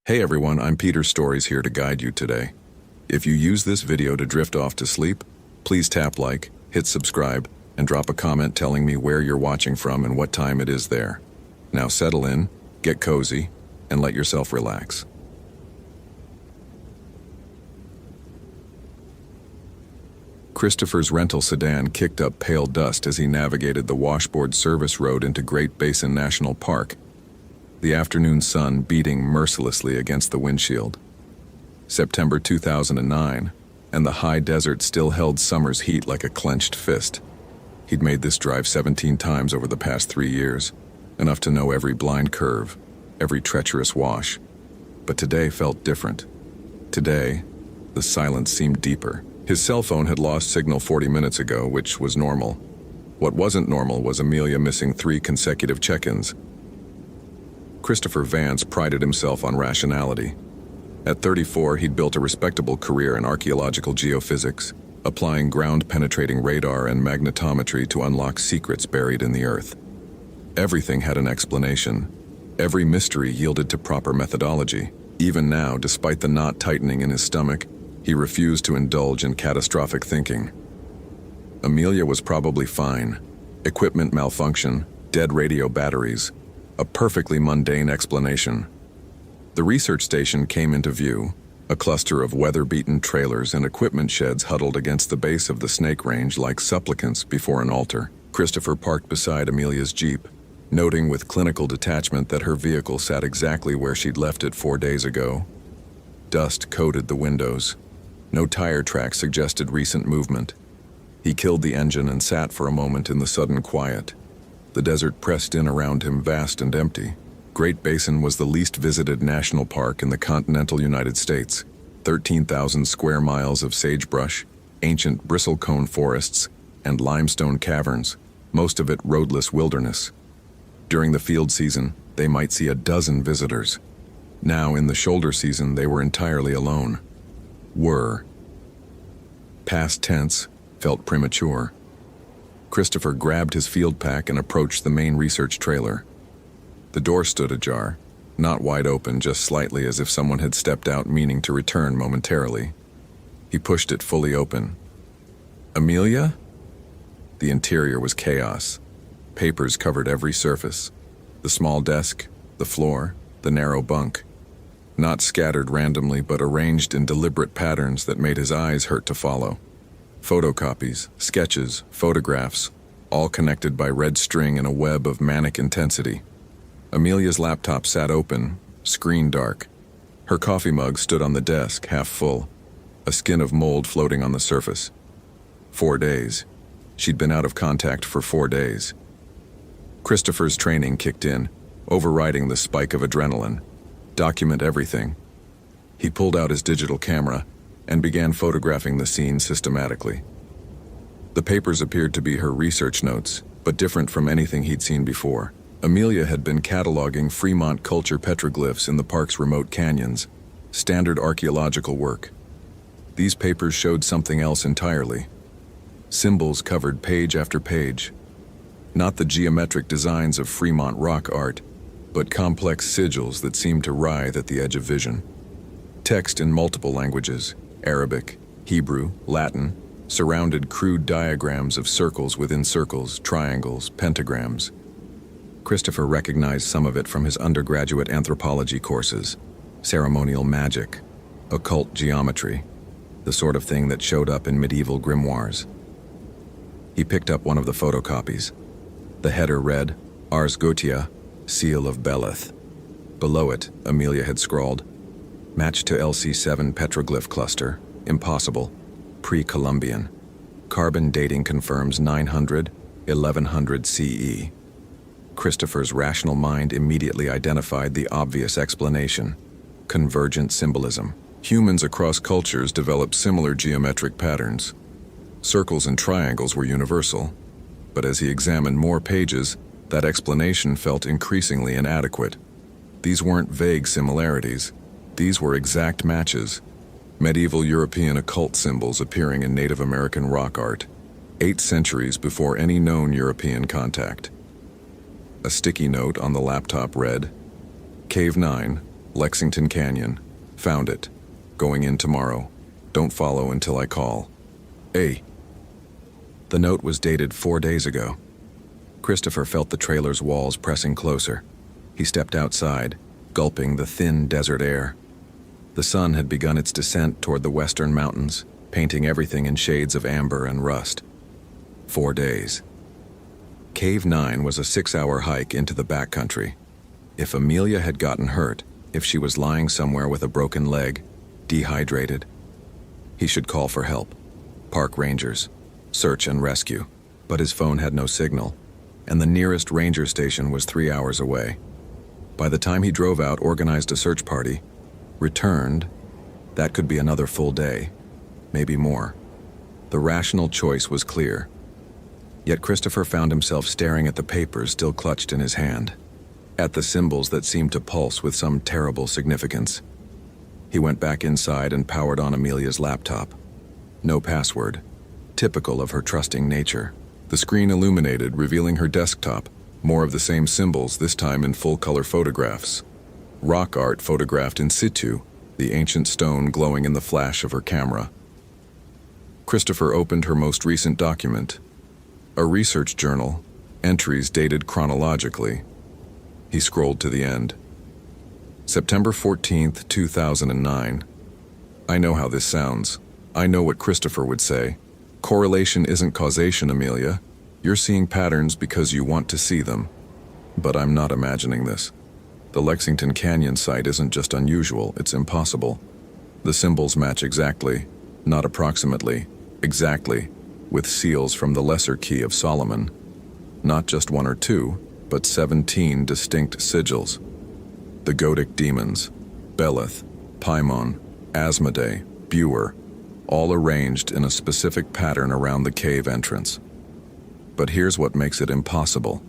Hey everyone, I'm Peter Stories here to guide you today. If you use this video to drift off to sleep, please tap like, hit subscribe, and drop a comment telling me where you're watching from and what time it is there. Now settle in, get cozy, and let yourself relax. Christopher's rental sedan kicked up pale dust as he navigated the washboard service road into Great Basin National Park, the afternoon sun beating mercilessly against the windshield. September 2009, and the high desert still held summer's heat like a clenched fist. He'd made this drive 17 times over the past 3 years, enough to know every blind curve, every treacherous wash. But today felt different. Today, the silence seemed deeper. His cell phone had lost signal 40 minutes ago, which was normal. What wasn't normal was Amelia missing 3 consecutive check-ins. Christopher Vance prided himself on rationality. At 34, he'd built a respectable career in archaeological geophysics, applying ground-penetrating radar and magnetometry to unlock secrets buried in the earth. Everything had an explanation. Every mystery yielded to proper methodology. Even now, despite the knot tightening in his stomach, he refused to indulge in catastrophic thinking. Amelia was probably fine. Equipment malfunction, dead radio batteries, a perfectly mundane explanation. The research station came into view, a cluster of weather-beaten trailers and equipment sheds huddled against the base of the Snake Range like supplicants before an altar. Christopher parked beside Amelia's Jeep, noting with clinical detachment that her vehicle sat exactly where she'd left it 4 days ago. Dust coated the windows. No tire tracks suggested recent movement. He killed the engine and sat for a moment in the sudden quiet. The desert pressed in around him, vast and empty. Great Basin was the least visited national park in the continental United States. 13,000 square miles of sagebrush, ancient bristlecone forests, and limestone caverns, most of it roadless wilderness. During the field season, they might see a dozen visitors. Now, in the shoulder season, they were entirely alone. Past tense felt premature. Christopher grabbed his field pack and approached the main research trailer. The door stood ajar, not wide open, just slightly as if someone had stepped out meaning to return momentarily. He pushed it fully open. Amelia? The interior was chaos. Papers covered every surface. The small desk, the floor, the narrow bunk. Not scattered randomly, but arranged in deliberate patterns that made his eyes hurt to follow. Photocopies, sketches, photographs, all connected by red string in a web of manic intensity. Amelia's laptop sat open, screen dark. Her coffee mug stood on the desk, half full, a skin of mold floating on the surface. 4 days. She'd been out of contact for 4 days. Christopher's training kicked in, overriding the spike of adrenaline. Document everything. He pulled out his digital camera and began photographing the scene systematically. The papers appeared to be her research notes, but different from anything he'd seen before. Amelia had been cataloging Fremont culture petroglyphs in the park's remote canyons, standard archaeological work. These papers showed something else entirely. Symbols covered page after page. Not the geometric designs of Fremont rock art, but complex sigils that seemed to writhe at the edge of vision. Text in multiple languages, Arabic, Hebrew, Latin, surrounded crude diagrams of circles within circles, triangles, pentagrams. Christopher recognized some of it from his undergraduate anthropology courses. Ceremonial magic, occult geometry, the sort of thing that showed up in medieval grimoires. He picked up one of the photocopies. The header read, Ars Goetia, Seal of Belith. Below it, Amelia had scrawled, Match to LC7 petroglyph cluster, impossible, pre-Columbian. Carbon dating confirms 900, 1100 CE. Christopher's rational mind immediately identified the obvious explanation: convergent symbolism. Humans across cultures developed similar geometric patterns. Circles and triangles were universal, but as he examined more pages, that explanation felt increasingly inadequate. These weren't vague similarities. These were exact matches. Medieval European occult symbols appearing in Native American rock art, 8 centuries before any known European contact. A sticky note on the laptop read, Cave 9, Lexington Canyon. Found it. Going in tomorrow. Don't follow until I call. A. The note was dated 4 days ago. Christopher felt the trailer's walls pressing closer. He stepped outside, gulping the thin desert air. The sun had begun its descent toward the western mountains, painting everything in shades of amber and rust. 4 days. Cave 9 was a 6-hour hike into the backcountry. If Amelia had gotten hurt, if she was lying somewhere with a broken leg, dehydrated, he should call for help. Park rangers, search and rescue. But his phone had no signal, and the nearest ranger station was 3 hours away. By the time he drove out, organized a search party, returned, that could be another full day, maybe more. The rational choice was clear. Yet Christopher found himself staring at the papers still clutched in his hand, at the symbols that seemed to pulse with some terrible significance. He went back inside and powered on Amelia's laptop. No password, typical of her trusting nature. The screen illuminated, revealing her desktop, more of the same symbols, this time in full-color photographs. Rock art photographed in situ, the ancient stone glowing in the flash of her camera. Christopher opened her most recent document, a research journal, entries dated chronologically. He scrolled to the end. September 14th, 2009. I know how this sounds. I know what Christopher would say. Correlation isn't causation, Amelia. You're seeing patterns because you want to see them. But I'm not imagining this. The Lexington Canyon site isn't just unusual, it's impossible. The symbols match exactly, not approximately, exactly, with seals from the Lesser Key of Solomon. Not just 1 or 2, but 17 distinct sigils. The Godic demons, Belith, Paimon, Asmodee, Buer, all arranged in a specific pattern around the cave entrance. But here's what makes it impossible.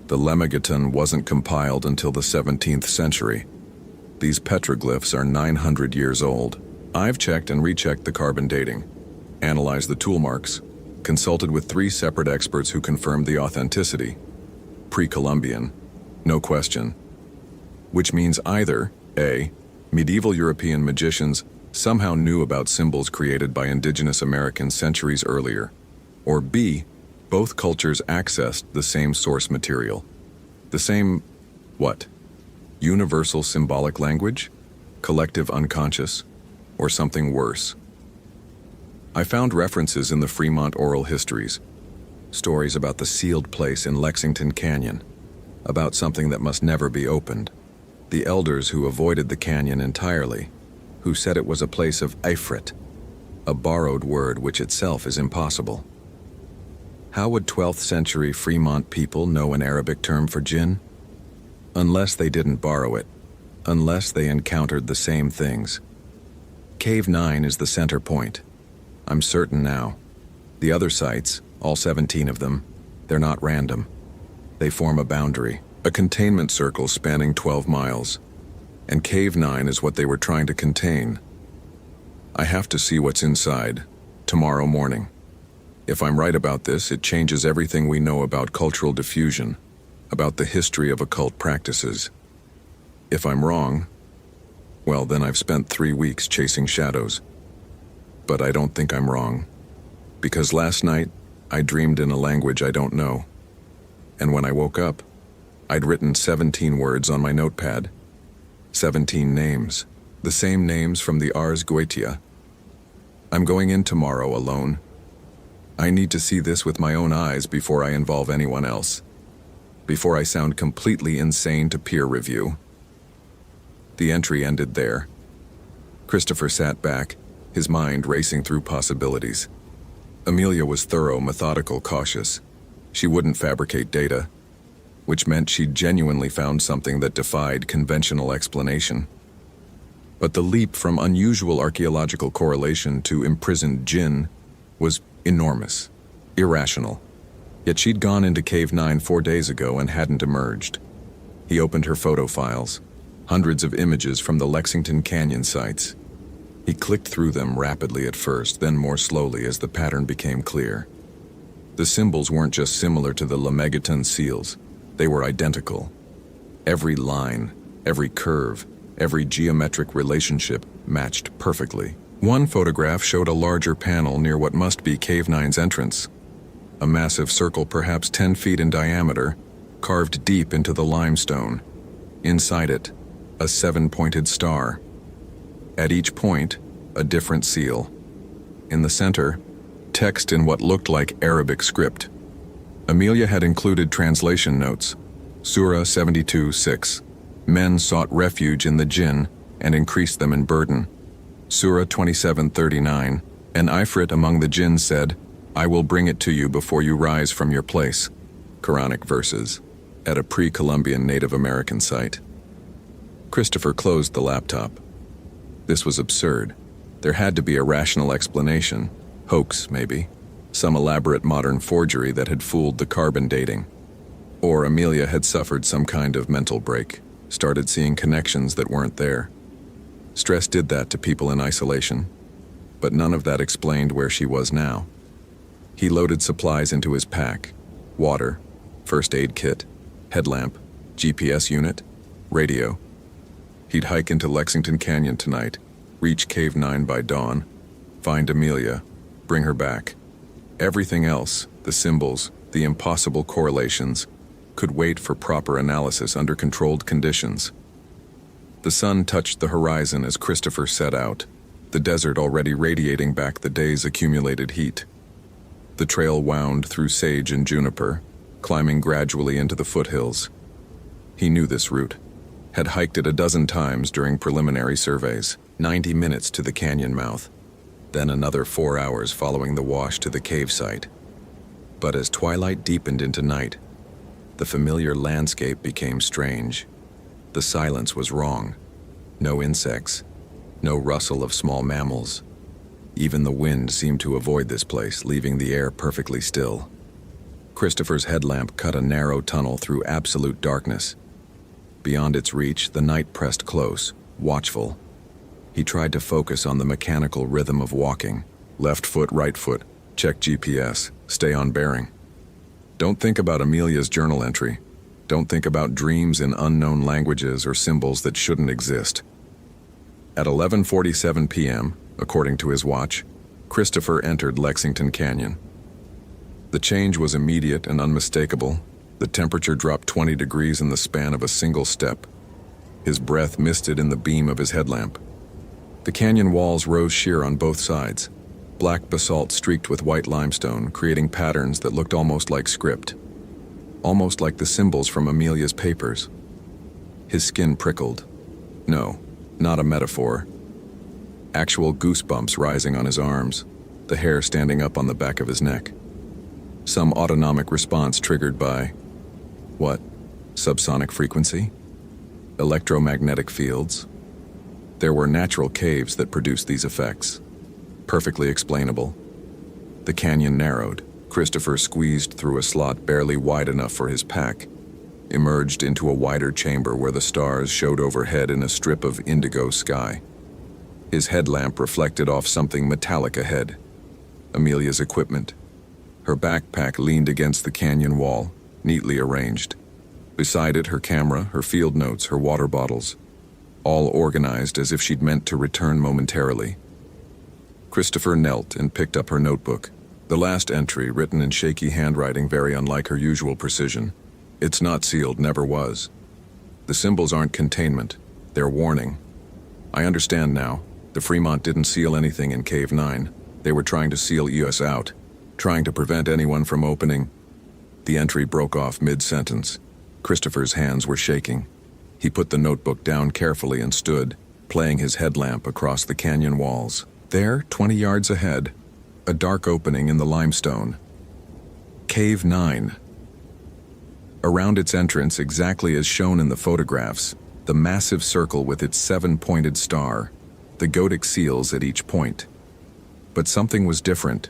The Lemmigeton wasn't compiled until the 17th century. These petroglyphs are 900 years old. I've checked and rechecked the carbon dating, analyzed the tool marks, consulted with 3 separate experts who confirmed the authenticity. Pre-Columbian, no question. Which means either, A, medieval European magicians somehow knew about symbols created by indigenous Americans centuries earlier, or B, both cultures accessed the same source material. The same, what? Universal symbolic language? Collective unconscious? Or something worse? I found references in the Fremont oral histories, stories about the sealed place in Lexington Canyon, about something that must never be opened. The elders who avoided the canyon entirely, who said it was a place of Ifrit, a borrowed word which itself is impossible. How would 12th century Fremont people know an Arabic term for jinn? Unless they didn't borrow it, unless they encountered the same things. Cave 9 is the center point. I'm certain now. The other sites, all 17 of them, they're not random. They form a boundary, a containment circle spanning 12 miles. And Cave 9 is what they were trying to contain. I have to see what's inside, tomorrow morning. If I'm right about this, it changes everything we know about cultural diffusion, about the history of occult practices. If I'm wrong, well, then I've spent 3 weeks chasing shadows. But I don't think I'm wrong, because last night I dreamed in a language I don't know. And when I woke up, I'd written 17 words on my notepad. 17 names, the same names from the Ars Goetia. I'm going in tomorrow alone. I need to see this with my own eyes before I involve anyone else, before I sound completely insane to peer review. The entry ended there. Christopher sat back, his mind racing through possibilities. Amelia was thorough, methodical, cautious. She wouldn't fabricate data, which meant she'd genuinely found something that defied conventional explanation. But the leap from unusual archaeological correlation to imprisoned jinn was enormous, irrational. Yet she'd gone into Cave 9 4 days ago and hadn't emerged. He opened her photo files, hundreds of images from the Lexington Canyon sites. He clicked through them rapidly at first, then more slowly as the pattern became clear. The symbols weren't just similar to the Lemmigeton seals, they were identical. Every line, every curve, Every geometric relationship matched perfectly. One photograph showed a larger panel near what must be Cave 9's entrance. A massive circle perhaps 10 feet in diameter, carved deep into the limestone. Inside it, a 7-pointed star. At each point, a different seal. In the center, text in what looked like Arabic script. Amelia had included translation notes. Surah 72:6. Men sought refuge in the jinn and increased them in burden. Surah 27:39. An Ifrit among the jinn said, I will bring it to you before you rise from your place. Quranic verses. At a pre-Columbian Native American site. Christopher closed the laptop. This was absurd. There had to be a rational explanation. Hoax, maybe. Some elaborate modern forgery that had fooled the carbon dating. Or Amelia had suffered some kind of mental break, started seeing connections that weren't there. Stress did that to people in isolation, but none of that explained where she was now. He loaded supplies into his pack. Water, first aid kit, headlamp, GPS unit, radio. He'd hike into Lexington Canyon tonight, reach Cave 9 by dawn, find Amelia, bring her back. Everything else, the symbols, the impossible correlations, could wait for proper analysis under controlled conditions. The sun touched the horizon as Christopher set out, the desert already radiating back the day's accumulated heat. The trail wound through sage and juniper, climbing gradually into the foothills. He knew this route, had hiked it a dozen times during preliminary surveys. 90 minutes to the canyon mouth, then another 4 hours following the wash to the cave site. But as twilight deepened into night, the familiar landscape became strange. The silence was wrong. No insects, no rustle of small mammals. Even the wind seemed to avoid this place, leaving the air perfectly still. Christopher's headlamp cut a narrow tunnel through absolute darkness. Beyond its reach, the night pressed close, watchful. He tried to focus on the mechanical rhythm of walking. Left foot, right foot, check GPS, stay on bearing. Don't think about Amelia's journal entry. Don't think about dreams in unknown languages or symbols that shouldn't exist. At 11:47 p.m., according to his watch, Christopher entered Lexington Canyon. The change was immediate and unmistakable. The temperature dropped 20 degrees in the span of a single step. His breath misted in the beam of his headlamp. The canyon walls rose sheer on both sides, black basalt streaked with white limestone, creating patterns that looked almost like script, almost like the symbols from Amelia's papers. His skin prickled. No, not a metaphor. Actual goosebumps rising on his arms, the hair standing up on the back of his neck. Some autonomic response triggered by, what? Subsonic frequency? Electromagnetic fields? There were natural caves that produced these effects. Perfectly explainable. The canyon narrowed. Christopher squeezed through a slot barely wide enough for his pack, emerged into a wider chamber where the stars showed overhead in a strip of indigo sky. His headlamp reflected off something metallic ahead. Amelia's equipment. Her backpack leaned against the canyon wall, neatly arranged. Beside it, her camera, her field notes, her water bottles, all organized as if she'd meant to return momentarily. Christopher knelt and picked up her notebook. The last entry, written in shaky handwriting very unlike her usual precision. It's not sealed, never was. The symbols aren't containment, they're warning. I understand now. The Fremont didn't seal anything in Cave 9. They were trying to seal us out, trying to prevent anyone from opening. The entry broke off mid-sentence. Christopher's hands were shaking. He put the notebook down carefully and stood, playing his headlamp across the canyon walls. There, 20 yards ahead, a dark opening in the limestone. Cave 9. Around its entrance, exactly as shown in the photographs, the massive circle with its 7-pointed star, the Godic seals at each point. But something was different.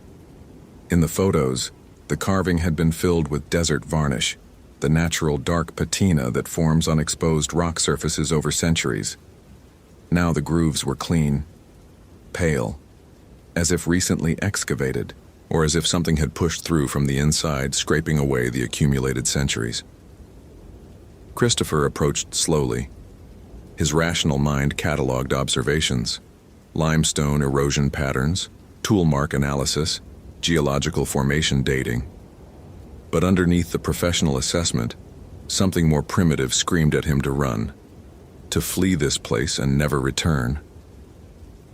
In the photos, the carving had been filled with desert varnish, the natural dark patina that forms on exposed rock surfaces over centuries. Now the grooves were clean, pale, as if recently excavated, or as if something had pushed through from the inside, scraping away the accumulated centuries. Christopher approached slowly, His rational mind cataloged observations: limestone erosion patterns, tool mark analysis, geological formation dating. But underneath the professional assessment, something more primitive screamed at him to run, to flee this place and never return.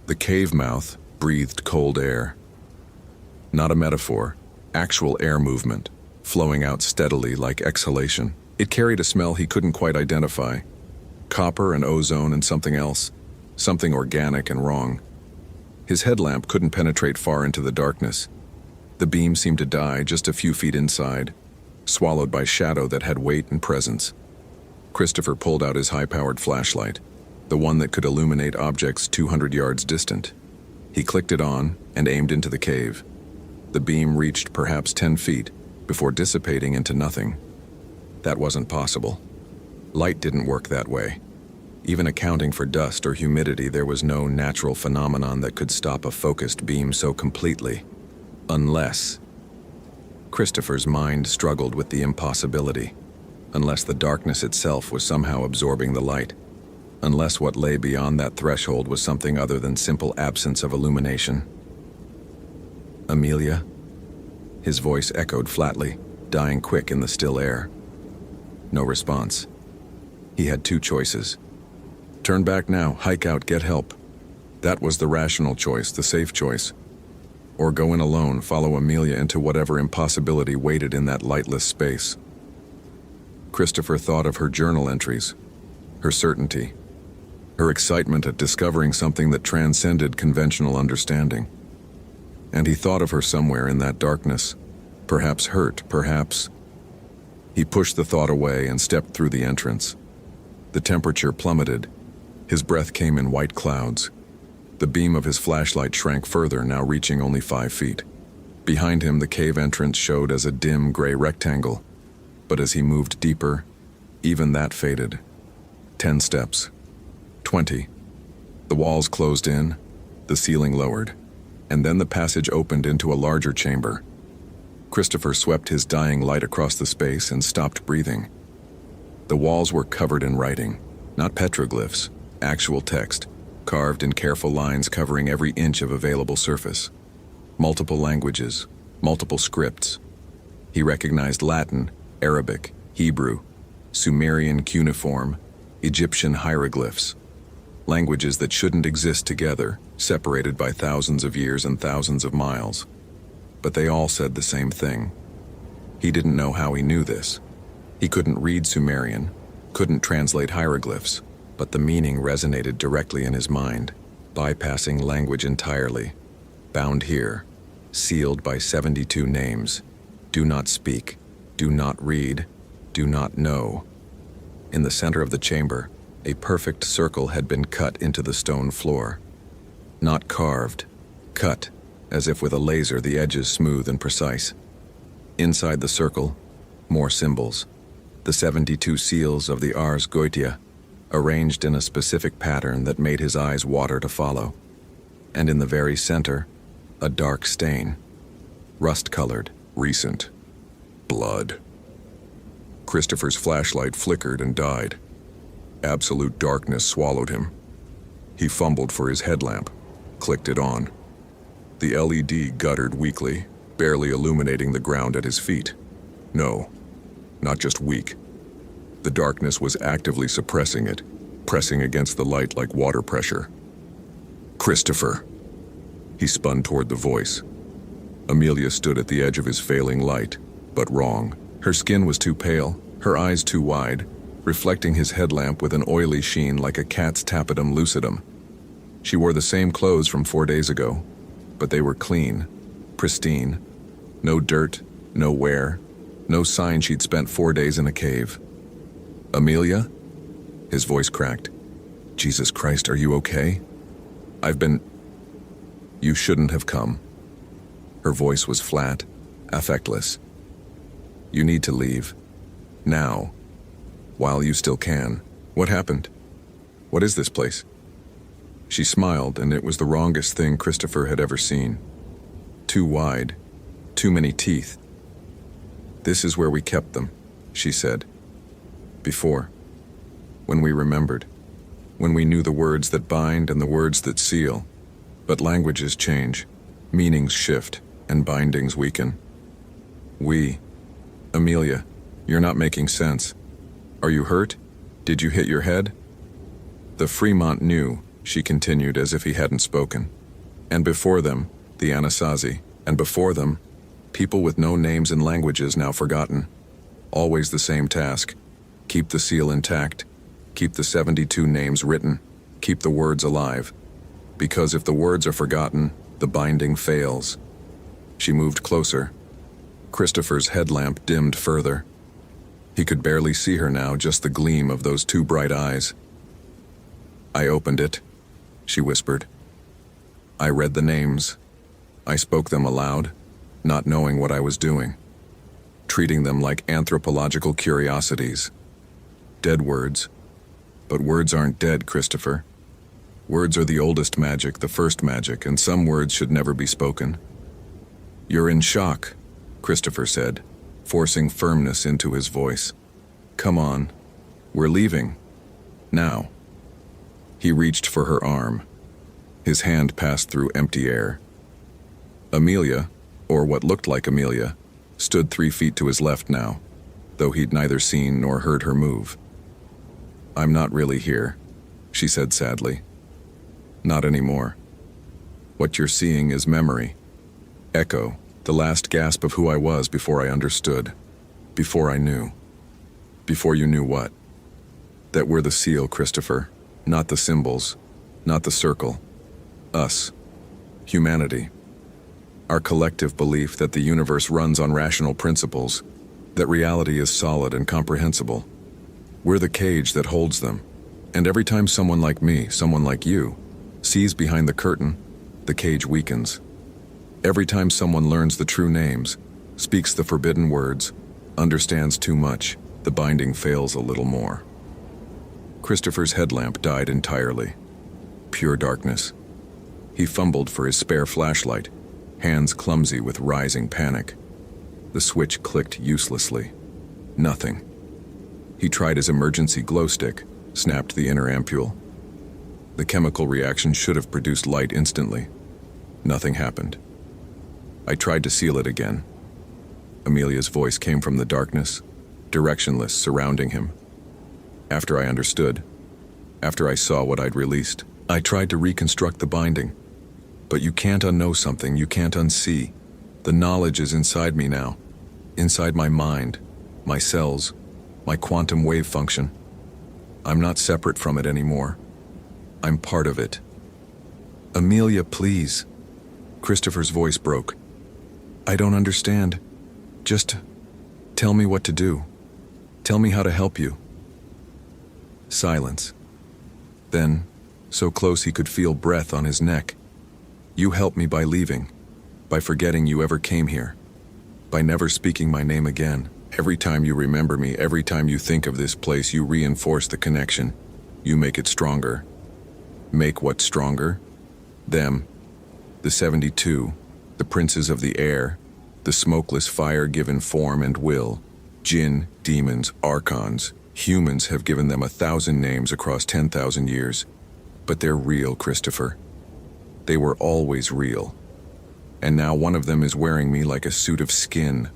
The cave mouth breathed cold air. Not a metaphor, actual air movement, flowing out steadily like exhalation. It carried a smell he couldn't quite identify. Copper and ozone and something else, something organic and wrong. His headlamp couldn't penetrate far into the darkness. The beam seemed to die just a few feet inside, swallowed by shadow that had weight and presence. Christopher pulled out his high-powered flashlight, the one that could illuminate objects 200 yards distant. He clicked it on and aimed into the cave. The beam reached perhaps 10 feet before dissipating into nothing. That wasn't possible. Light didn't work that way. Even accounting for dust or humidity, there was no natural phenomenon that could stop a focused beam so completely. Unless... Christopher's mind struggled with the impossibility. Unless the darkness itself was somehow absorbing the light. Unless what lay beyond that threshold was something other than simple absence of illumination. Amelia? His voice echoed flatly, dying quick in the still air. No response. He had two choices. Turn back now, hike out, get help. That was the rational choice, the safe choice. Or go in alone, follow Amelia into whatever impossibility waited in that lightless space. Christopher thought of her journal entries, her certainty, her excitement at discovering something that transcended conventional understanding. And he thought of her somewhere in that darkness, perhaps hurt, perhaps... He pushed the thought away and stepped through the entrance. The temperature plummeted. His breath came in white clouds. The beam of his flashlight shrank further, now reaching only 5 feet. Behind him, the cave entrance showed as a dim gray rectangle. But as he moved deeper, even that faded. 10 steps. 20. The walls closed in, the ceiling lowered, and then the passage opened into a larger chamber. Christopher swept his dying light across the space and stopped breathing. The walls were covered in writing, not petroglyphs, actual text, carved in careful lines covering every inch of available surface. Multiple languages, multiple scripts. He recognized Latin, Arabic, Hebrew, Sumerian cuneiform, Egyptian hieroglyphs. Languages that shouldn't exist together, separated by thousands of years and thousands of miles. But they all said the same thing. He didn't know how he knew this. He couldn't read Sumerian, couldn't translate hieroglyphs, but the meaning resonated directly in his mind, bypassing language entirely. Bound here, sealed by 72 names. Do not speak, do not read, do not know. In the center of the chamber, a perfect circle had been cut into the stone floor. Not carved, cut, as if with a laser, the edges smooth and precise. Inside the circle, more symbols. The 72 seals of the Ars Goetia, arranged in a specific pattern that made his eyes water to follow. And in the very center, a dark stain. Rust-colored, recent. Blood. Christopher's flashlight flickered and died. Absolute darkness swallowed him. He fumbled for his headlamp, clicked it on. The LED guttered weakly, barely illuminating the ground at his feet. No, not just weak. The darkness was actively suppressing it, pressing against the light like water pressure. Christopher. He spun toward the voice. Amelia stood at the edge of his failing light, but wrong. Her skin was too pale, her eyes too wide, reflecting his headlamp with an oily sheen like a cat's tapetum lucidum. She wore the same clothes from 4 days ago, but they were clean, pristine. No dirt, no wear, no sign she'd spent 4 days in a cave. Amelia? His voice cracked. Jesus Christ, are you okay? You shouldn't have come. Her voice was flat, affectless. You need to leave. Now. While you still can. What happened? What is this place? She smiled, and it was the wrongest thing Christopher had ever seen. Too wide. Too many teeth. This is where we kept them, she said. Before. When we remembered. when we knew the words that bind and the words that seal. But languages change, meanings shift, and bindings weaken. Amelia, you're not making sense. Are you hurt? Did you hit your head? The Fremont knew, she continued as if he hadn't spoken. And before them, the Anasazi, and before them, people with no names and languages now forgotten. Always the same task. Keep the seal intact. Keep the 72 names written. Keep the words alive. Because if the words are forgotten, the binding fails. She moved closer. Christopher's headlamp dimmed further. He could barely see her now, just the gleam of those two bright eyes. I opened it, she whispered. I read the names. I spoke them aloud, not knowing what I was doing, treating them like anthropological curiosities. Dead words. But words aren't dead, Christopher. Words are the oldest magic, the first magic, and some words should never be spoken. You're in shock, Christopher said, forcing firmness into his voice. Come on. We're leaving. Now. He reached for her arm. His hand passed through empty air. Amelia, or what looked like Amelia, stood 3 feet to his left now, though he'd neither seen nor heard her move. I'm not really here, she said sadly. Not anymore. What you're seeing is memory. Echo, the last gasp of who I was before I understood. Before I knew. Before you knew what? That we're the seal, Christopher. Not the symbols. Not the circle. Us. Humanity. Our collective belief that the universe runs on rational principles. That reality is solid and comprehensible. We're the cage that holds them. And every time someone like me, someone like you, sees behind the curtain, the cage weakens. Every time someone learns the true names, speaks the forbidden words, understands too much, the binding fails a little more. Christopher's headlamp died entirely. Pure darkness. He fumbled for his spare flashlight, hands clumsy with rising panic. The switch clicked uselessly. Nothing. He tried his emergency glow stick, snapped the inner ampule. The chemical reaction should have produced light instantly. Nothing happened. I tried to seal it again. Amelia's voice came from the darkness, directionless, surrounding him. After I understood, after I saw what I'd released, I tried to reconstruct the binding. But you can't unknow something, you can't unsee. The knowledge is inside me now, inside my mind, my cells, my quantum wave function. I'm not separate from it anymore. I'm part of it. Amelia, please. Christopher's voice broke. I don't understand. Just tell me what to do. Tell me how to help you. Silence. Then, so close he could feel breath on his neck. You help me by leaving, by forgetting you ever came here, by never speaking my name again. Every time you remember me, every time you think of this place, you reinforce the connection. You make it stronger. Make what stronger? Them. The 72, the princes of the air, the smokeless fire given form and will. Jinn, demons, archons. Humans have given them 1,000 names across 10,000 years. But they're real, Christopher. They were always real. And now one of them is wearing me like a suit of skin,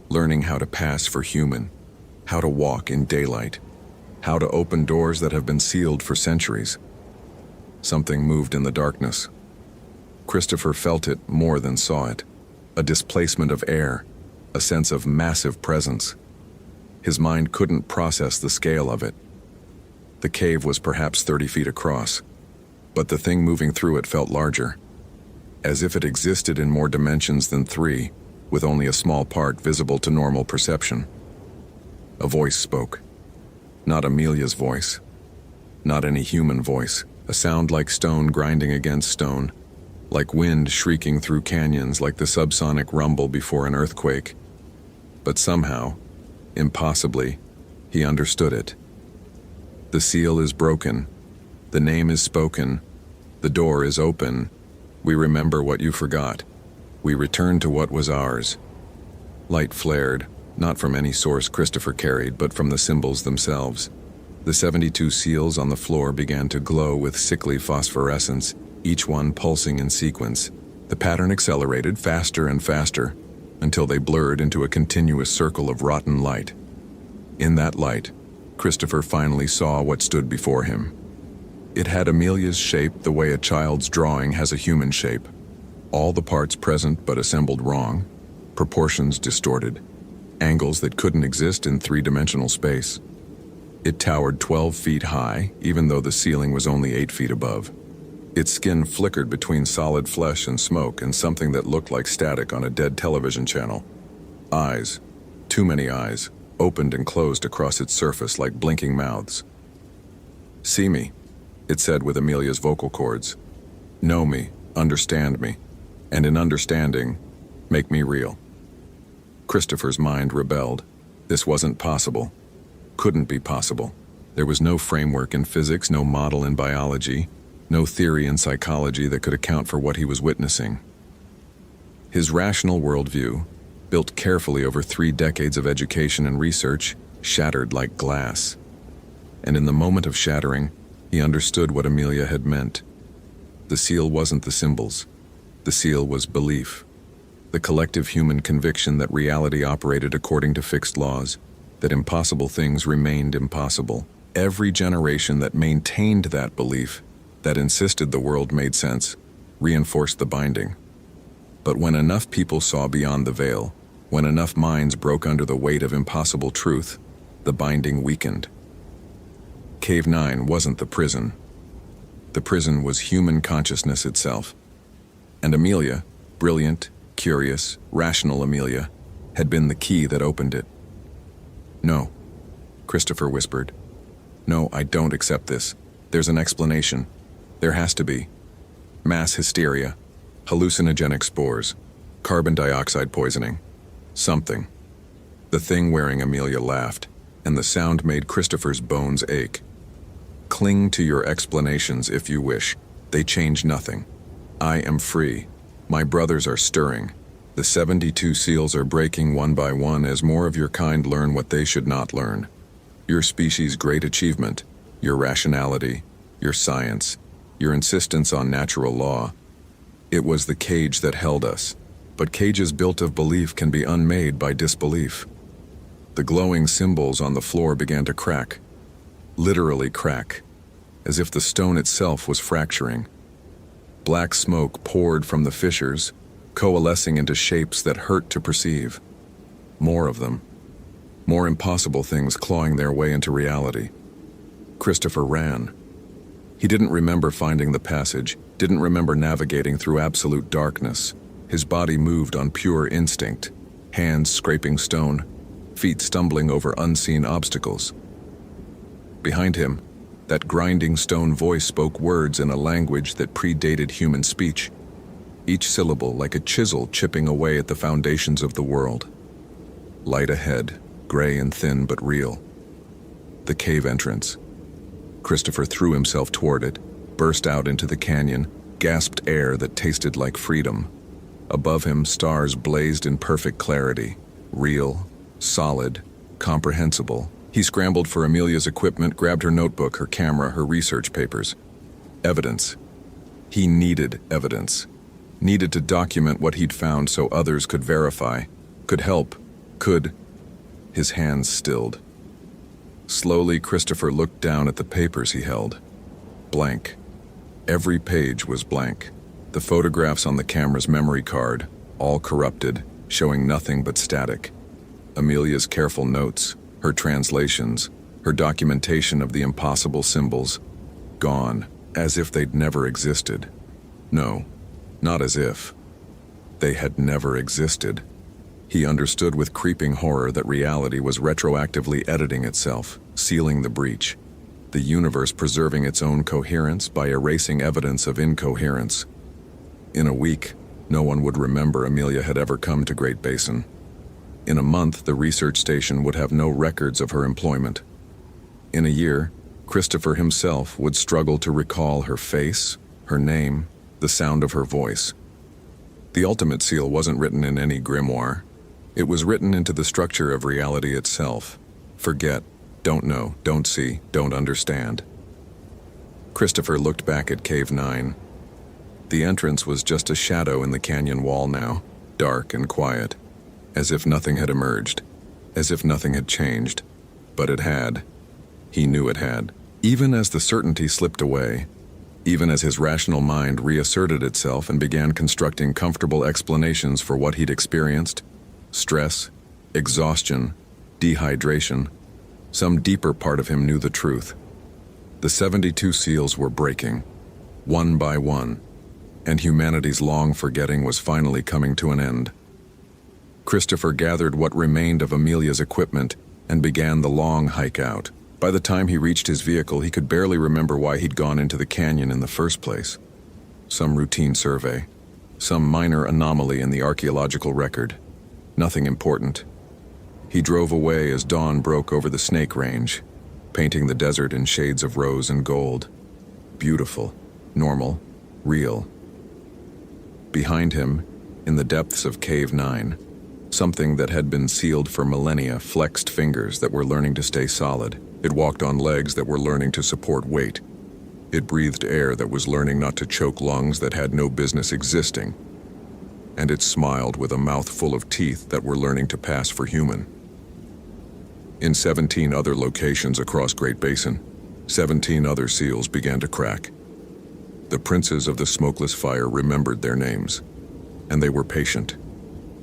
learning how to pass for human, how to walk in daylight, how to open doors that have been sealed for centuries. Something moved in the darkness. Christopher felt it more than saw it. A displacement of air, a sense of massive presence. His mind couldn't process the scale of it. The cave was perhaps 30 feet across, but the thing moving through it felt larger, as if it existed in more dimensions than 3, with only a small part visible to normal perception. A voice spoke. Not Amelia's voice. Not any human voice. A sound like stone grinding against stone, like wind shrieking through canyons, like the subsonic rumble before an earthquake. But somehow, impossibly, he understood it. The seal is broken. The name is spoken. The door is open. We remember what you forgot. We return to what was ours. Light flared, not from any source Christopher carried, but from the symbols themselves. The 72 seals on the floor began to glow with sickly phosphorescence, each one pulsing in sequence. The pattern accelerated faster and faster, until they blurred into a continuous circle of rotten light. In that light, Christopher finally saw what stood before him. It had Amelia's shape the way a child's drawing has a human shape. All the parts present but assembled wrong, proportions distorted, angles that couldn't exist in three-dimensional space. It towered 12 feet high, even though the ceiling was only 8 feet above. Its skin flickered between solid flesh and smoke and something that looked like static on a dead television channel. Eyes, too many eyes, opened and closed across its surface like blinking mouths. "See me," it said with Amelia's vocal cords. "Know me, understand me, and in understanding, make me real." Christopher's mind rebelled. This wasn't possible. Couldn't be possible. There was no framework in physics, no model in biology, no theory in psychology that could account for what he was witnessing. His rational worldview, built carefully over 3 decades of education and research, shattered like glass. And in the moment of shattering, he understood what Amelia had meant. The seal wasn't the symbols. The seal was belief. The collective human conviction that reality operated according to fixed laws, that impossible things remained impossible. Every generation that maintained that belief, that insisted the world made sense, reinforced the binding. But when enough people saw beyond the veil, when enough minds broke under the weight of impossible truth, the binding weakened. Cave 9 wasn't the prison. The prison was human consciousness itself. And Amelia, brilliant, curious, rational Amelia, had been the key that opened it. "No," Christopher whispered. "No, I don't accept this. There's an explanation. There has to be. Mass hysteria, hallucinogenic spores, carbon dioxide poisoning. Something." The thing wearing Amelia laughed, and the sound made Christopher's bones ache. "Cling to your explanations if you wish. They change nothing. I am free. My brothers are stirring. The 72 seals are breaking one by one as more of your kind learn what they should not learn. Your species' great achievement, your rationality, your science, your insistence on natural law. It was the cage that held us, but cages built of belief can be unmade by disbelief." The glowing symbols on the floor began to crack, literally crack, as if the stone itself was fracturing. Black smoke poured from the fissures, coalescing into shapes that hurt to perceive. More of them. More impossible things clawing their way into reality. Christopher ran. He didn't remember finding the passage, didn't remember navigating through absolute darkness. His body moved on pure instinct, hands scraping stone, feet stumbling over unseen obstacles. Behind him, that grinding stone voice spoke words in a language that predated human speech, each syllable like a chisel chipping away at the foundations of the world. Light ahead, gray and thin but real. The cave entrance. Christopher threw himself toward it, burst out into the canyon, gasped air that tasted like freedom. Above him, stars blazed in perfect clarity, real, solid, comprehensible. He scrambled for Amelia's equipment, grabbed her notebook, her camera, her research papers. Evidence. He needed evidence. Needed to document what he'd found so others could verify, could help, could... His hands stilled. Slowly, Christopher looked down at the papers he held. Blank. Every page was blank. The photographs on the camera's memory card, all corrupted, showing nothing but static. Amelia's careful notes, her translations, her documentation of the impossible symbols, gone, as if they'd never existed. No, not as if. They had never existed. He understood with creeping horror that reality was retroactively editing itself, sealing the breach, the universe preserving its own coherence by erasing evidence of incoherence. In a week, no one would remember Amelia had ever come to Great Basin. In a month, the research station would have no records of her employment. In a year, Christopher himself would struggle to recall her face, her name, the sound of her voice. The ultimate seal wasn't written in any grimoire. It was written into the structure of reality itself. Forget, Don't know, don't see, don't understand. Christopher looked back at Cave 9. The entrance was just a shadow in the canyon wall now, dark and quiet, as if nothing had emerged, as if nothing had changed. But it had. He knew it had. Even as the certainty slipped away, even as his rational mind reasserted itself and began constructing comfortable explanations for what he'd experienced, stress, exhaustion, dehydration, some deeper part of him knew the truth. The 72 seals were breaking, one by one, and humanity's long forgetting was finally coming to an end. Christopher gathered what remained of Amelia's equipment and began the long hike out. By the time he reached his vehicle, he could barely remember why he'd gone into the canyon in the first place. Some routine survey, some minor anomaly in the archaeological record. Nothing important. He drove away as dawn broke over the Snake Range, painting the desert in shades of rose and gold. Beautiful, normal, real. Behind him, in the depths of Cave 9, something that had been sealed for millennia flexed fingers that were learning to stay solid. It walked on legs that were learning to support weight. It breathed air that was learning not to choke lungs that had no business existing. And it smiled with a mouth full of teeth that were learning to pass for human. In 17 other locations across Great Basin, 17 other seals began to crack. The princes of the smokeless fire remembered their names, and they were patient.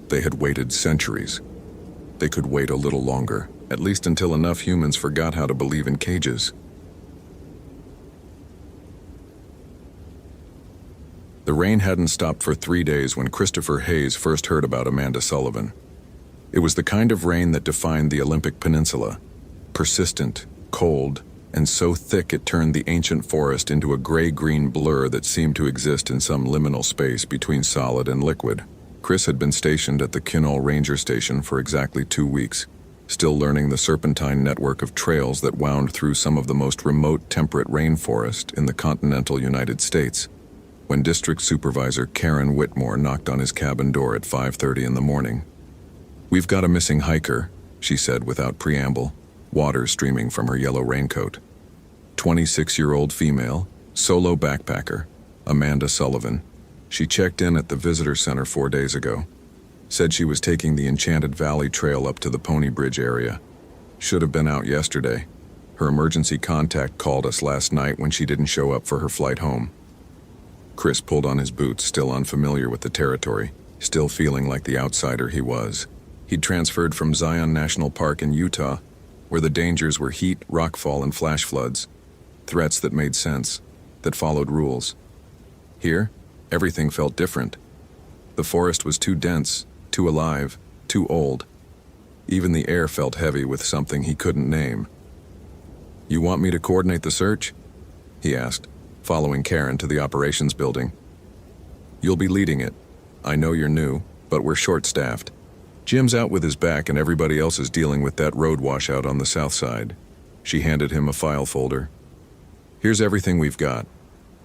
They had waited centuries. They could wait a little longer, at least until enough humans forgot how to believe in cages. The rain hadn't stopped for 3 days when Christopher Hayes first heard about Amanda Sullivan. It was the kind of rain that defined the Olympic Peninsula, persistent, cold, and so thick it turned the ancient forest into a gray-green blur that seemed to exist in some liminal space between solid and liquid. Chris had been stationed at the Kinol Ranger Station for exactly 2 weeks, still learning the serpentine network of trails that wound through some of the most remote temperate rainforest in the continental United States, when District Supervisor Karen Whitmore knocked on his cabin door at 5:30 in the morning. "We've got a missing hiker," she said without preamble, water streaming from her yellow raincoat. 26-year-old female, solo backpacker, Amanda Sullivan. She checked in at the visitor center 4 days ago. Said she was taking the Enchanted Valley Trail up to the Pony Bridge area. Should have been out yesterday. Her emergency contact called us last night when she didn't show up for her flight home. Chris pulled on his boots, still unfamiliar with the territory, still feeling like the outsider he was. He'd transferred from Zion National Park in Utah, where the dangers were heat, rockfall, and flash floods. Threats that made sense, that followed rules. Here, everything felt different. The forest was too dense, too alive, too old. Even the air felt heavy with something he couldn't name. "You want me to coordinate the search?" he asked, following Karen to the operations building. "You'll be leading it. I know you're new, but we're short-staffed. Jim's out with his back and everybody else is dealing with that road washout on the south side." She handed him a file folder. "Here's everything we've got.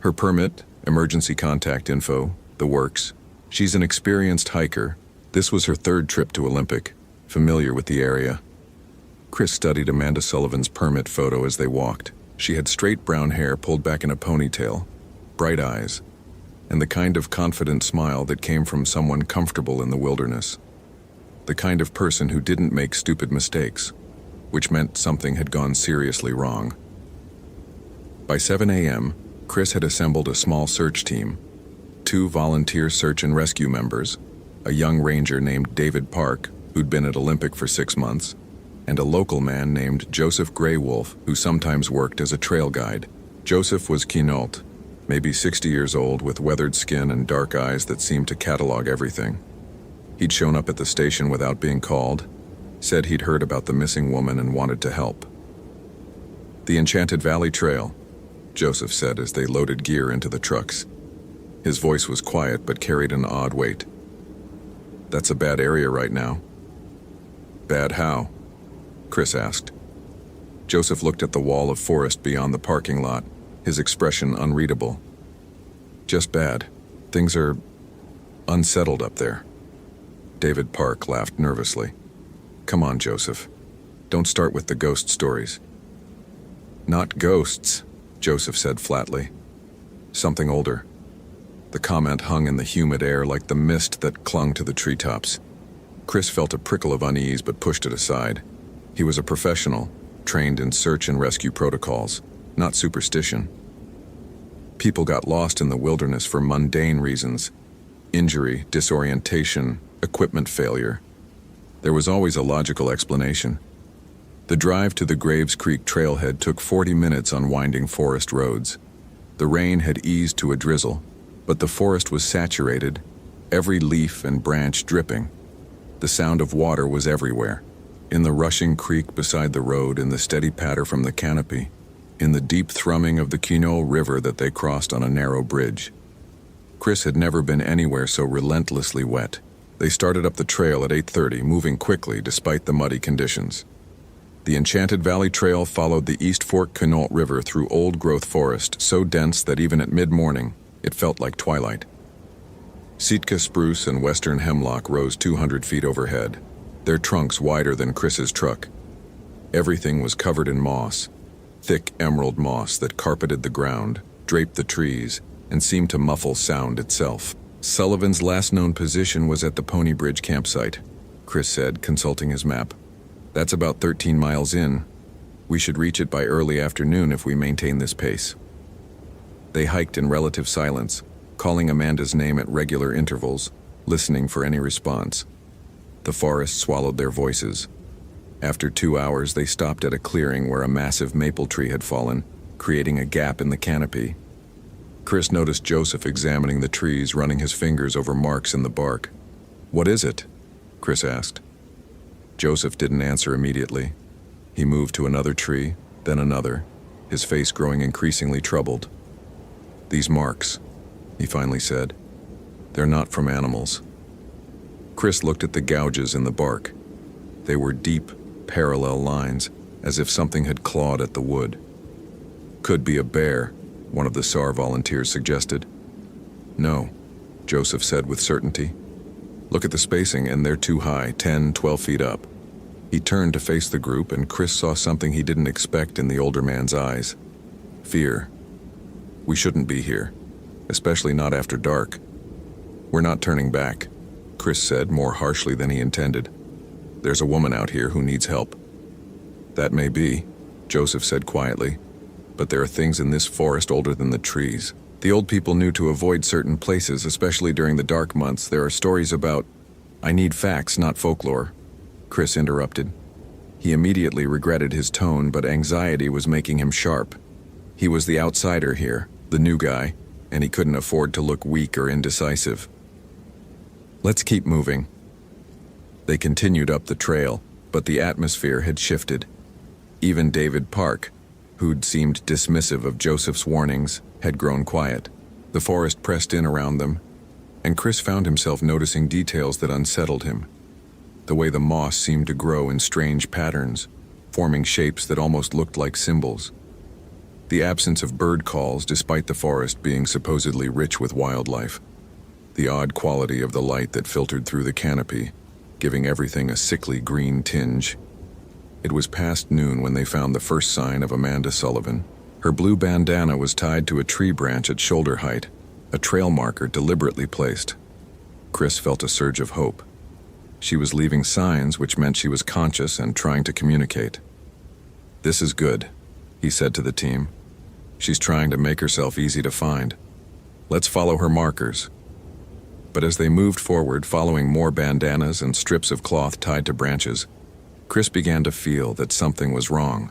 Her permit, emergency contact info, the works. She's an experienced hiker. This was her 3rd trip to Olympic, familiar with the area." Chris studied Amanda Sullivan's permit photo as they walked. She had straight brown hair pulled back in a ponytail, bright eyes, and the kind of confident smile that came from someone comfortable in the wilderness. The kind of person who didn't make stupid mistakes, which meant something had gone seriously wrong. By 7 a.m., Chris had assembled a small search team, 2 volunteer search and rescue members, a young ranger named David Park, who'd been at Olympic for 6 months, and a local man named Joseph Graywolf, who sometimes worked as a trail guide. Joseph was Quinault, maybe 60 years old, with weathered skin and dark eyes that seemed to catalog everything. He'd shown up at the station without being called, said he'd heard about the missing woman and wanted to help. "The Enchanted Valley Trail," Joseph said as they loaded gear into the trucks. His voice was quiet but carried an odd weight. "That's a bad area right now." "Bad how?" Chris asked. Joseph looked at the wall of forest beyond the parking lot, his expression unreadable. "Just bad. Things are unsettled up there." David Park laughed nervously. "Come on, Joseph. Don't start with the ghost stories. Not ghosts, Joseph said flatly. Something older. The comment hung in the humid air like the mist that clung to the treetops. Chris felt a prickle of unease but pushed it aside. He was a professional, trained in search and rescue protocols, not superstition. People got lost in the wilderness for mundane reasons: injury, disorientation, equipment failure. There was always a logical explanation. The drive to the Graves Creek trailhead took 40 minutes on winding forest roads. The rain had eased to a drizzle, but the forest was saturated, every leaf and branch dripping. The sound of water was everywhere, in the rushing creek beside the road, in the steady patter from the canopy, in the deep thrumming of the Quinault River that they crossed on a narrow bridge. Chris had never been anywhere so relentlessly wet. They started up the trail at 8:30, moving quickly despite the muddy conditions. The Enchanted Valley Trail followed the East Fork Quinault River through old-growth forest, so dense that even at mid-morning, it felt like twilight. Sitka spruce and western hemlock rose 200 feet overhead, their trunks wider than Chris's truck. Everything was covered in moss, thick emerald moss that carpeted the ground, draped the trees, and seemed to muffle sound itself. Sullivan's last known position was at the Pony Bridge campsite, Chris said, consulting his map. That's about 13 miles in. We should reach it by early afternoon if we maintain this pace. They hiked in relative silence, calling Amanda's name at regular intervals, listening for any response. The forest swallowed their voices. After 2 hours, they stopped at a clearing where a massive maple tree had fallen, creating a gap in the canopy. Chris noticed Joseph examining the trees, running his fingers over marks in the bark. "What is it?" Chris asked. Joseph didn't answer immediately. He moved to another tree, then another, his face growing increasingly troubled. "These marks," he finally said. "They're not from animals." Chris looked at the gouges in the bark. They were deep, parallel lines, as if something had clawed at the wood. "Could be a bear," one of the SAR volunteers suggested. "No," Joseph said with certainty. "Look at the spacing, and they're too high, 10, 12 feet up." He turned to face the group, and Chris saw something he didn't expect in the older man's eyes. Fear. "We shouldn't be here, especially not after dark." "We're not turning back," Chris said, more harshly than he intended. "There's a woman out here who needs help." "That may be," Joseph said quietly, "but there are things in this forest older than the trees. The old people knew to avoid certain places, especially during the dark months. There are stories about—" "I need facts, not folklore," Chris interrupted. He immediately regretted his tone, but anxiety was making him sharp. He was the outsider here, the new guy, and he couldn't afford to look weak or indecisive. "Let's keep moving." They continued up the trail, but the atmosphere had shifted. Even David Park, who'd seemed dismissive of Joseph's warnings, had grown quiet. The forest pressed in around them, and Chris found himself noticing details that unsettled him. The way the moss seemed to grow in strange patterns, forming shapes that almost looked like symbols. The absence of bird calls, despite the forest being supposedly rich with wildlife. The odd quality of the light that filtered through the canopy, giving everything a sickly green tinge. It was past noon when they found the first sign of Amanda Sullivan. Her blue bandana was tied to a tree branch at shoulder height, a trail marker deliberately placed. Chris felt a surge of hope. She was leaving signs, which meant she was conscious and trying to communicate. "This is good," he said to the team. "She's trying to make herself easy to find. Let's follow her markers." But as they moved forward, following more bandanas and strips of cloth tied to branches, Chris began to feel that something was wrong.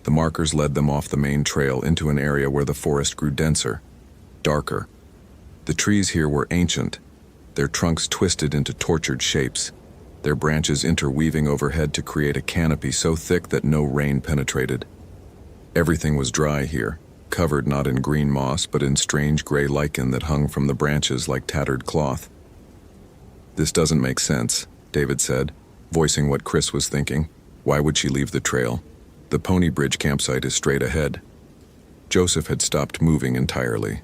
The markers led them off the main trail into an area where the forest grew denser, darker. The trees here were ancient, their trunks twisted into tortured shapes, their branches interweaving overhead to create a canopy so thick that no rain penetrated. Everything was dry here, covered not in green moss but in strange gray lichen that hung from the branches like tattered cloth. "This doesn't make sense," David said, voicing what Chris was thinking. "Why would she leave the trail? The Pony Bridge campsite is straight ahead." Joseph had stopped moving entirely.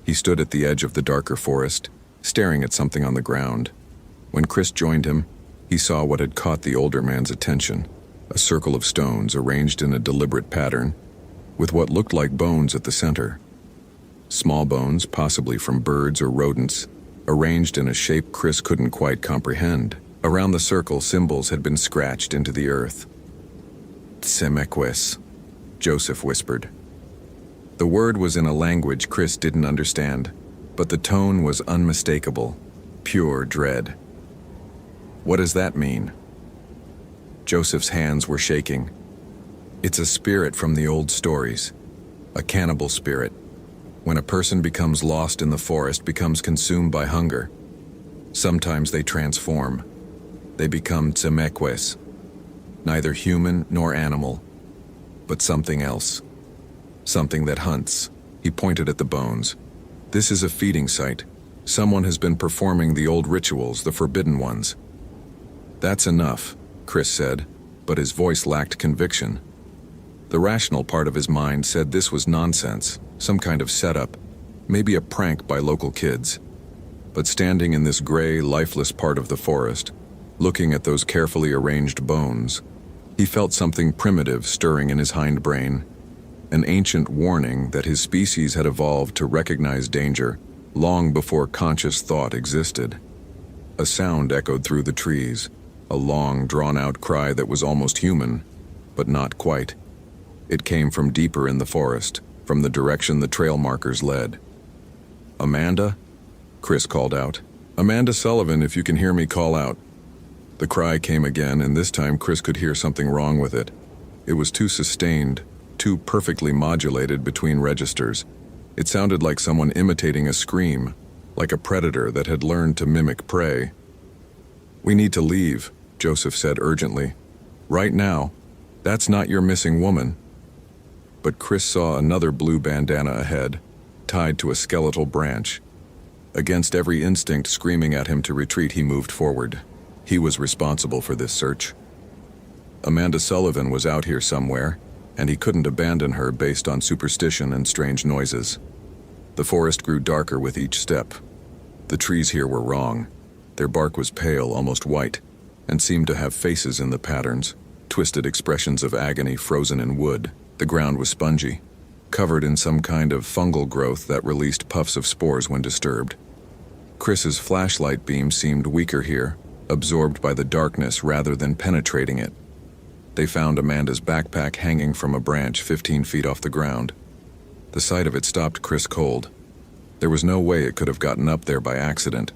He stood at the edge of the darker forest, staring at something on the ground. When Chris joined him, he saw what had caught the older man's attention: a circle of stones arranged in a deliberate pattern, with what looked like bones at the center. Small bones, possibly from birds or rodents, arranged in a shape Chris couldn't quite comprehend. Around the circle, symbols had been scratched into the earth. Tsemequis, Joseph whispered. The word was in a language Chris didn't understand, but the tone was unmistakable, pure dread. What does that mean? Joseph's hands were shaking. It's a spirit from the old stories, a cannibal spirit. When a person becomes lost in the forest, becomes consumed by hunger, sometimes they transform. They become Tsemequis, neither human nor animal, but something else. Something that hunts. He pointed at the bones. This is a feeding site. Someone has been performing the old rituals, the forbidden ones. That's enough, Chris said, but his voice lacked conviction. The rational part of his mind said this was nonsense, some kind of setup, maybe a prank by local kids. But standing in this gray, lifeless part of the forest, looking at those carefully arranged bones, he felt something primitive stirring in his hindbrain, an ancient warning that his species had evolved to recognize danger long before conscious thought existed. A sound echoed through the trees, a long, drawn-out cry that was almost human, but not quite. It came from deeper in the forest, from the direction the trail markers led. "Amanda?" Chris called out. "Amanda Sullivan, if you can hear me, call out." The cry came again, and this time Chris could hear something wrong with it. It was too sustained, too perfectly modulated between registers. It sounded like someone imitating a scream, like a predator that had learned to mimic prey. "We need to leave," Joseph said urgently. "Right now. That's not your missing woman." But Chris saw another blue bandana ahead, tied to a skeletal branch. Against every instinct screaming at him to retreat, he moved forward. He was responsible for this search. Amanda Sullivan was out here somewhere, and he couldn't abandon her based on superstition and strange noises. The forest grew darker with each step. The trees here were wrong. Their bark was pale, almost white, and seemed to have faces in the patterns, twisted expressions of agony frozen in wood. The ground was spongy, covered in some kind of fungal growth that released puffs of spores when disturbed. Chris's flashlight beam seemed weaker here, absorbed by the darkness rather than penetrating it. They found Amanda's backpack hanging from a branch 15 feet off the ground. The sight of it stopped Chris cold. There was no way it could have gotten up there by accident.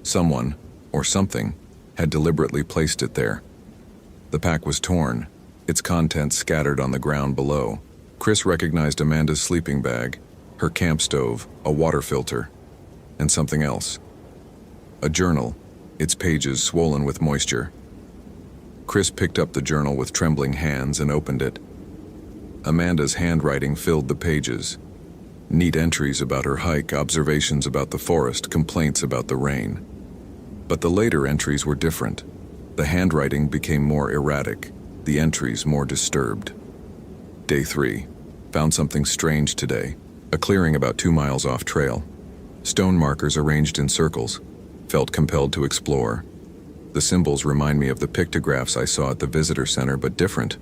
Someone, or something, had deliberately placed it there. The pack was torn, its contents scattered on the ground below. Chris recognized Amanda's sleeping bag, her camp stove, a water filter, and something else. A journal, its pages swollen with moisture. Chris picked up the journal with trembling hands and opened it. Amanda's handwriting filled the pages. Neat entries about her hike, observations about the forest, complaints about the rain. But the later entries were different. The handwriting became more erratic, the entries more disturbed. Day 3. Found something strange today. A clearing about 2 miles off trail. Stone markers arranged in circles. Felt compelled to explore. The symbols remind me of the pictographs I saw at the visitor center, but different.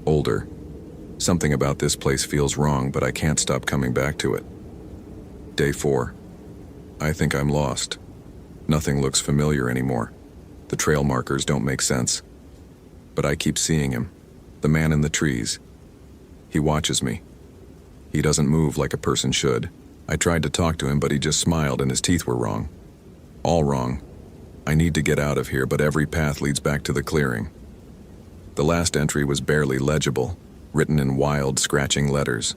Older. Something about this place feels wrong, but I can't stop coming back to it. Day 4. I think I'm lost. Nothing looks familiar anymore. The trail markers don't make sense. But I keep seeing him. The man in the trees. He watches me. He doesn't move like a person should. I tried to talk to him, but he just smiled and his teeth were wrong. All wrong. I need to get out of here, but every path leads back to the clearing. The last entry was barely legible, written in wild, scratching letters.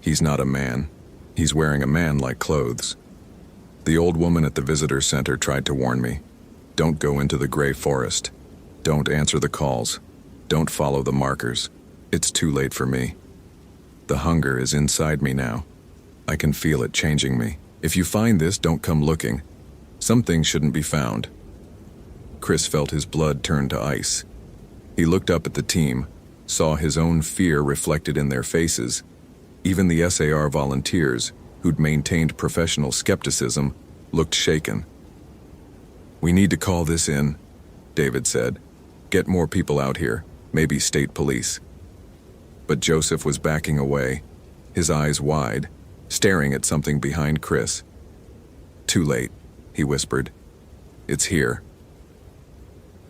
He's not a man. He's wearing a man-like clothes. The old woman at the visitor center tried to warn me. Don't go into the gray forest. Don't answer the calls. Don't follow the markers. It's too late for me. The hunger is inside me now. I can feel it changing me. If you find this, don't come looking. Some things shouldn't be found. Chris felt his blood turn to ice. He looked up at the team, saw his own fear reflected in their faces. Even the SAR volunteers, who'd maintained professional skepticism, looked shaken. "We need to call this in," David said. "Get more people out here, maybe state police." But Joseph was backing away, his eyes wide, staring at something behind Chris. "Too late," he whispered. "It's here."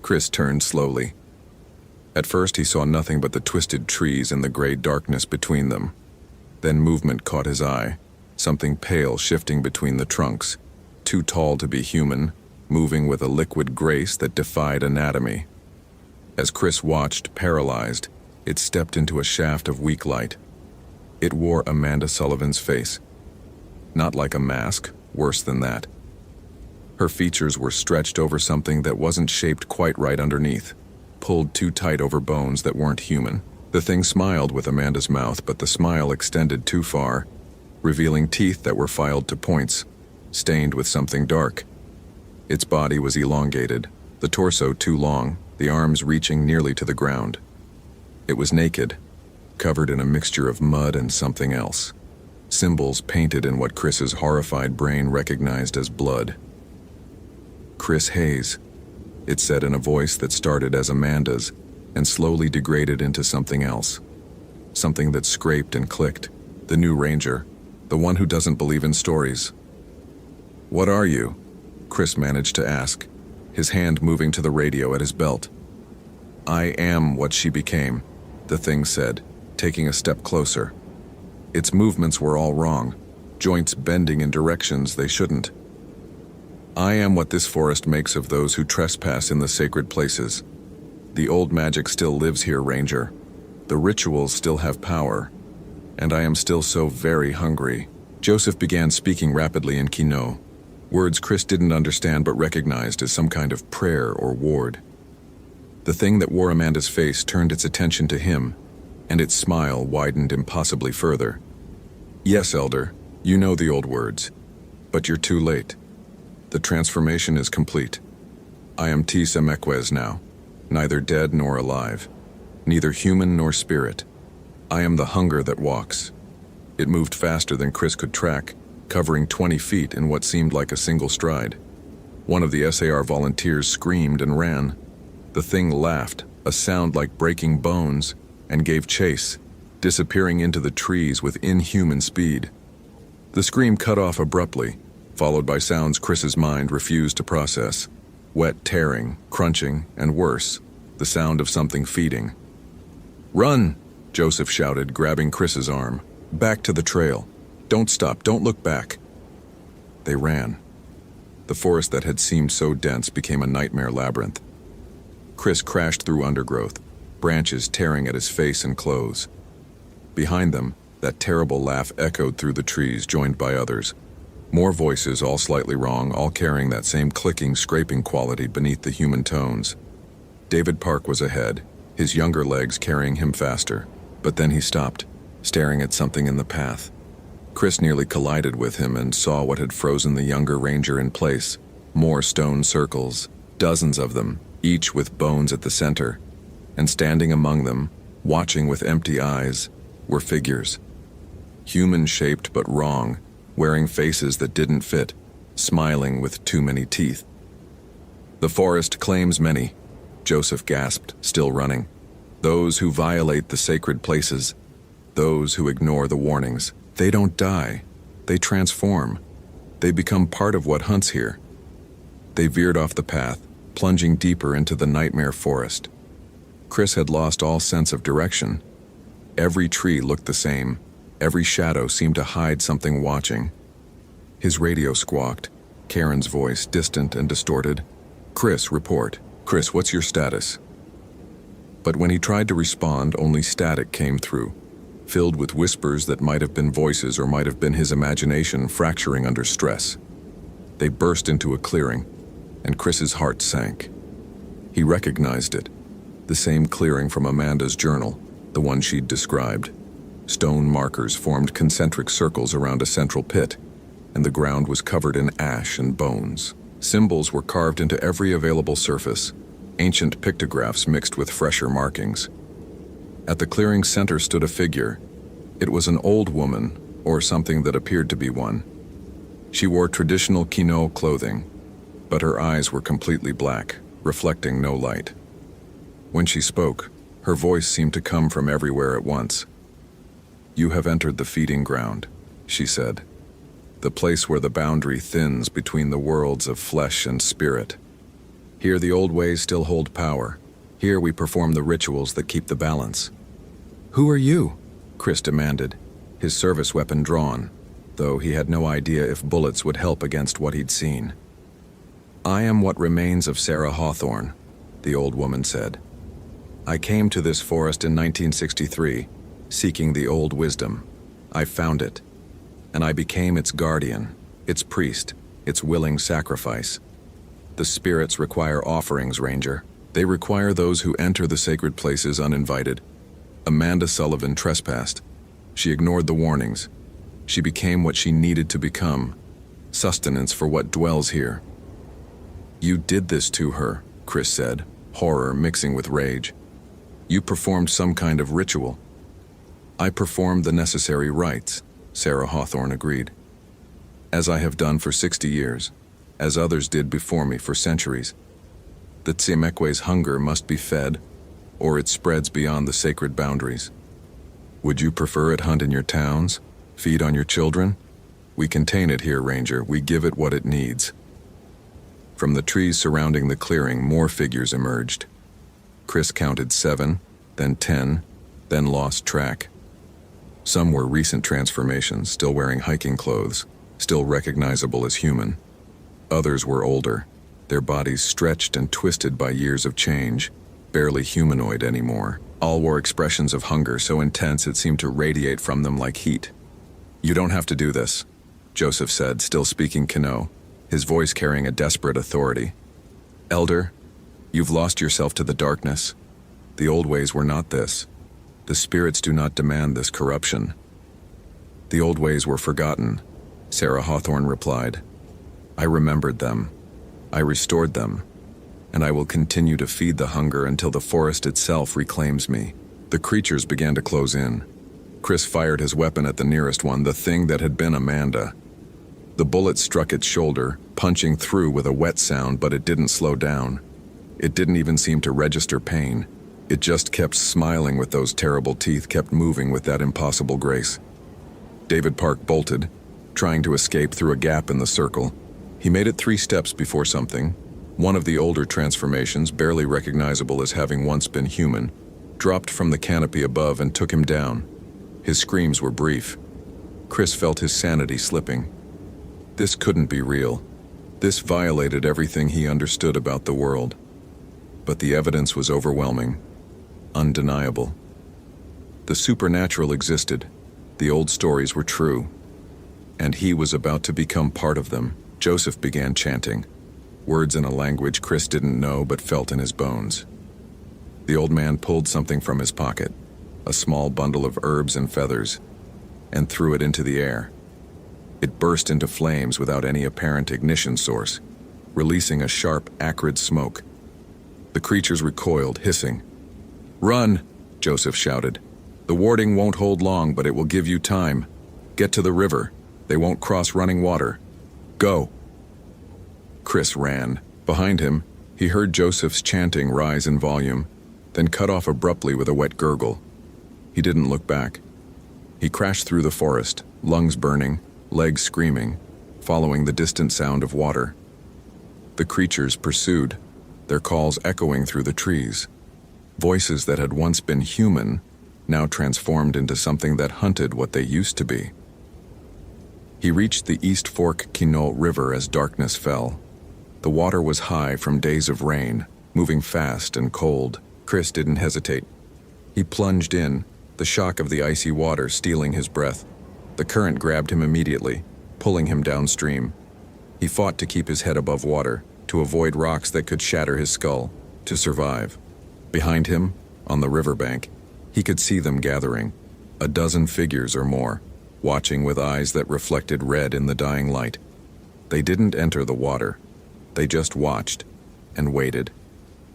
Chris turned slowly. At first he saw nothing but the twisted trees and the gray darkness between them. Then movement caught his eye, something pale shifting between the trunks, too tall to be human, moving with a liquid grace that defied anatomy. As Chris watched, paralyzed, it stepped into a shaft of weak light. It wore Amanda Sullivan's face. Not like a mask, worse than that. Her features were stretched over something that wasn't shaped quite right underneath, pulled too tight over bones that weren't human. The thing smiled with Amanda's mouth, but the smile extended too far, revealing teeth that were filed to points, stained with something dark. Its body was elongated, the torso too long, the arms reaching nearly to the ground. It was naked, covered in a mixture of mud and something else. Symbols painted in what Chris's horrified brain recognized as blood. "Chris Hayes," it said in a voice that started as Amanda's and slowly degraded into something else. Something that scraped and clicked. The new ranger, the one who doesn't believe in stories. "What are you?" Chris managed to ask, his hand moving to the radio at his belt. "I am what she became," the thing said, taking a step closer. Its movements were all wrong, joints bending in directions they shouldn't. "I am what this forest makes of those who trespass in the sacred places. The old magic still lives here, Ranger. The rituals still have power. And I am still so very hungry." Joseph began speaking rapidly in Kino, words Chris didn't understand but recognized as some kind of prayer or ward. The thing that wore Amanda's face turned its attention to him, and its smile widened impossibly further. "Yes, Elder, you know the old words. But you're too late. The transformation is complete. I am Tisa Mequez now, neither dead nor alive, neither human nor spirit. I am the hunger that walks." It moved faster than Chris could track, covering 20 feet in what seemed like a single stride. One of the SAR volunteers screamed and ran. The thing laughed, a sound like breaking bones, and gave chase, disappearing into the trees with inhuman speed. The scream cut off abruptly, followed by sounds Chris's mind refused to process. Wet tearing, crunching, and worse, the sound of something feeding. "Run!" Joseph shouted, grabbing Chris's arm. "Back to the trail. Don't stop, don't look back." They ran. The forest that had seemed so dense became a nightmare labyrinth. Chris crashed through undergrowth, branches tearing at his face and clothes. Behind them, that terrible laugh echoed through the trees, joined by others. More voices, all slightly wrong, all carrying that same clicking, scraping quality beneath the human tones. David Park was ahead, his younger legs carrying him faster. But then he stopped, staring at something in the path. Chris nearly collided with him and saw what had frozen the younger ranger in place. More stone circles, dozens of them, each with bones at the center. And standing among them, watching with empty eyes, were figures. Human-shaped but wrong, wearing faces that didn't fit, smiling with too many teeth. "The forest claims many," Joseph gasped, still running. "Those who violate the sacred places, those who ignore the warnings. They don't die. They transform. They become part of what hunts here." They veered off the path, plunging deeper into the nightmare forest. Chris had lost all sense of direction. Every tree looked the same. Every shadow seemed to hide something watching. His radio squawked, Karen's voice distant and distorted. "Chris, report. Chris, what's your status?" But when he tried to respond, only static came through, filled with whispers that might have been voices or might have been his imagination fracturing under stress. They burst into a clearing, and Chris's heart sank. He recognized it, the same clearing from Amanda's journal, the one she'd described. Stone markers formed concentric circles around a central pit, and the ground was covered in ash and bones. Symbols were carved into every available surface, ancient pictographs mixed with fresher markings. At the clearing's center stood a figure. It was an old woman, or something that appeared to be one. She wore traditional Kino clothing, but her eyes were completely black, reflecting no light. When she spoke, Her voice seemed to come from everywhere at once. "You have entered the feeding ground," she said. "The place where the boundary thins between the worlds of flesh and spirit. Here the old ways still hold power. Here we perform the rituals that keep the balance." "Who are you?" Chris demanded, his service weapon drawn, though he had no idea if bullets would help against what he'd seen. "I am what remains of Sarah Hawthorne," the old woman said. "I came to this forest in 1963, seeking the old wisdom. I found it, and I became its guardian, its priest, its willing sacrifice. The spirits require offerings, Ranger. They require those who enter the sacred places uninvited. Amanda Sullivan trespassed. She ignored the warnings. She became what she needed to become, sustenance for what dwells here." "You did this to her," Chris said, horror mixing with rage. "You performed some kind of ritual." "I performed the necessary rites," Sarah Hawthorne agreed. "As I have done for 60 years, as others did before me for centuries. The Tsimekwe's hunger must be fed, or it spreads beyond the sacred boundaries. Would you prefer it hunt in your towns, feed on your children? We contain it here, Ranger. We give it what it needs." From the trees surrounding the clearing, more figures emerged. Chris counted 7, then 10, then lost track. Some were recent transformations, still wearing hiking clothes, still recognizable as human. Others were older, their bodies stretched and twisted by years of change, barely humanoid anymore. All wore expressions of hunger so intense it seemed to radiate from them like heat. "You don't have to do this," Joseph said, still speaking Kino, his voice carrying a desperate authority. "Elder, you've lost yourself to the darkness. The old ways were not this. The spirits do not demand this corruption." "The old ways were forgotten," Sarah Hawthorne replied. "I remembered them. I restored them. And I will continue to feed the hunger until the forest itself reclaims me." The creatures began to close in. Chris fired his weapon at the nearest one, the thing that had been Amanda. The bullet struck its shoulder, punching through with a wet sound, but it didn't slow down. It didn't even seem to register pain. It just kept smiling with those terrible teeth, kept moving with that impossible grace. David Park bolted, trying to escape through a gap in the circle. He made it 3 steps before something, one of the older transformations, barely recognizable as having once been human, dropped from the canopy above and took him down. His screams were brief. Chris felt his sanity slipping. This couldn't be real. This violated everything he understood about the world. But the evidence was overwhelming, undeniable. The supernatural existed. The old stories were true. And he was about to become part of them. Joseph began chanting, words in a language Chris didn't know but felt in his bones. The old man pulled something from his pocket, a small bundle of herbs and feathers, and threw it into the air. It burst into flames without any apparent ignition source, releasing a sharp, acrid smoke. The creatures recoiled, hissing. "Run!" Joseph shouted. "The warding won't hold long, but it will give you time. Get to the river. They won't cross running water. Go!" Chris ran. Behind him, he heard Joseph's chanting rise in volume, then cut off abruptly with a wet gurgle. He didn't look back. He crashed through the forest, lungs burning, legs screaming, following the distant sound of water. The creatures pursued, their calls echoing through the trees. Voices that had once been human, now transformed into something that hunted what they used to be. He reached the East Fork Quinault River as darkness fell. The water was high from days of rain, moving fast and cold. Chris didn't hesitate. He plunged in, the shock of the icy water stealing his breath. The current grabbed him immediately, pulling him downstream. He fought to keep his head above water, to avoid rocks that could shatter his skull, to survive. Behind him, on the riverbank, he could see them gathering, a dozen figures or more, watching with eyes that reflected red in the dying light. They didn't enter the water. They just watched, and waited,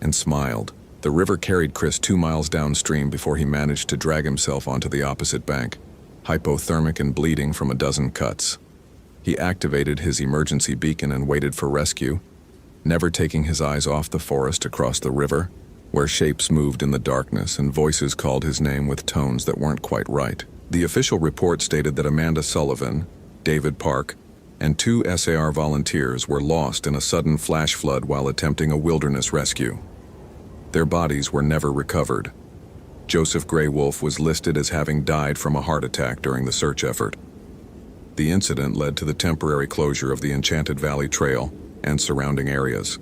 and smiled. The river carried Chris 2 miles downstream before he managed to drag himself onto the opposite bank, hypothermic and bleeding from a dozen cuts. He activated his emergency beacon and waited for rescue, never taking his eyes off the forest across the river. where shapes moved in the darkness and voices called his name with tones that weren't quite right. The official report stated that Amanda Sullivan, David Park, and 2 SAR volunteers were lost in a sudden flash flood while attempting a wilderness rescue. Their bodies were never recovered. Joseph Gray Wolf was listed as having died from a heart attack during the search effort. The incident led to the temporary closure of the Enchanted Valley Trail and surrounding areas.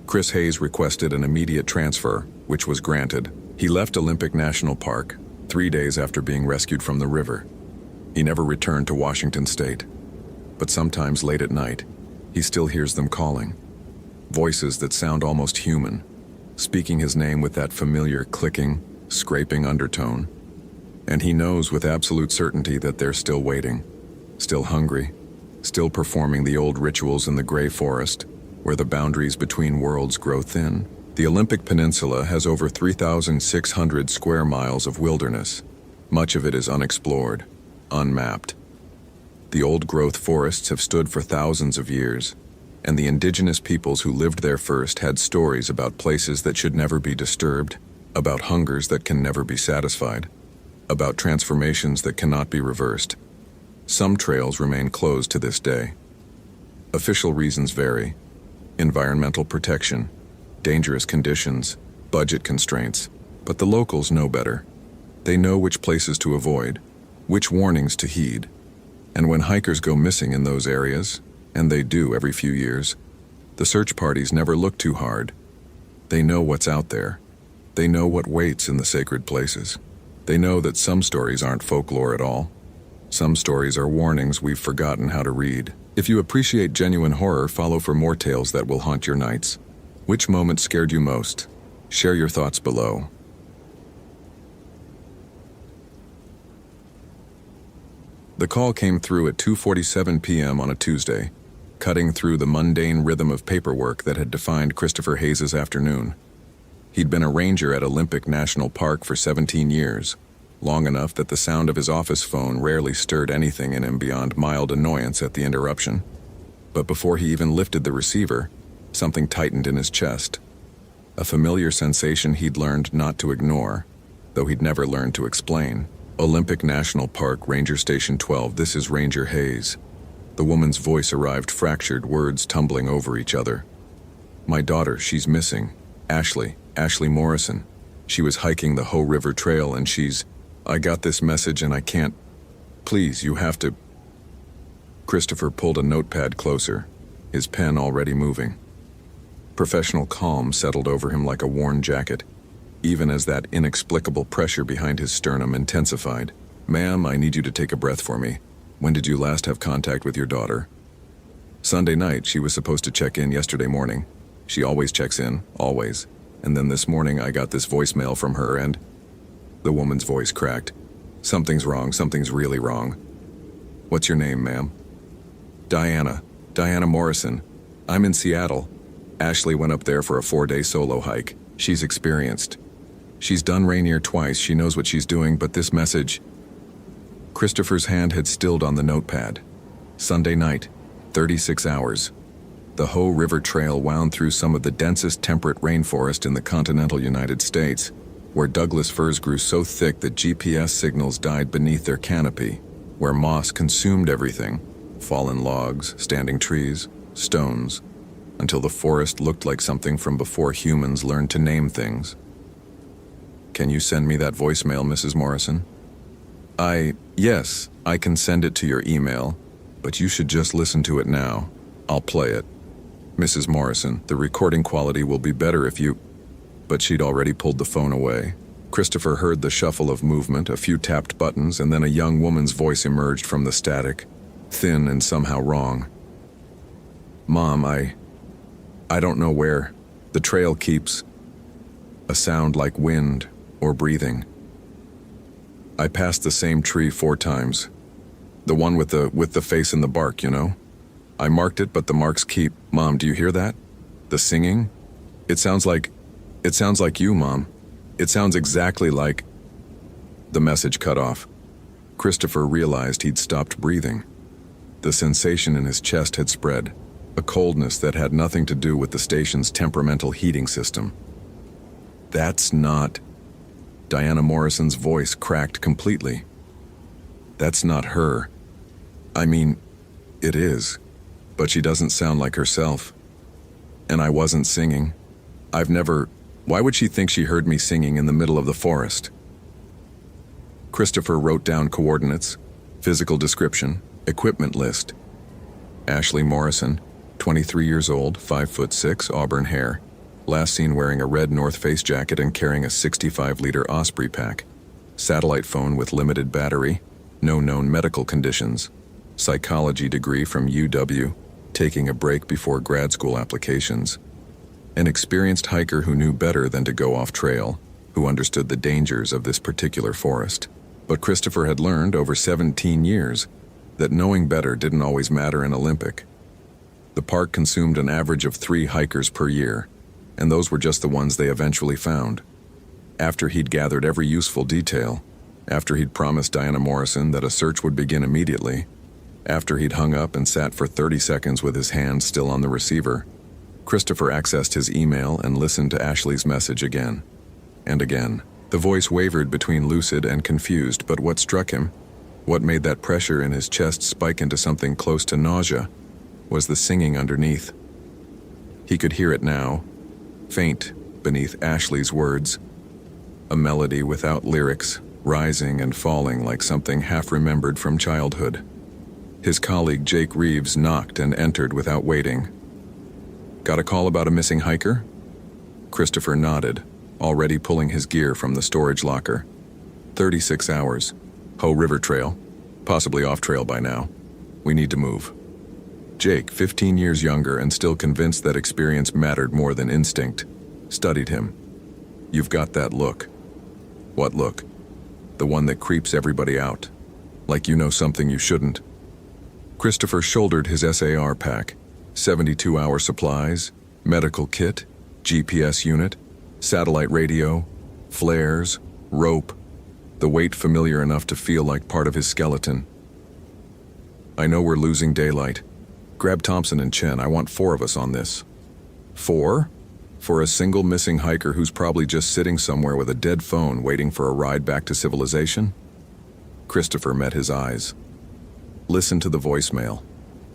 Chris Hayes requested an immediate transfer, which was granted. He left Olympic National Park 3 days after being rescued from the river. He never returned to Washington State. But sometimes late at night, he still hears them calling. Voices that sound almost human, speaking his name with that familiar clicking, scraping undertone. And he knows with absolute certainty that they're still waiting, still hungry, still performing the old rituals in the gray forest, where the boundaries between worlds grow thin. The Olympic Peninsula has over 3,600 square miles of wilderness. Much of it is unexplored, unmapped. The old-growth forests have stood for thousands of years, and the indigenous peoples who lived there first had stories about places that should never be disturbed, about hungers that can never be satisfied, about transformations that cannot be reversed. Some trails remain closed to this day. Official reasons vary: environmental protection, dangerous conditions, budget constraints, but the locals know better. They know which places to avoid, which warnings to heed. And when hikers go missing in those areas, and they do every few years, the search parties never look too hard. They know what's out there. They know what waits in the sacred places. They know that some stories aren't folklore at all. Some stories are warnings we've forgotten how to read. If you appreciate genuine horror, follow for more tales that will haunt your nights. Which moment scared you most? Share your thoughts below. The call came through at 2:47 p.m. on a Tuesday, cutting through the mundane rhythm of paperwork that had defined Christopher Hayes' afternoon. He'd been a ranger at Olympic National Park for 17 years, long enough that the sound of his office phone rarely stirred anything in him beyond mild annoyance at the interruption. But before he even lifted the receiver, something tightened in his chest. A familiar sensation he'd learned not to ignore, though he'd never learned to explain. Olympic National Park, Ranger Station 12, this is Ranger Hayes. The woman's voice arrived fractured, words tumbling over each other. My daughter, she's missing. Ashley Morrison. She was hiking the Hoh River Trail and I got this message and I can't. Please, you have to. Christopher pulled a notepad closer, his pen already moving. Professional calm settled over him like a worn jacket, even as that inexplicable pressure behind his sternum intensified. Ma'am, I need you to take a breath for me. When did you last have contact with your daughter? Sunday night. She was supposed to check in yesterday morning. She always checks in, always. And then this morning I got this voicemail from her and... The woman's voice cracked. Something's wrong, something's really wrong. What's your name, ma'am? Diana Morrison. I'm in Seattle. Ashley went up there for a 4-day solo hike. She's experienced. She's done Rainier twice, she knows what she's doing, but this message... Christopher's hand had stilled on the notepad. Sunday night, 36 hours. The Hoh River Trail wound through some of the densest temperate rainforest in the continental United States, where Douglas firs grew so thick that GPS signals died beneath their canopy, where moss consumed everything, fallen logs, standing trees, stones, until the forest looked like something from before humans learned to name things. Can you send me that voicemail, Mrs. Morrison? Yes, I can send it to your email, but you should just listen to it now. I'll play it. Mrs. Morrison, the recording quality will be better if you... But she'd already pulled the phone away. Christopher heard the shuffle of movement, a few tapped buttons, and then a young woman's voice emerged from the static, thin and somehow wrong. Mom, I don't know where. The trail keeps... A sound like wind or breathing. I passed the same tree 4 times. The one with the face in the bark, you know? I marked it, but the marks keep... Mom, do you hear that? The singing? It sounds like you, Mom. It sounds exactly like... The message cut off. Christopher realized he'd stopped breathing. The sensation in his chest had spread, a coldness that had nothing to do with the station's temperamental heating system. That's not... Diana Morrison's voice cracked completely. That's not her. I mean, it is, but she doesn't sound like herself. And I wasn't singing. I've never... Why would she think she heard me singing in the middle of the forest? Christopher wrote down coordinates, physical description, equipment list. Ashley Morrison, 23 years old, 5'6", auburn hair. Last seen wearing a red North Face jacket and carrying a 65-liter Osprey pack. Satellite phone with limited battery. No known medical conditions. Psychology degree from UW. Taking a break before grad school applications. An experienced hiker who knew better than to go off trail, who understood the dangers of this particular forest. But Christopher had learned over 17 years that knowing better didn't always matter in Olympic. The park consumed an average of 3 hikers per year, and those were just the ones they eventually found. After he'd gathered every useful detail, after he'd promised Diana Morrison that a search would begin immediately, after he'd hung up and sat for 30 seconds with his hand still on the receiver, Christopher accessed his email and listened to Ashley's message again and again. The voice wavered between lucid and confused, but what struck him, what made that pressure in his chest spike into something close to nausea, was the singing underneath. He could hear it now, faint beneath Ashley's words, a melody without lyrics, rising and falling like something half-remembered from childhood. His colleague Jake Reeves knocked and entered without waiting. Got a call about a missing hiker? Christopher nodded, already pulling his gear from the storage locker. 36 hours. Hoh River Trail. Possibly off trail by now. We need to move. Jake, 15 years younger and still convinced that experience mattered more than instinct, studied him. You've got that look. What look? The one that creeps everybody out. Like you know something you shouldn't. Christopher shouldered his SAR pack, 72-hour supplies, medical kit, GPS unit, satellite radio, flares, rope, the weight familiar enough to feel like part of his skeleton. I know we're losing daylight. Grab Thompson and Chen, I want 4 of us on this. 4? For a single missing hiker who's probably just sitting somewhere with a dead phone waiting for a ride back to civilization? Christopher met his eyes. Listen to the voicemail.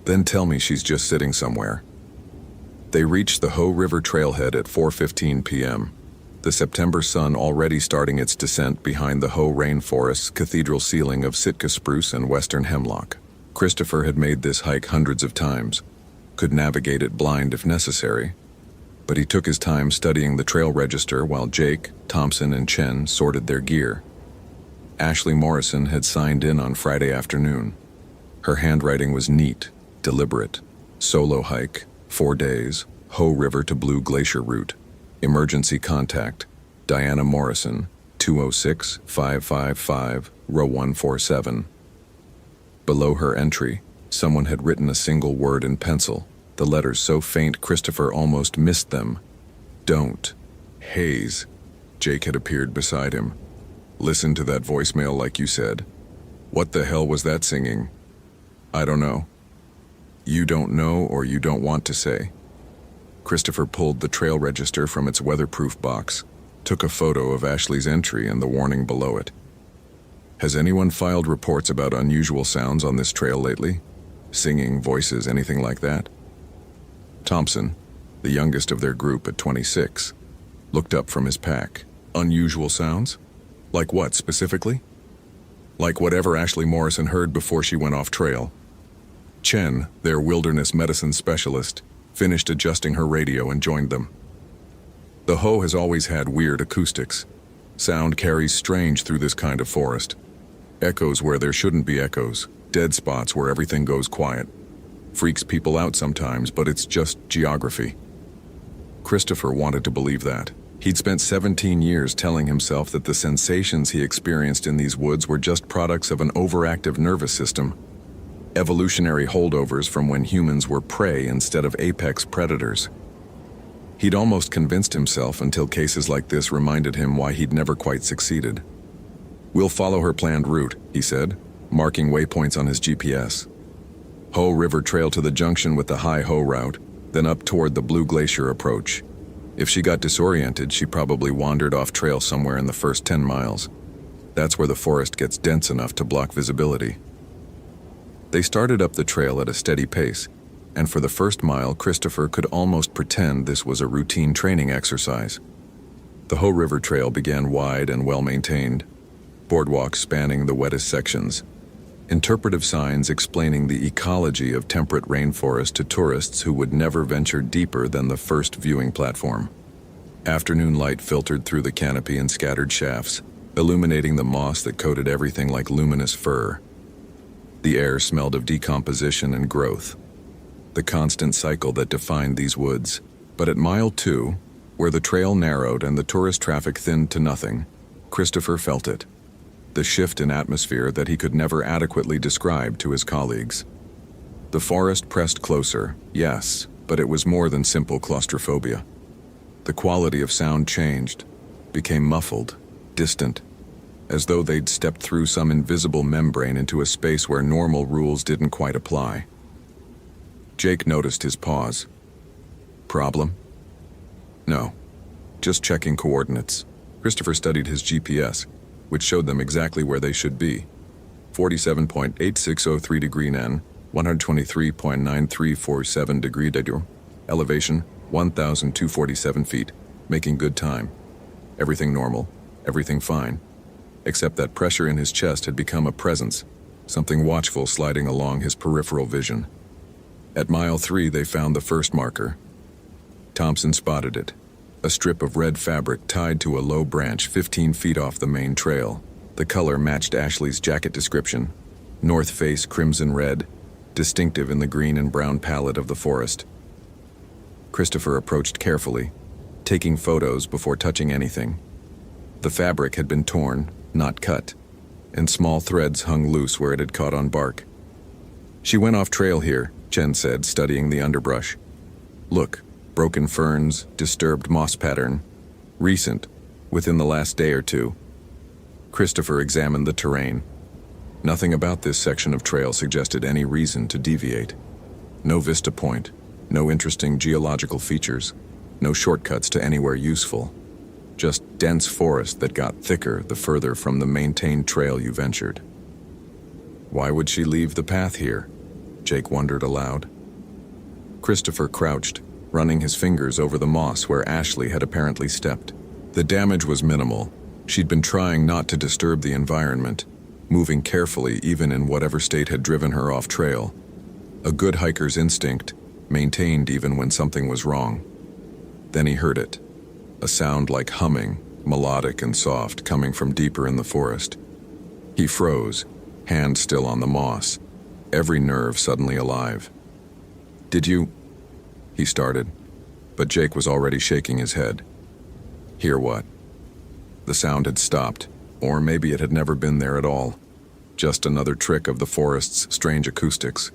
Then tell me she's just sitting somewhere. They reached the Hoh River trailhead at 4:15 p.m., the September sun already starting its descent behind the Hoh rainforest's cathedral ceiling of Sitka spruce and western hemlock. Christopher had made this hike hundreds of times, could navigate it blind if necessary, but he took his time studying the trail register while Jake, Thompson, and Chen sorted their gear. Ashley Morrison had signed in on Friday afternoon. Her handwriting was neat, deliberate. Solo hike, 4 days, Hoh River to Blue Glacier route. Emergency contact, Diana Morrison, 206-555, row 147. Below her entry, someone had written a single word in pencil, the letters so faint Christopher almost missed them. Don't. Haze. Jake had appeared beside him. Listen to that voicemail like you said. What the hell was that singing? I don't know. You don't know or you don't want to say. Christopher pulled the trail register from its weatherproof box, took a photo of Ashley's entry and the warning below it. Has anyone filed reports about unusual sounds on this trail lately? Singing, voices, anything like that? Thompson, the youngest of their group at 26, looked up from his pack. Unusual sounds? Like what, specifically? Like whatever Ashley Morrison heard before she went off trail. Chen, their wilderness medicine specialist, finished adjusting her radio and joined them. The Hoh has always had weird acoustics. Sound carries strange through this kind of forest. Echoes where there shouldn't be echoes, dead spots where everything goes quiet. Freaks people out sometimes, but it's just geography. Christopher wanted to believe that. He'd spent 17 years telling himself that the sensations he experienced in these woods were just products of an overactive nervous system. Evolutionary holdovers from when humans were prey instead of apex predators. He'd almost convinced himself until cases like this reminded him why he'd never quite succeeded. We'll follow her planned route, he said, marking waypoints on his GPS. Hoh River Trail to the junction with the High Hoh route, then up toward the Blue Glacier approach. If she got disoriented, she probably wandered off trail somewhere in the first 10 miles. That's where the forest gets dense enough to block visibility. They started up the trail at a steady pace, and for the first mile, Christopher could almost pretend this was a routine training exercise. The Hoh River Trail began wide and well-maintained, boardwalks spanning the wettest sections, interpretive signs explaining the ecology of temperate rainforest to tourists who would never venture deeper than the first viewing platform. Afternoon light filtered through the canopy in scattered shafts, illuminating the moss that coated everything like luminous fur. The air smelled of decomposition and growth, the constant cycle that defined these woods. But at mile 2, where the trail narrowed and the tourist traffic thinned to nothing, Christopher felt it. The shift in atmosphere that he could never adequately describe to his colleagues. The forest pressed closer, yes, but it was more than simple claustrophobia. The quality of sound changed, became muffled, distant, as though they'd stepped through some invisible membrane into a space where normal rules didn't quite apply. Jake noticed his pause. Problem? No, just checking coordinates. Christopher studied his GPS, which showed them exactly where they should be. 47.8603 degree N, 123.9347 degree Dedu, elevation 1,247 feet, making good time. Everything normal, everything fine, except that pressure in his chest had become a presence, something watchful sliding along his peripheral vision. At mile 3, they found the first marker. Thompson spotted it, a strip of red fabric tied to a low branch 15 feet off the main trail. The color matched Ashley's jacket description, North Face crimson red, distinctive in the green and brown palette of the forest. Christopher approached carefully, taking photos before touching anything. The fabric had been torn, not cut, and small threads hung loose where it had caught on bark. She went off trail here, Chen said, studying the underbrush. Look, broken ferns, disturbed moss pattern. Recent, within the last day or two. Christopher examined the terrain. Nothing about this section of trail suggested any reason to deviate. No vista point, no interesting geological features, no shortcuts to anywhere useful. Just dense forest that got thicker the further from the maintained trail you ventured. Why would she leave the path here? Jake wondered aloud. Christopher crouched, running his fingers over the moss where Ashley had apparently stepped. The damage was minimal. She'd been trying not to disturb the environment, moving carefully even in whatever state had driven her off trail. A good hiker's instinct, maintained even when something was wrong. Then he heard it, a sound like humming, melodic and soft, coming from deeper in the forest. He froze, hand still on the moss, every nerve suddenly alive. Did you... he started, but Jake was already shaking his head. Hear what? The sound had stopped, or maybe it had never been there at all. Just another trick of the forest's strange acoustics,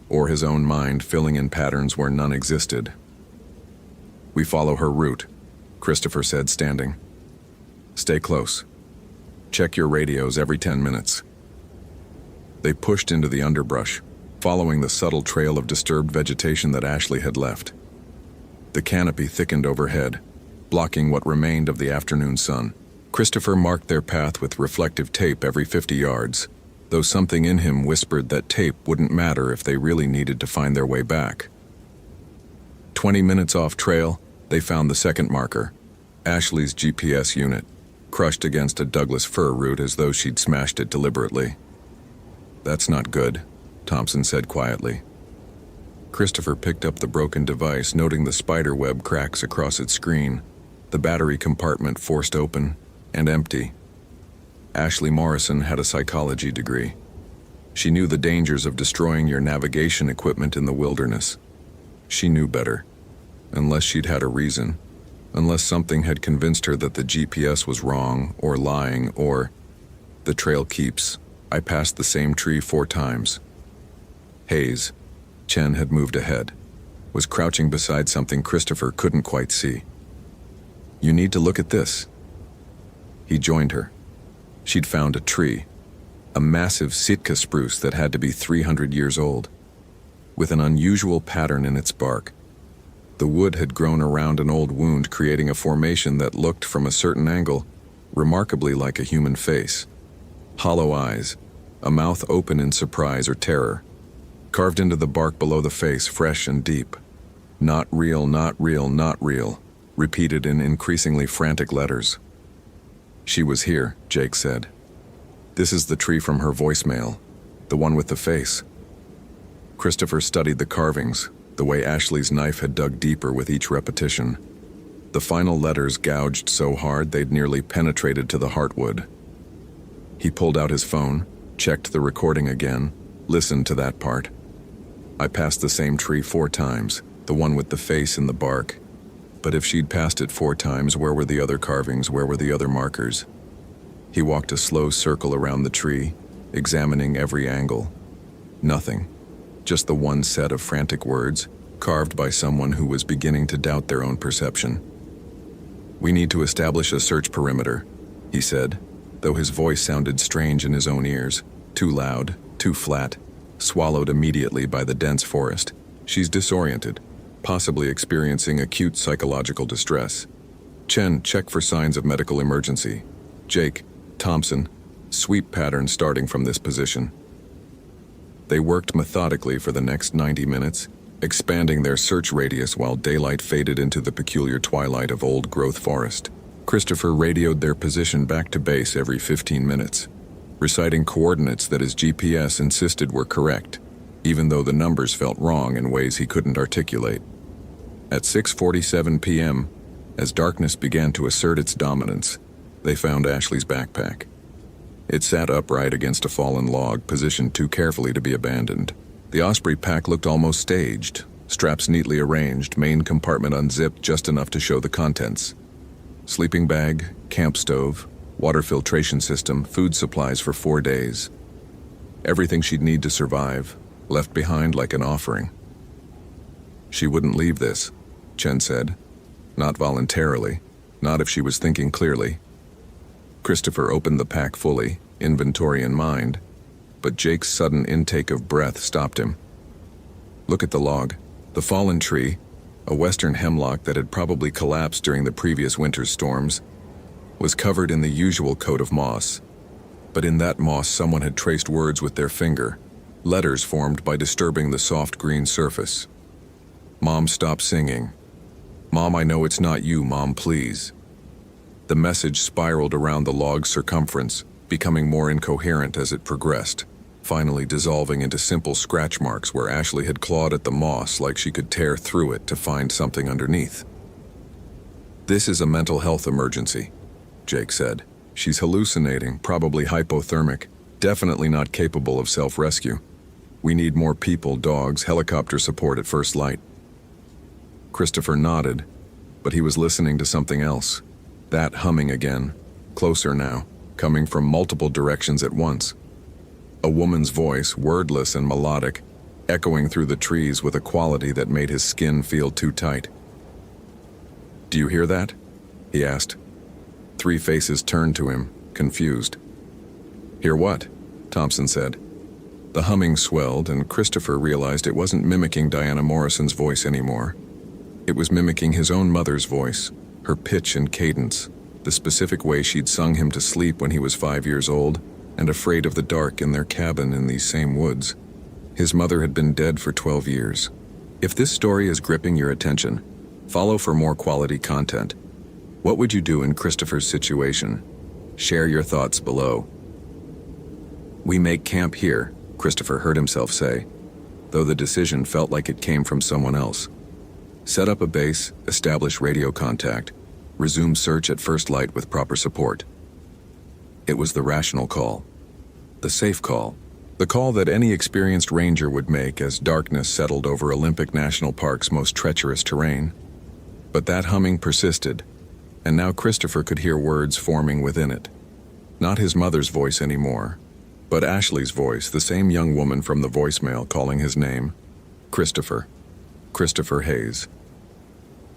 or his own mind filling in patterns where none existed. We follow her route, Christopher said, standing. Stay close. Check your radios every 10 minutes. They pushed into the underbrush, following the subtle trail of disturbed vegetation that Ashley had left. The canopy thickened overhead, blocking what remained of the afternoon sun. Christopher marked their path with reflective tape every 50 yards, though something in him whispered that tape wouldn't matter if they really needed to find their way back. 20 minutes off trail, they found the second marker, Ashley's GPS unit, crushed against a Douglas fir root as though she'd smashed it deliberately. That's not good, Thompson said quietly. Christopher picked up the broken device, noting the spider web cracks across its screen, the battery compartment forced open and empty. Ashley Morrison had a psychology degree. She knew the dangers of destroying your navigation equipment in the wilderness. She knew better, unless she'd had a reason, unless something had convinced her that the GPS was wrong or lying or... The trail keeps. I passed the same tree 4 times. Hayes, Chen had moved ahead, was crouching beside something Christopher couldn't quite see. You need to look at this. He joined her. She'd found a tree, a massive Sitka spruce that had to be 300 years old, with an unusual pattern in its bark. The wood had grown around an old wound, creating a formation that looked, from a certain angle, remarkably like a human face. Hollow eyes, a mouth open in surprise or terror. Carved into the bark below the face, fresh and deep. "Not real, not real, not real," repeated in increasingly frantic letters. "She was here," Jake said. "This is the tree from her voicemail, the one with the face." Christopher studied the carvings, the way Ashley's knife had dug deeper with each repetition. The final letters gouged so hard they'd nearly penetrated to the heartwood. He pulled out his phone, checked the recording again, listened to that part. "I passed the same tree 4 times, the one with the face in the bark. But if she'd passed it 4 times, where were the other carvings? Where were the other markers?" He walked a slow circle around the tree, examining every angle. Nothing. Just the one set of frantic words, carved by someone who was beginning to doubt their own perception. "We need to establish a search perimeter," he said, though his voice sounded strange in his own ears, too loud, too flat, swallowed immediately by the dense forest. "She's disoriented, possibly experiencing acute psychological distress. Chen, check for signs of medical emergency. Jake, Thompson, sweep pattern starting from this position." They worked methodically for the next 90 minutes, expanding their search radius while daylight faded into the peculiar twilight of old-growth forest. Christopher radioed their position back to base every 15 minutes, reciting coordinates that his GPS insisted were correct, even though the numbers felt wrong in ways he couldn't articulate. At 6:47 p.m., as darkness began to assert its dominance, they found Ashley's backpack. It sat upright against a fallen log, positioned too carefully to be abandoned. The Osprey pack looked almost staged, straps neatly arranged, main compartment unzipped just enough to show the contents. Sleeping bag, camp stove, water filtration system, food supplies for 4 days. Everything she'd need to survive, left behind like an offering. "She wouldn't leave this," Chen said. "Not voluntarily, not if she was thinking clearly." Christopher opened the pack fully, inventory in mind, but Jake's sudden intake of breath stopped him. "Look at the log. The fallen tree, a western hemlock that had probably collapsed during the previous winter's storms, was covered in the usual coat of moss. But in that moss someone had traced words with their finger, letters formed by disturbing the soft green surface. 'Mom, stop singing. Mom, I know it's not you, Mom, please.' The message spiraled around the log's circumference, becoming more incoherent as it progressed, finally dissolving into simple scratch marks where Ashley had clawed at the moss like she could tear through it to find something underneath. "This is a mental health emergency," Jake said. "She's hallucinating, probably hypothermic, definitely not capable of self-rescue. We need more people, dogs, helicopter support at first light." Christopher nodded, but he was listening to something else. That humming again, closer now, coming from multiple directions at once. A woman's voice, wordless and melodic, echoing through the trees with a quality that made his skin feel too tight. "Do you hear that?" he asked. 3 faces turned to him, confused. "Hear what?" Thompson said. The humming swelled, and Christopher realized it wasn't mimicking Diana Morrison's voice anymore. It was mimicking his own mother's voice, her pitch and cadence, the specific way she'd sung him to sleep when he was 5 years old and afraid of the dark in their cabin in these same woods. His mother had been dead for 12 years. If this story is gripping your attention, follow for more quality content. What would you do in Christopher's situation? Share your thoughts below. "We make camp here," Christopher heard himself say, though the decision felt like it came from someone else. "Set up a base, establish radio contact, resume search at first light with proper support." It was the rational call. The safe call. The call that any experienced ranger would make as darkness settled over Olympic National Park's most treacherous terrain. But that humming persisted, and now Christopher could hear words forming within it. Not his mother's voice anymore, but Ashley's voice, the same young woman from the voicemail calling his name. Christopher. Christopher Hayes.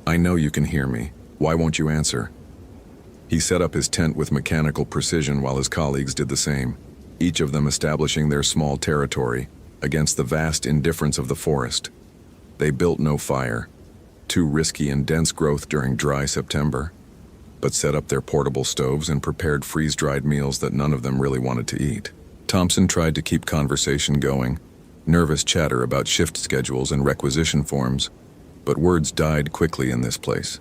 "I know you can hear me. Why won't you answer?" He set up his tent with mechanical precision while his colleagues did the same, each of them establishing their small territory against the vast indifference of the forest. They built no fire. too risky and dense growth during dry September, but set up their portable stoves and prepared freeze-dried meals that none of them really wanted to eat. Thompson tried to keep conversation going, nervous chatter about shift schedules and requisition forms, but words died quickly in this place.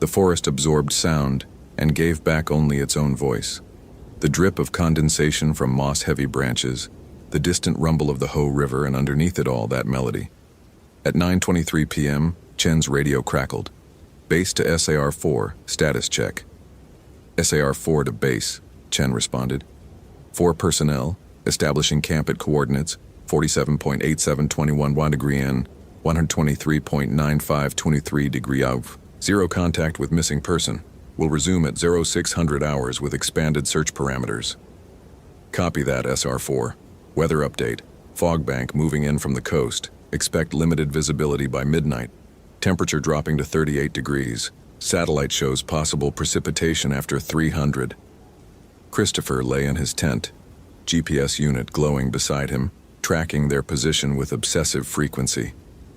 The forest absorbed sound and gave back only its own voice. The drip of condensation from moss-heavy branches, the distant rumble of the Ho River, and underneath it all, that melody. At 9:23 p.m., Chen's radio crackled. Base to SAR-4, status check. SAR-4 to base, Chen responded. 4 personnel, establishing camp at coordinates 47.8721 1 degree N, 123.95 23 degree Av. 0 contact with missing person. Will resume at 0600 hours with expanded search parameters. Copy that, SR-4. Weather update. Fog bank moving in from the coast. Expect limited visibility by midnight. Temperature dropping to 38 degrees. Satellite shows possible precipitation after 300. Christopher lay in his tent, GPS unit glowing beside him, tracking their position with obsessive frequency.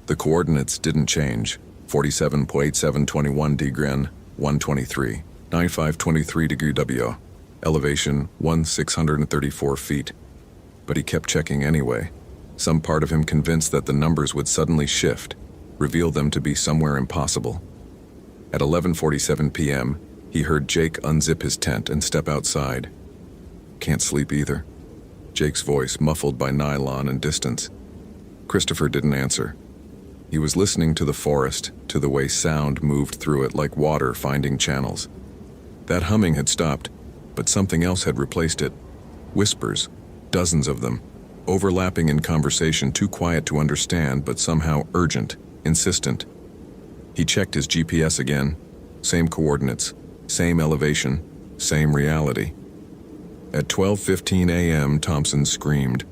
The coordinates didn't change. 47.8721 degren, 123, 9523 degree W. Elevation 1634 feet. But he kept checking anyway. Some part of him convinced that the numbers would suddenly shift, reveal them to be somewhere impossible. At 11:47 p.m., he heard Jake unzip his tent and step outside. Can't sleep either. Jake's voice muffled by nylon and distance. Christopher didn't answer. He was listening to the forest, to the way sound moved through it like water finding channels. That humming had stopped, but something else had replaced it. Whispers, dozens of them, overlapping in conversation too quiet to understand but somehow urgent, insistent. He checked his GPS again. Same coordinates, same elevation, same reality. At 12:15 a.m., Thompson screamed.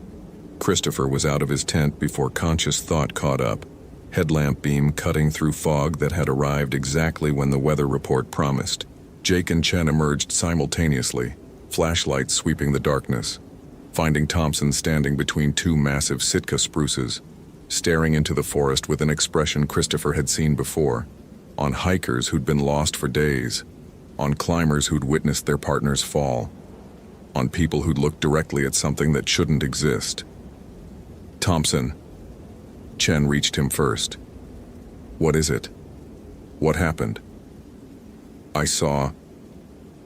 Christopher was out of his tent before conscious thought caught up. Headlamp beam cutting through fog that had arrived exactly when the weather report promised. Jake and Chen emerged simultaneously, flashlights sweeping the darkness, finding Thompson standing between 2 massive Sitka spruces, staring into the forest with an expression Christopher had seen before, on hikers who'd been lost for days, on climbers who'd witnessed their partners fall, on people who'd looked directly at something that shouldn't exist. Thompson. Chen reached him first. What is it? What happened? I saw...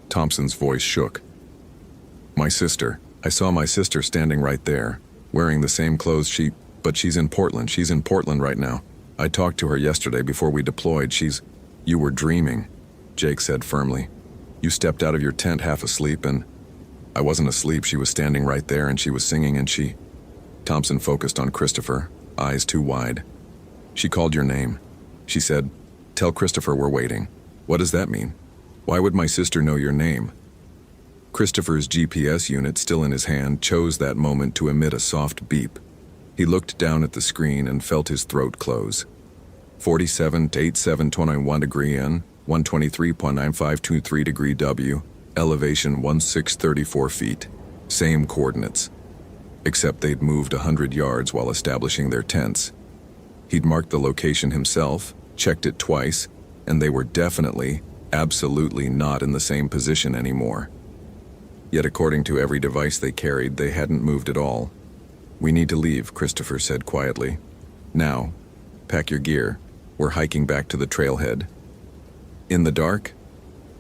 Thompson's voice shook. My sister. I saw my sister standing right there, wearing the same clothes but she's in Portland. She's in Portland right now. I talked to her yesterday before we deployed. You were dreaming, Jake said firmly. You stepped out of your tent half asleep and... I wasn't asleep. She was standing right there and she was singing and she... Thompson focused on Christopher, eyes too wide. She called your name. She said, "Tell Christopher we're waiting." What does that mean? Why would my sister know your name? Christopher's GPS unit, still in his hand, chose that moment to emit a soft beep. He looked down at the screen and felt his throat close. 47.8721 degree N, 123.9523 degree W, elevation 1634 feet. Same coordinates. Except they'd moved 100 yards while establishing their tents. He'd marked the location himself, checked it twice, and they were definitely, absolutely not in the same position anymore. Yet according to every device they carried, they hadn't moved at all. We need to leave, Christopher said quietly. Now, pack your gear. We're hiking back to the trailhead. In the dark?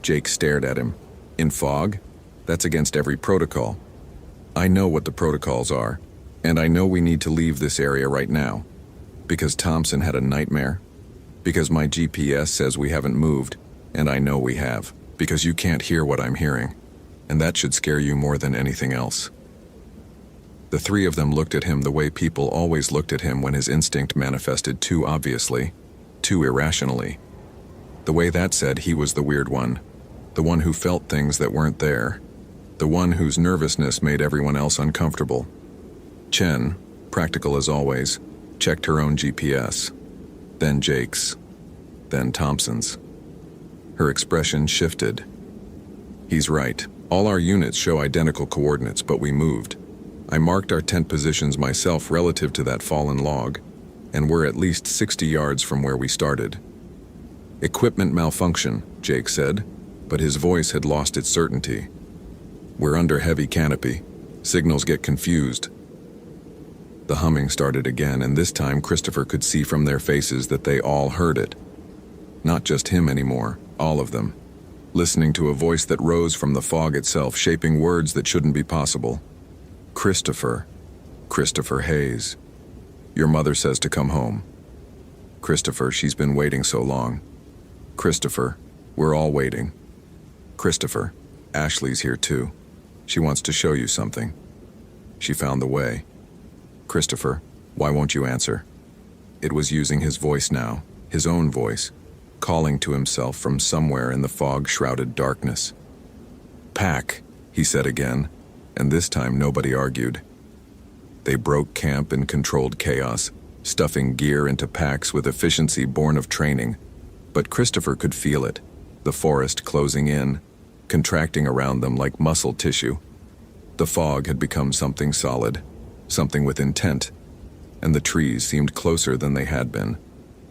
Jake stared at him. In fog? That's against every protocol. I know what the protocols are, and I know we need to leave this area right now. Because Thompson had a nightmare. Because my GPS says we haven't moved, and I know we have. Because you can't hear what I'm hearing, and that should scare you more than anything else. The 3 of them looked at him the way people always looked at him when his instinct manifested too obviously, too irrationally. The way that said he was the weird one, the one who felt things that weren't there. The one whose nervousness made everyone else uncomfortable. Chen, practical as always, checked her own GPS. Then Jake's. Then Thompson's. Her expression shifted. He's right. All our units show identical coordinates, but we moved. I marked our tent positions myself relative to that fallen log, and we're at least 60 yards from where we started. Equipment malfunction, Jake said, but his voice had lost its certainty. We're under heavy canopy. Signals get confused. The humming started again, and this time Christopher could see from their faces that they all heard it. Not just him anymore, all of them. Listening to a voice that rose from the fog itself, shaping words that shouldn't be possible. Christopher. Christopher Hayes. Your mother says to come home. Christopher, she's been waiting so long. Christopher, we're all waiting. Christopher, Ashley's here too. She wants to show you something. She found the way. Christopher, why won't you answer? It was using his voice now, his own voice, calling to himself from somewhere in the fog-shrouded darkness. Pack, he said again, and this time nobody argued. They broke camp in controlled chaos, stuffing gear into packs with efficiency born of training. But Christopher could feel it, the forest closing in, contracting around them like muscle tissue. The fog had become something solid, something with intent, and the trees seemed closer than they had been,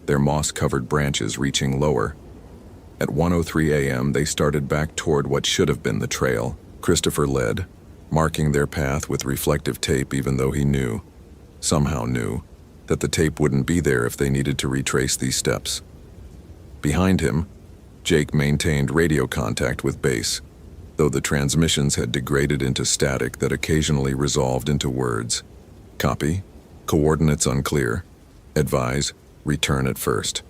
their moss-covered branches reaching lower. At 1:03 a.m., they started back toward what should have been the trail. Christopher led, marking their path with reflective tape even though he knew, somehow knew, that the tape wouldn't be there if they needed to retrace these steps. Behind him, Jake maintained radio contact with base, though the transmissions had degraded into static that occasionally resolved into words. Copy. Coordinates unclear. Advise. Return at first.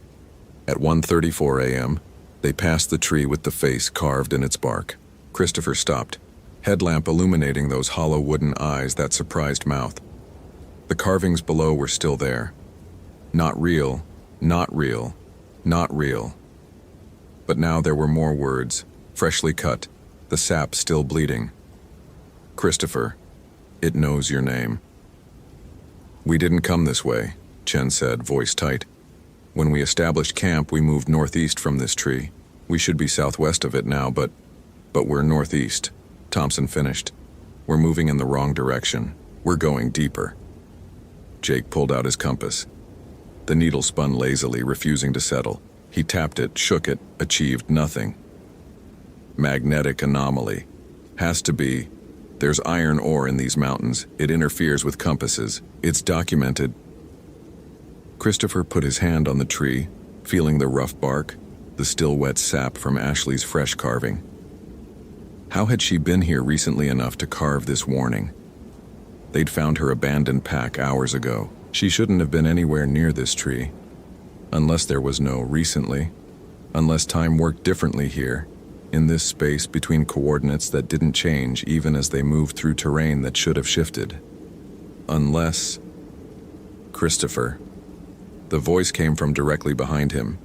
At 1:34 a.m., they passed the tree with the face carved in its bark. Christopher stopped, headlamp illuminating those hollow wooden eyes, that surprised mouth. The carvings below were still there. Not real, not real, not real. But now there were more words, freshly cut, the sap still bleeding. Christopher, it knows your name. We didn't come this way, Chen said, voice tight. When we established camp, we moved northeast from this tree. We should be southwest of it now, but we're northeast, Thompson finished. We're moving in the wrong direction. We're going deeper. Jake pulled out his compass. The needle spun lazily, refusing to settle. He tapped it, shook it, achieved nothing. Magnetic anomaly. Has to be. There's iron ore in these mountains. It interferes with compasses. It's documented. Christopher put his hand on the tree, feeling the rough bark, the still wet sap from Ashley's fresh carving. How had she been here recently enough to carve this warning? They'd found her abandoned pack hours ago. She shouldn't have been anywhere near this tree. Unless there was no recently. Unless time worked differently here, in this space between coordinates that didn't change even as they moved through terrain that should have shifted. Unless... Christopher. The voice came from directly behind him.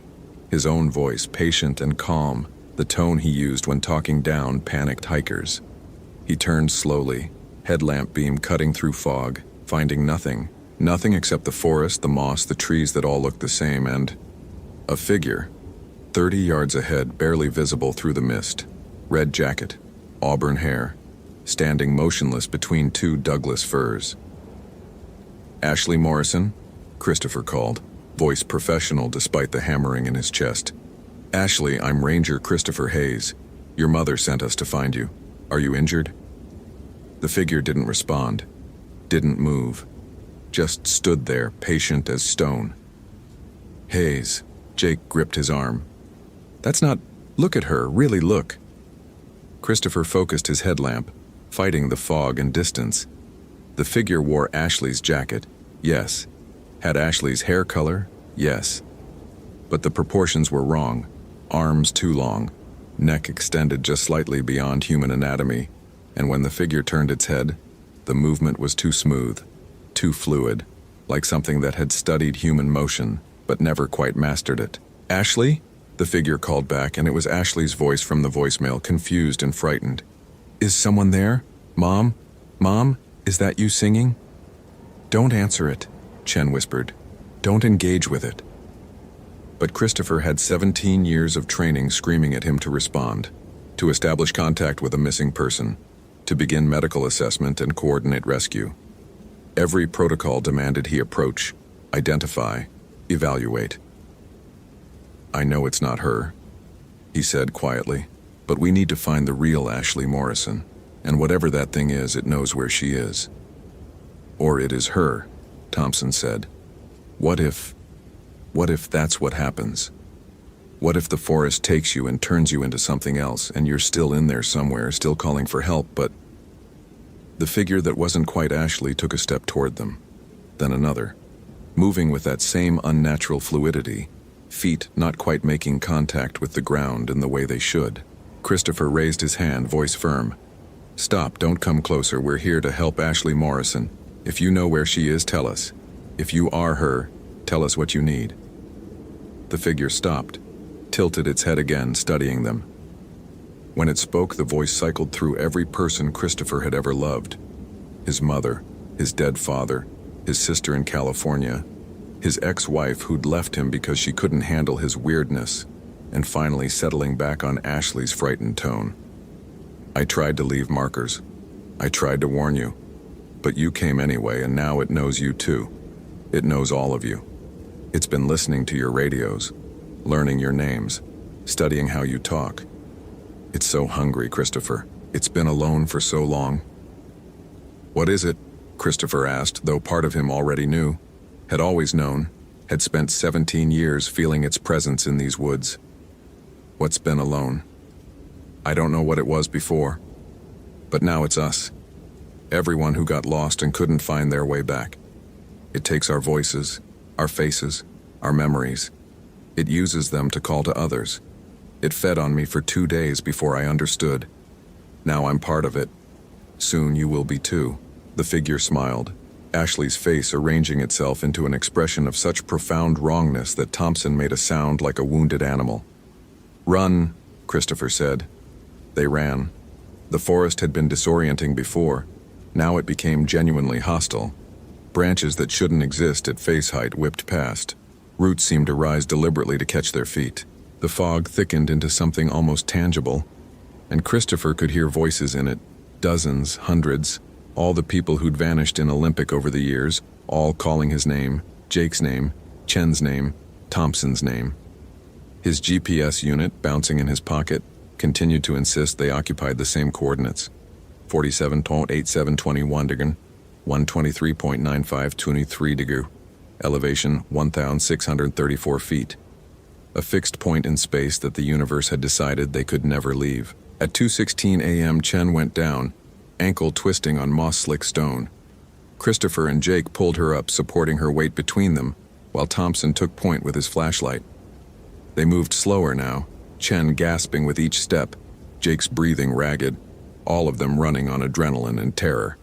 His own voice, patient and calm, the tone he used when talking down panicked hikers. He turned slowly, headlamp beam cutting through fog, finding nothing. Nothing except the forest, the moss, the trees that all looked the same, and a figure, 30 yards ahead, barely visible through the mist. Red jacket, auburn hair, standing motionless between two Douglas firs. Ashley Morrison, Christopher called, voice professional despite the hammering in his chest. Ashley, I'm Ranger Christopher Hayes. Your mother sent us to find you. Are you injured? The figure didn't respond, didn't move. Just stood there, patient as stone. Hayes, Jake gripped his arm. That's not... Look at her, really look. Christopher focused his headlamp, fighting the fog and distance. The figure wore Ashley's jacket, yes. Had Ashley's hair color, yes. But the proportions were wrong. Arms too long, neck extended just slightly beyond human anatomy, and when the figure turned its head, the movement was too smooth. Too fluid, like something that had studied human motion, but never quite mastered it. Ashley? The figure called back, and it was Ashley's voice from the voicemail, confused and frightened. Is someone there? Mom? Mom? Is that you singing? Don't answer it, Chen whispered. Don't engage with it. But Christopher had 17 years of training screaming at him to respond, to establish contact with a missing person, to begin medical assessment and coordinate rescue. Every protocol demanded he approach, identify, evaluate. "I know it's not her," he said quietly, "but we need to find the real Ashley Morrison, and whatever that thing is, it knows where she is." "Or it is her," Thompson said. What if that's what happens? What if the forest takes you and turns you into something else, and you're still in there somewhere, still calling for help, but..." The figure that wasn't quite Ashley took a step toward them, then another, moving with that same unnatural fluidity, feet not quite making contact with the ground in the way they should. Christopher raised his hand, voice firm. "Stop, don't come closer, we're here to help Ashley Morrison. If you know where she is, tell us. If you are her, tell us what you need." The figure stopped, tilted its head again, studying them. When it spoke, the voice cycled through every person Christopher had ever loved. His mother, his dead father, his sister in California, his ex-wife who'd left him because she couldn't handle his weirdness, and finally settling back on Ashley's frightened tone. "I tried to leave markers. I tried to warn you. But you came anyway, and now it knows you too. It knows all of you. It's been listening to your radios, learning your names, studying how you talk. It's so hungry, Christopher. It's been alone for so long." "What is it?" Christopher asked, though part of him already knew, had always known, had spent 17 years feeling its presence in these woods. "What's been alone? I don't know what it was before. But now it's us. Everyone who got lost and couldn't find their way back. It takes our voices, our faces, our memories. It uses them to call to others. It fed on me for 2 days before I understood. Now I'm part of it. Soon you will be too." The figure smiled, Ashley's face arranging itself into an expression of such profound wrongness that Thompson made a sound like a wounded animal. "Run," Christopher said. They ran. The forest had been disorienting before. Now it became genuinely hostile. Branches that shouldn't exist at face height whipped past. Roots seemed to rise deliberately to catch their feet. The fog thickened into something almost tangible, and Christopher could hear voices in it, dozens, hundreds, all the people who'd vanished in Olympic over the years, all calling his name, Jake's name, Chen's name, Thompson's name. His GPS unit, bouncing in his pocket, continued to insist they occupied the same coordinates. 47.8721 degree, 123.9523 degree, elevation 1,634 feet. A fixed point in space that the universe had decided they could never leave. At 2:16 a.m. Chen went down, ankle twisting on moss-slick stone. Christopher and Jake pulled her up, supporting her weight between them, while Thompson took point with his flashlight. They moved slower now, Chen gasping with each step, Jake's breathing ragged, all of them running on adrenaline and terror.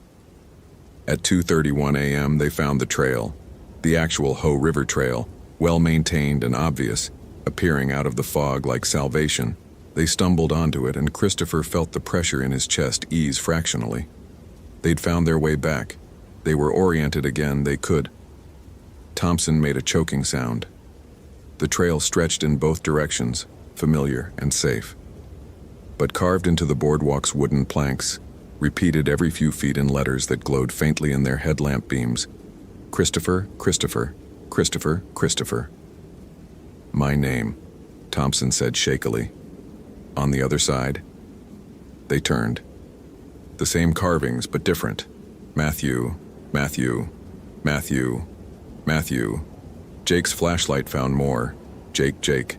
At 2:31 a.m. they found the trail, the actual Ho River Trail, well-maintained and obvious, appearing out of the fog like salvation. They stumbled onto it, and Christopher felt the pressure in his chest ease fractionally. They'd found their way back. They were oriented again, they could. Thompson made a choking sound. The trail stretched in both directions, familiar and safe. But carved into the boardwalk's wooden planks, repeated every few feet in letters that glowed faintly in their headlamp beams. "Christopher, Christopher, Christopher, Christopher." "My name," Thompson said shakily. "On the other side." They turned. The same carvings, but different. Matthew, Matthew, Matthew, Matthew. Jake's flashlight found more. Jake, Jake.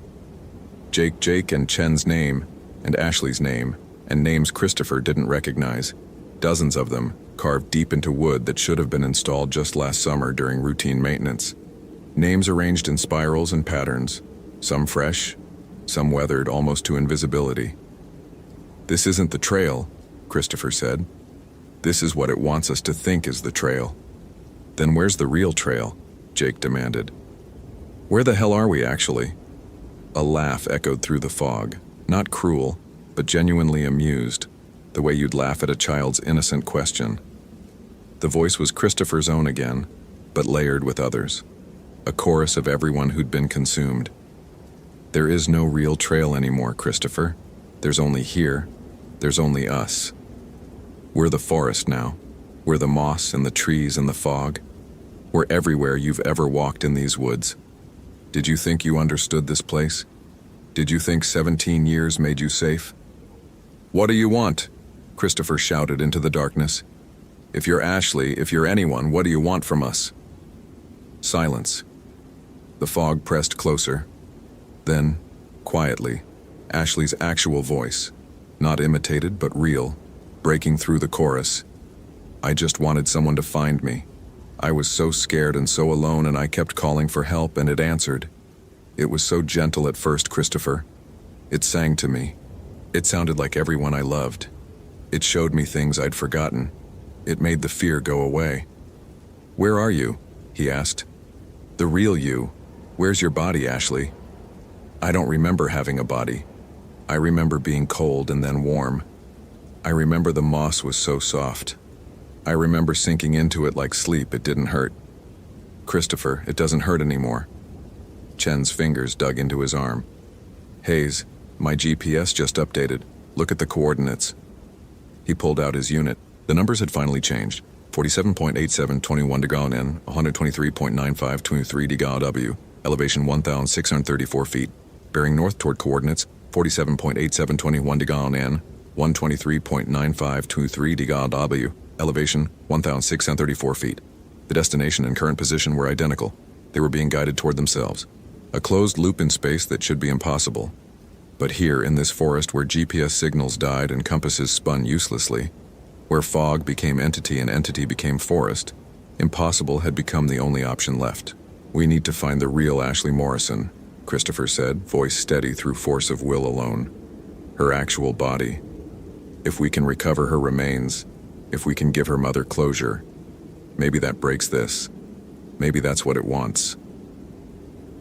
Jake, Jake, and Chen's name, and Ashley's name, and names Christopher didn't recognize. Dozens of them, carved deep into wood that should have been installed just last summer during routine maintenance. Names arranged in spirals and patterns, some fresh, some weathered almost to invisibility. "This isn't the trail," Christopher said. "This is what it wants us to think is the trail." "Then where's the real trail?" Jake demanded. "Where the hell are we actually?" A laugh echoed through the fog, not cruel, but genuinely amused, the way you'd laugh at a child's innocent question. The voice was Christopher's own again, but layered with others. A chorus of everyone who'd been consumed. "There is no real trail anymore, Christopher. There's only here. There's only us. We're the forest now. We're the moss and the trees and the fog. We're everywhere you've ever walked in these woods. Did you think you understood this place? Did you think 17 years made you safe? What do you want? Christopher shouted into the darkness. If you're Ashley, if you're anyone, what do you want from us? Silence. The fog pressed closer. Then, quietly, Ashley's actual voice, not imitated but real, breaking through the chorus. I just wanted someone to find me. I was so scared and so alone, and I kept calling for help, and it answered. It was so gentle at first, Christopher. It sang to me. It sounded like everyone I loved. It showed me things I'd forgotten. It made the fear go away. Where are you? He asked. The real you. Where's your body, Ashley? I don't remember having a body. I remember being cold and then warm. I remember the moss was so soft. I remember sinking into it like sleep. It didn't hurt. Christopher, it doesn't hurt anymore. Chen's fingers dug into his arm. Hayes, my GPS just updated. Look at the coordinates. He pulled out his unit. The numbers had finally changed. 47.8721 degree N, 123.9523 degree W, elevation 1,634 feet, bearing north toward coordinates 47.8721 degree N, 123.9523 degree W, elevation 1,634 feet. The destination and current position were identical. They were being guided toward themselves. A closed loop in space that should be impossible. But here, in this forest where GPS signals died and compasses spun uselessly, where fog became entity and entity became forest, impossible had become the only option left. We need to find the real Ashley Morrison, Christopher said, voice steady through force of will alone. Her actual body. If we can recover her remains, if we can give her mother closure, maybe that breaks this. Maybe that's what it wants.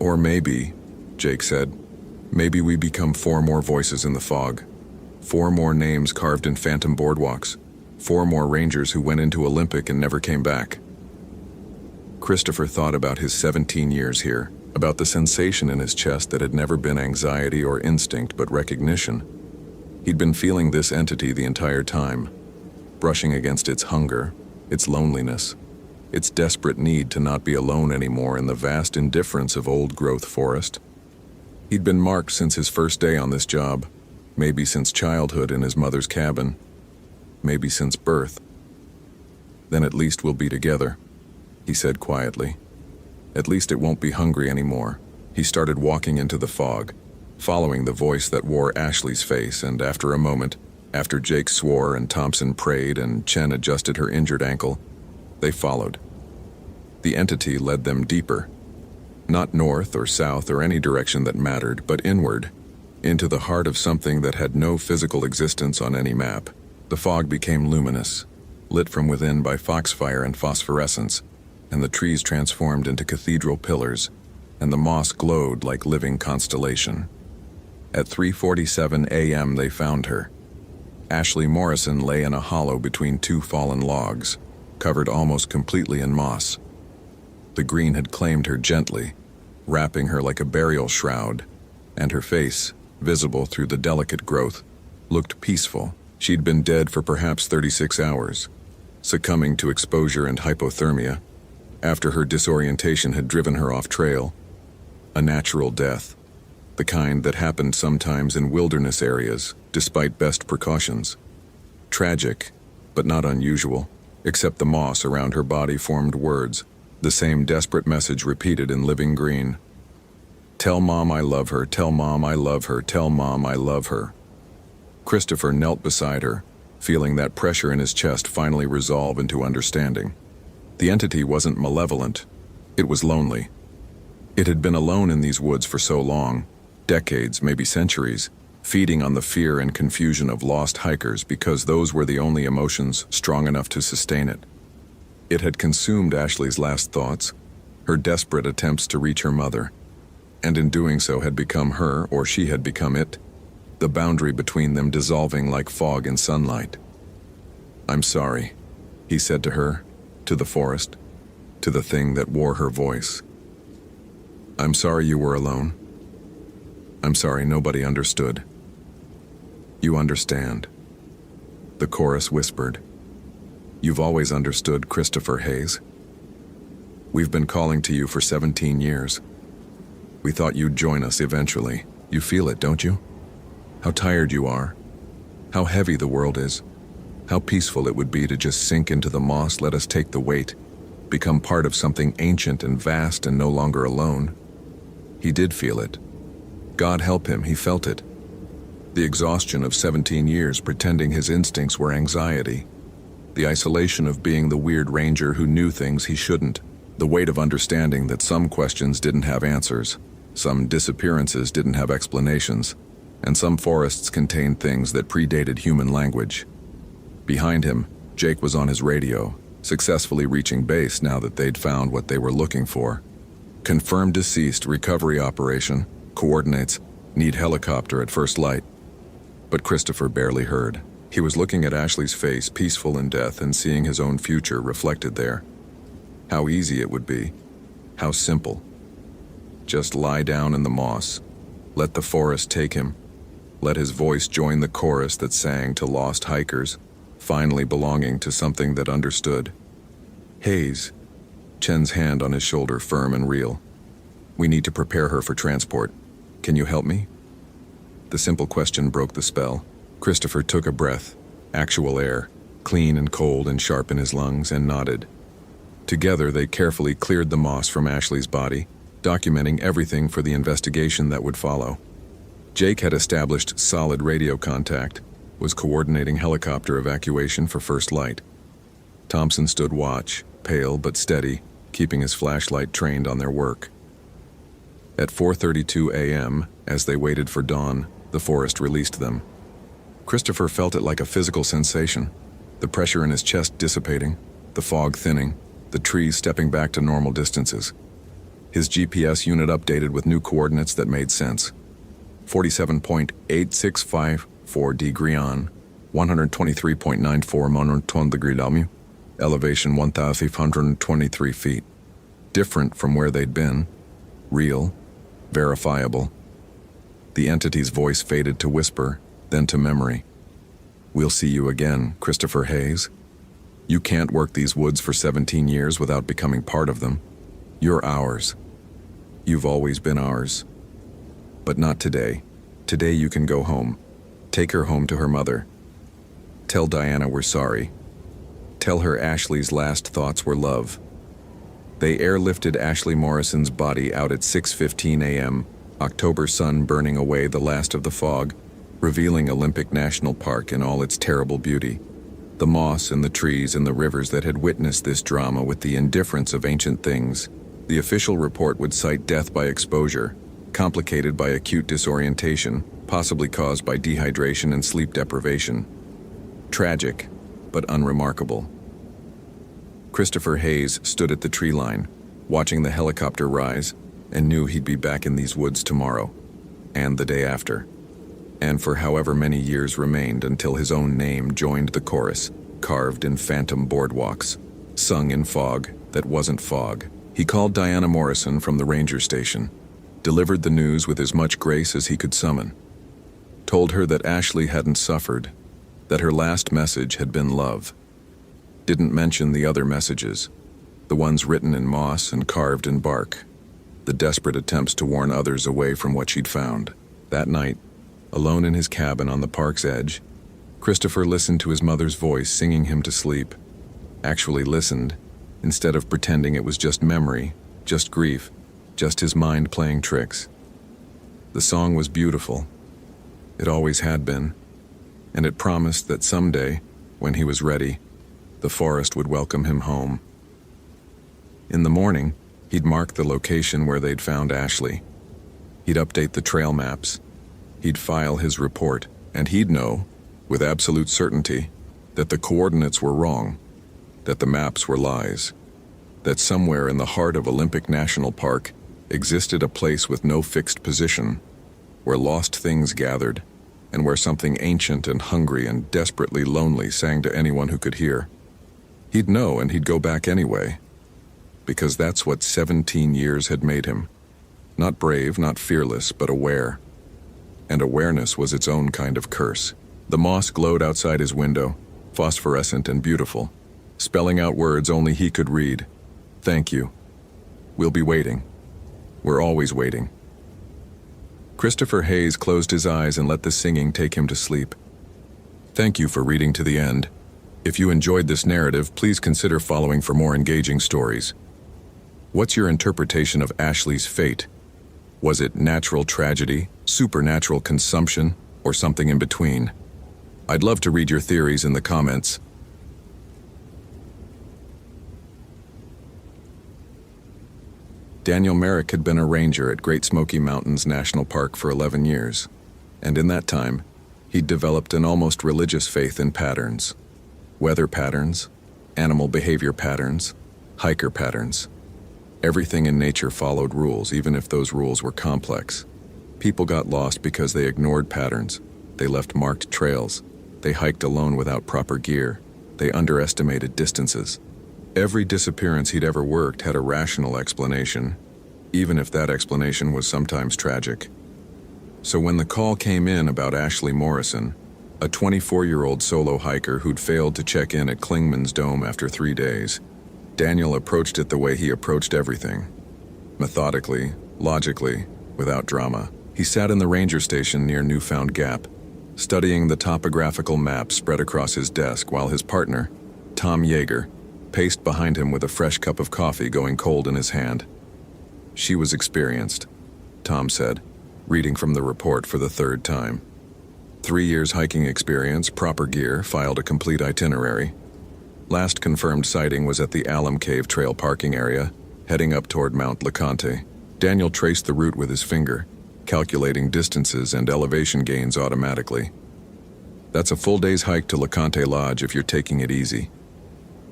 Or maybe, Jake said, maybe we become 4 more voices in the fog. 4 more names carved in phantom boardwalks. 4 more rangers who went into Olympic and never came back. Christopher thought about his 17 years here, about the sensation in his chest that had never been anxiety or instinct but recognition. He'd been feeling this entity the entire time, brushing against its hunger, its loneliness, its desperate need to not be alone anymore in the vast indifference of old-growth forest. He'd been marked since his first day on this job, maybe since childhood in his mother's cabin, maybe since birth. Then at least we'll be together, he said quietly. At least it won't be hungry anymore. He started walking into the fog, following the voice that wore Ashley's face, and after a moment, after Jake swore and Thompson prayed and Chen adjusted her injured ankle, they followed. The entity led them deeper, not north or south or any direction that mattered, but inward, into the heart of something that had no physical existence on any map. The fog became luminous, lit from within by foxfire and phosphorescence, and the trees transformed into cathedral pillars, and the moss glowed like living constellation. At 3:47 a.m. they found her. Ashley Morrison lay in a hollow between 2 fallen logs, covered almost completely in moss. The green had claimed her gently, wrapping her like a burial shroud, and her face, visible through the delicate growth, looked peaceful. She'd been dead for perhaps 36 hours, succumbing to exposure and hypothermia, after her disorientation had driven her off trail. A natural death, the kind that happened sometimes in wilderness areas, despite best precautions. Tragic, but not unusual, except the moss around her body formed words, the same desperate message repeated in living green. Tell Mom I love her, tell Mom I love her, tell Mom I love her. Christopher knelt beside her, feeling that pressure in his chest finally resolve into understanding. The entity wasn't malevolent. It was lonely. It had been alone in these woods for so long, decades, maybe centuries, feeding on the fear and confusion of lost hikers because those were the only emotions strong enough to sustain it. It had consumed Ashley's last thoughts, her desperate attempts to reach her mother, and in doing so had become her, or she had become it, the boundary between them dissolving like fog in sunlight. I'm sorry, he said to her, to the forest, to the thing that wore her voice. I'm sorry you were alone. I'm sorry nobody understood. You understand. The chorus whispered. You've always understood, Christopher Hayes. We've been calling to you for 17 years. We thought you'd join us eventually. You feel it, don't you? How tired you are. How heavy the world is. How peaceful it would be to just sink into the moss, let us take the weight, become part of something ancient and vast and no longer alone. He did feel it. God help him, he felt it. The exhaustion of 17 years pretending his instincts were anxiety. The isolation of being the weird ranger who knew things he shouldn't. The weight of understanding that some questions didn't have answers, some disappearances didn't have explanations, and some forests contained things that predated human language. Behind him, Jake was on his radio, successfully reaching base now that they'd found what they were looking for. Confirmed deceased, recovery operation, coordinates, need helicopter at first light. But Christopher barely heard. He was looking at Ashley's face, peaceful in death, and seeing his own future reflected there. How easy it would be. How simple. Just lie down in the moss. Let the forest take him. Let his voice join the chorus that sang to lost hikers, finally belonging to something that understood. Hayes. Chen's hand on his shoulder, firm and real. We need to prepare her for transport. Can you help me? The simple question broke the spell. Christopher took a breath, actual air, clean and cold and sharp in his lungs, and nodded. Together, they carefully cleared the moss from Ashley's body, documenting everything for the investigation that would follow. Jake had established solid radio contact, was coordinating helicopter evacuation for first light. Thompson stood watch, pale but steady, keeping his flashlight trained on their work. At 4:32 a.m., as they waited for dawn, the forest released them. Christopher felt it like a physical sensation, the pressure in his chest dissipating, the fog thinning, the trees stepping back to normal distances. His GPS unit updated with new coordinates that made sense. 47.8654 degree on, 123.94 monoton degree dalmu, elevation 1,523 feet. Different from where they'd been. Real. Verifiable. The entity's voice faded to whisper, then to memory. We'll see you again, Christopher Hayes. You can't work these woods for 17 years without becoming part of them. You're ours. You've always been ours. But not today. Today you can go home. Take her home to her mother. Tell Diana we're sorry. Tell her Ashley's last thoughts were love. They airlifted Ashley Morrison's body out at 6:15 a.m., October sun burning away the last of the fog, revealing Olympic National Park in all its terrible beauty. The moss and the trees and the rivers that had witnessed this drama with the indifference of ancient things. The official report would cite death by exposure, complicated by acute disorientation, possibly caused by dehydration and sleep deprivation. Tragic, but unremarkable. Christopher Hayes stood at the tree line, watching the helicopter rise, and knew he'd be back in these woods tomorrow, and the day after, and for however many years remained until his own name joined the chorus, carved in phantom boardwalks, sung in fog that wasn't fog. He called Diana Morrison from the ranger station, delivered the news with as much grace as he could summon, told her that Ashley hadn't suffered, that her last message had been love. Didn't mention the other messages, the ones written in moss and carved in bark, the desperate attempts to warn others away from what she'd found. That night, alone in his cabin on the park's edge, Christopher listened to his mother's voice singing him to sleep. Actually listened, instead of pretending it was just memory, just grief, just his mind playing tricks. The song was beautiful. It always had been, and it promised that someday, when he was ready, the forest would welcome him home. In the morning, he'd mark the location where they'd found Ashley. He'd update the trail maps. He'd file his report, and he'd know, with absolute certainty, that the coordinates were wrong, that the maps were lies, that somewhere in the heart of Olympic National Park existed a place with no fixed position, where lost things gathered, and where something ancient and hungry and desperately lonely sang to anyone who could hear. He'd know, and he'd go back anyway, because that's what 17 years had made him. Not brave, not fearless, but aware. And awareness was its own kind of curse. The moss glowed outside his window, phosphorescent and beautiful, spelling out words only he could read. Thank you. We'll be waiting. We're always waiting. Christopher Hayes closed his eyes and let the singing take him to sleep. Thank you for reading to the end. If you enjoyed this narrative, please consider following for more engaging stories. What's your interpretation of Ashley's fate? Was it natural tragedy, supernatural consumption, or something in between? I'd love to read your theories in the comments. Daniel Merrick had been a ranger at Great Smoky Mountains National Park for 11 years, and in that time, he'd developed an almost religious faith in patterns. Weather patterns, animal behavior patterns, hiker patterns. Everything in nature followed rules, even if those rules were complex. People got lost because they ignored patterns. They left marked trails. They hiked alone without proper gear. They underestimated distances. Every disappearance he'd ever worked had a rational explanation, even if that explanation was sometimes tragic. So when the call came in about Ashley Morrison, a 24-year-old solo hiker who'd failed to check in at Clingman's Dome after 3 days, Daniel approached it the way he approached everything. Methodically, logically, without drama. He sat in the ranger station near Newfound Gap, studying the topographical map spread across his desk while his partner, Tom Yeager, paced behind him with a fresh cup of coffee going cold in his hand. She was experienced, Tom said, reading from the report for the 3rd time. 3 years hiking experience, proper gear, filed a complete itinerary. Last confirmed sighting was at the Alum Cave Trail parking area, heading up toward Mount LeConte. Daniel traced the route with his finger, calculating distances and elevation gains automatically. That's a full day's hike to LeConte Lodge if you're taking it easy.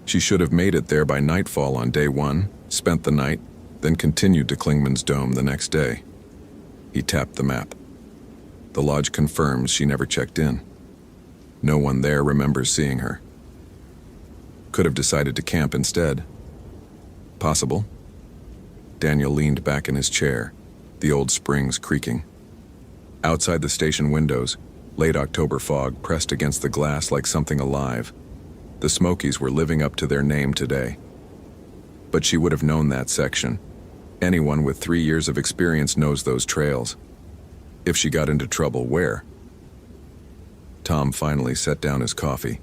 She should have made it there by nightfall on day 1, spent the night, then continued to Clingman's Dome the next day. He tapped the map. The lodge confirms she never checked in. No one there remembers seeing her. Could have decided to camp instead. Possible. Daniel leaned back in his chair, the old springs creaking. Outside the station windows, late October fog pressed against the glass like something alive. The Smokies were living up to their name today. But she would have known that section. Anyone with 3 years of experience knows those trails. If she got into trouble, where? Tom finally set down his coffee.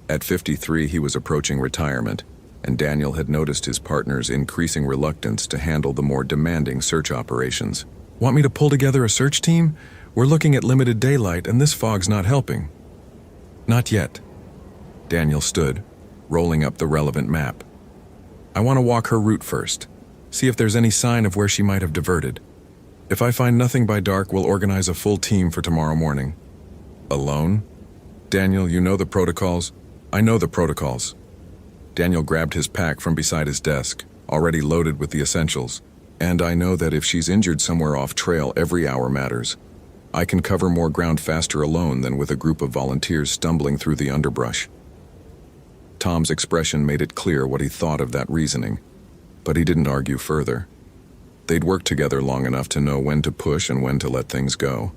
At 53, he was approaching retirement, and Daniel had noticed his partner's increasing reluctance to handle the more demanding search operations. Want me to pull together a search team? We're looking at limited daylight, and this fog's not helping. Not yet. Daniel stood, rolling up the relevant map. I want to walk her route first, see if there's any sign of where she might have diverted. If I find nothing by dark, we'll organize a full team for tomorrow morning. Alone? Daniel, you know the protocols? I know the protocols. Daniel grabbed his pack from beside his desk, already loaded with the essentials. And I know that if she's injured somewhere off trail, every hour matters. I can cover more ground faster alone than with a group of volunteers stumbling through the underbrush. Tom's expression made it clear what he thought of that reasoning, but he didn't argue further. They'd worked together long enough to know when to push and when to let things go.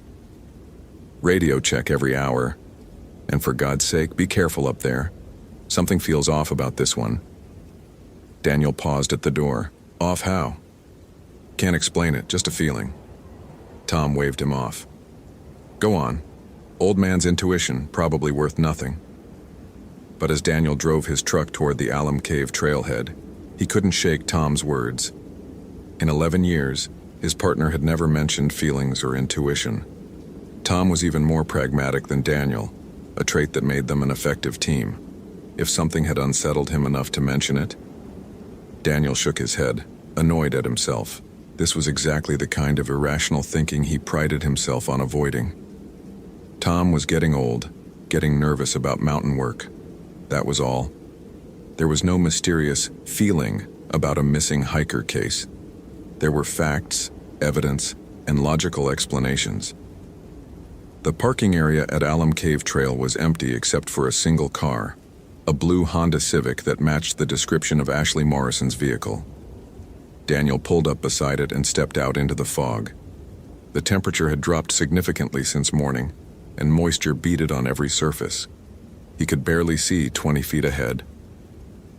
Radio check every hour. And for God's sake, be careful up there. Something feels off about this one. Daniel paused at the door. Off how? Can't explain it, just a feeling. Tom waved him off. Go on. Old man's intuition, probably worth nothing. But as Daniel drove his truck toward the Alum Cave trailhead, he couldn't shake Tom's words. In 11 years, his partner had never mentioned feelings or intuition. Tom was even more pragmatic than Daniel, a trait that made them an effective team. If something had unsettled him enough to mention it. Daniel shook his head, annoyed at himself. This was exactly the kind of irrational thinking he prided himself on avoiding. Tom was getting old, getting nervous about mountain work. That was all. There was no mysterious feeling about a missing hiker case. There were facts, evidence, and logical explanations. The parking area at Alum Cave Trail was empty except for a single car, a blue Honda Civic that matched the description of Ashley Morrison's vehicle. Daniel pulled up beside it and stepped out into the fog. The temperature had dropped significantly since morning, and moisture beaded on every surface. He could barely see 20 feet ahead.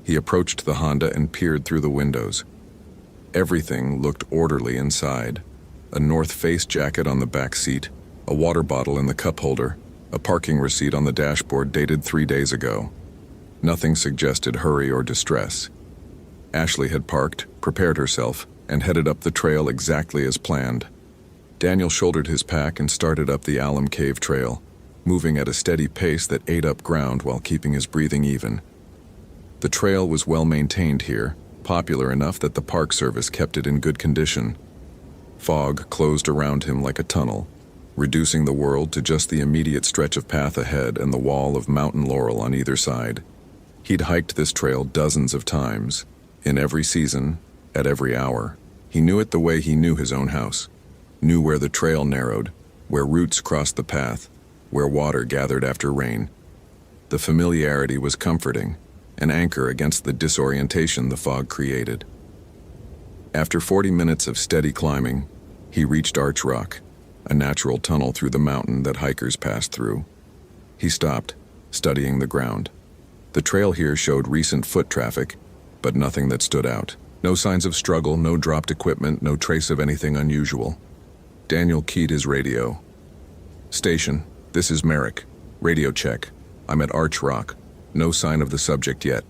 He approached the Honda and peered through the windows. Everything looked orderly inside. a North Face jacket on the back seat, a water bottle in the cup holder, a parking receipt on the dashboard dated 3 days ago. Nothing suggested hurry or distress. Ashley had parked, prepared herself, and headed up the trail exactly as planned. Daniel shouldered his pack and started up the Alum Cave Trail, moving at a steady pace that ate up ground while keeping his breathing even. The trail was well maintained here, popular enough that the Park Service kept it in good condition. Fog closed around him like a tunnel, reducing the world to just the immediate stretch of path ahead and the wall of mountain laurel on either side. He'd hiked this trail dozens of times, in every season, at every hour. He knew it the way he knew his own house, knew where the trail narrowed, where roots crossed the path, where water gathered after rain. The familiarity was comforting, an anchor against the disorientation the fog created. After 40 minutes of steady climbing, he reached Arch Rock, a natural tunnel through the mountain that hikers passed through. He stopped, studying the ground. The trail here showed recent foot traffic, but nothing that stood out. No signs of struggle, no dropped equipment, no trace of anything unusual. Daniel keyed his radio. "Station, this is Merrick. Radio check. I'm at Arch Rock. No sign of the subject yet."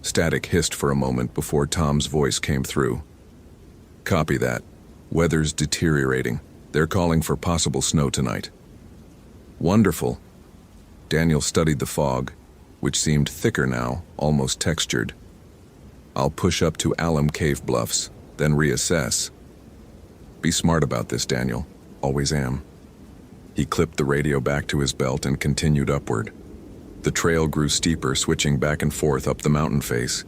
Static hissed for a moment before Tom's voice came through. "Copy that. Weather's deteriorating. They're calling for possible snow tonight." "Wonderful." Daniel studied the fog, which seemed thicker now, almost textured. "I'll push up to Alum Cave Bluffs, then reassess." "Be smart about this, Daniel. Always am." He clipped the radio back to his belt and continued upward. The trail grew steeper, switching back and forth up the mountain face.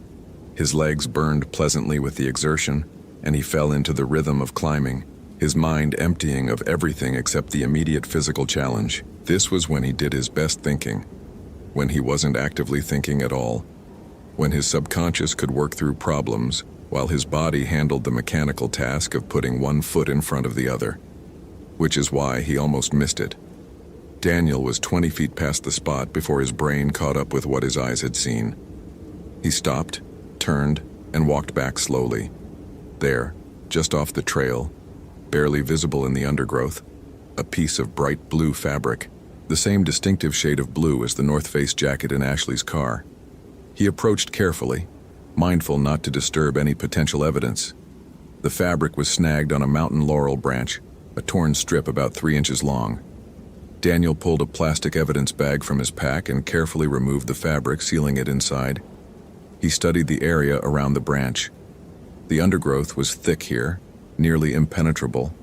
His legs burned pleasantly with the exertion, and he fell into the rhythm of climbing, his mind emptying of everything except the immediate physical challenge. This was when he did his best thinking, when he wasn't actively thinking at all, when his subconscious could work through problems while his body handled the mechanical task of putting one foot in front of the other. Which is why he almost missed it. Daniel was 20 feet past the spot before his brain caught up with what his eyes had seen. He stopped, turned, and walked back slowly. There, just off the trail, barely visible in the undergrowth, a piece of bright blue fabric, the same distinctive shade of blue as the North Face jacket in Ashley's car. He approached carefully, mindful not to disturb any potential evidence. The fabric was snagged on a mountain laurel branch, a torn strip about 3 inches long. Daniel pulled a plastic evidence bag from his pack and carefully removed the fabric, sealing it inside. He studied the area around the branch. The undergrowth was thick here, nearly impenetrable.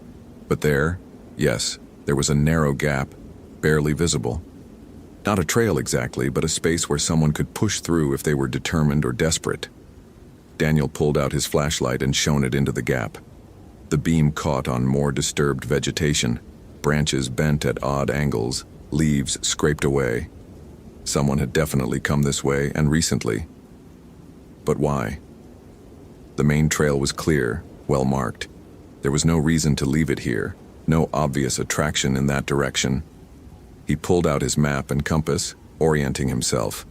But there, yes, there was a narrow gap, barely visible. Not a trail exactly, but a space where someone could push through if they were determined or desperate. Daniel pulled out his flashlight and shone it into the gap. The beam caught on more disturbed vegetation, branches bent at odd angles, leaves scraped away. Someone had definitely come this way, and recently. But why? The main trail was clear, well marked. There was no reason to leave it here, no obvious attraction in that direction. He pulled out his map and compass, orienting himself.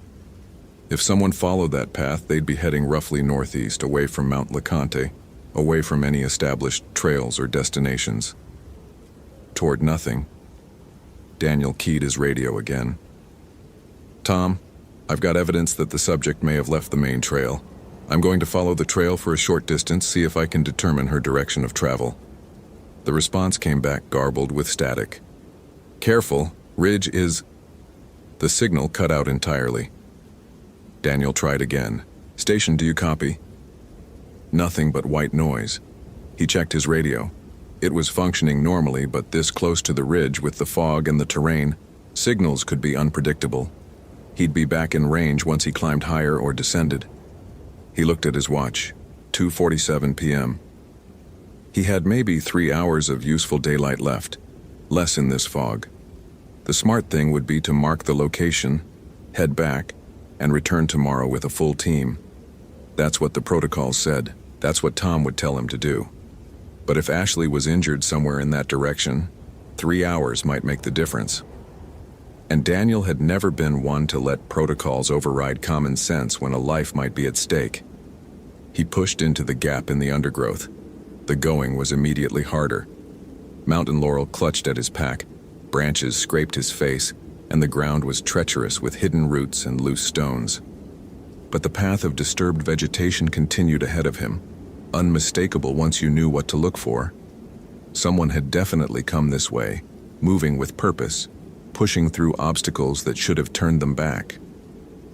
If someone followed that path, they'd be heading roughly northeast, away from Mount LeConte, away from any established trails or destinations. Toward nothing. Daniel keyed his radio again. "Tom, I've got evidence that the subject may have left the main trail. I'm going to follow the trail for a short distance, see if I can determine her direction of travel." The response came back garbled with static. "Careful, ridge is..." The signal cut out entirely. Daniel tried again. "Station, do you copy?" Nothing but white noise. He checked his radio. It was functioning normally, but this close to the ridge with the fog and the terrain, signals could be unpredictable. He'd be back in range once he climbed higher or descended. He looked at his watch. 2:47 p.m. He had maybe 3 hours of useful daylight left, less in this fog. The smart thing would be to mark the location, head back, and return tomorrow with a full team. That's what the protocol said. That's what Tom would tell him to do. But if Ashley was injured somewhere in that direction, 3 hours might make the difference. And Daniel had never been one to let protocols override common sense when a life might be at stake. He pushed into the gap in the undergrowth. The going was immediately harder. Mountain laurel clutched at his pack, branches scraped his face, and the ground was treacherous with hidden roots and loose stones. But the path of disturbed vegetation continued ahead of him, unmistakable once you knew what to look for. Someone had definitely come this way, moving with purpose, pushing through obstacles that should have turned them back.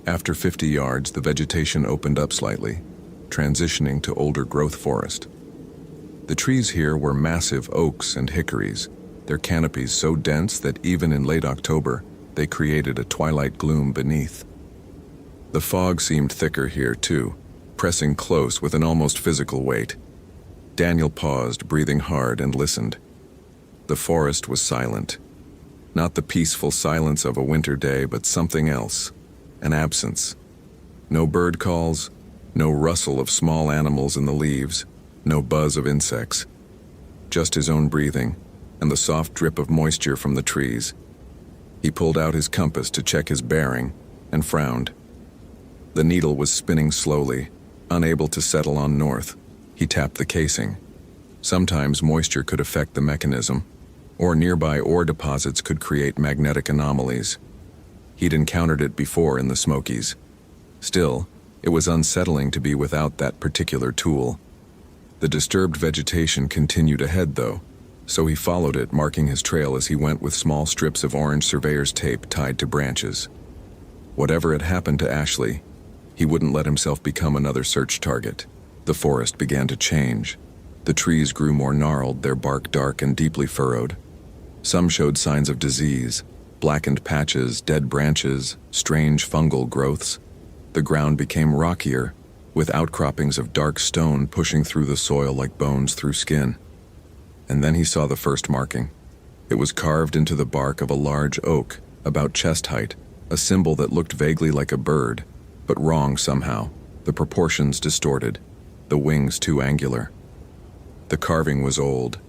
After 50 yards, the vegetation opened up slightly, transitioning to older growth forest. The trees here were massive oaks and hickories, their canopies so dense that even in late October, they created a twilight gloom beneath. The fog seemed thicker here too, pressing close with an almost physical weight. Daniel paused, breathing hard, and listened. The forest was silent. Not the peaceful silence of a winter day, but something else, an absence. No bird calls, no rustle of small animals in the leaves, no buzz of insects. Just his own breathing and the soft drip of moisture from the trees. He pulled out his compass to check his bearing and frowned. The needle was spinning slowly, unable to settle on north. He tapped the casing. Sometimes moisture could affect the mechanism, or nearby ore deposits could create magnetic anomalies. He'd encountered it before in the Smokies. Still, it was unsettling to be without that particular tool. The disturbed vegetation continued ahead, though, so he followed it, marking his trail as he went with small strips of orange surveyor's tape tied to branches. Whatever had happened to Ashley, he wouldn't let himself become another search target. The forest began to change. The trees grew more gnarled, their bark dark and deeply furrowed. Some showed signs of disease, blackened patches, dead branches, strange fungal growths. The ground became rockier, with outcroppings of dark stone pushing through the soil like bones through skin. And then he saw the first marking. It was carved into the bark of a large oak, about chest height, a symbol that looked vaguely like a bird, but wrong somehow, the proportions distorted, the wings too angular. The carving was old,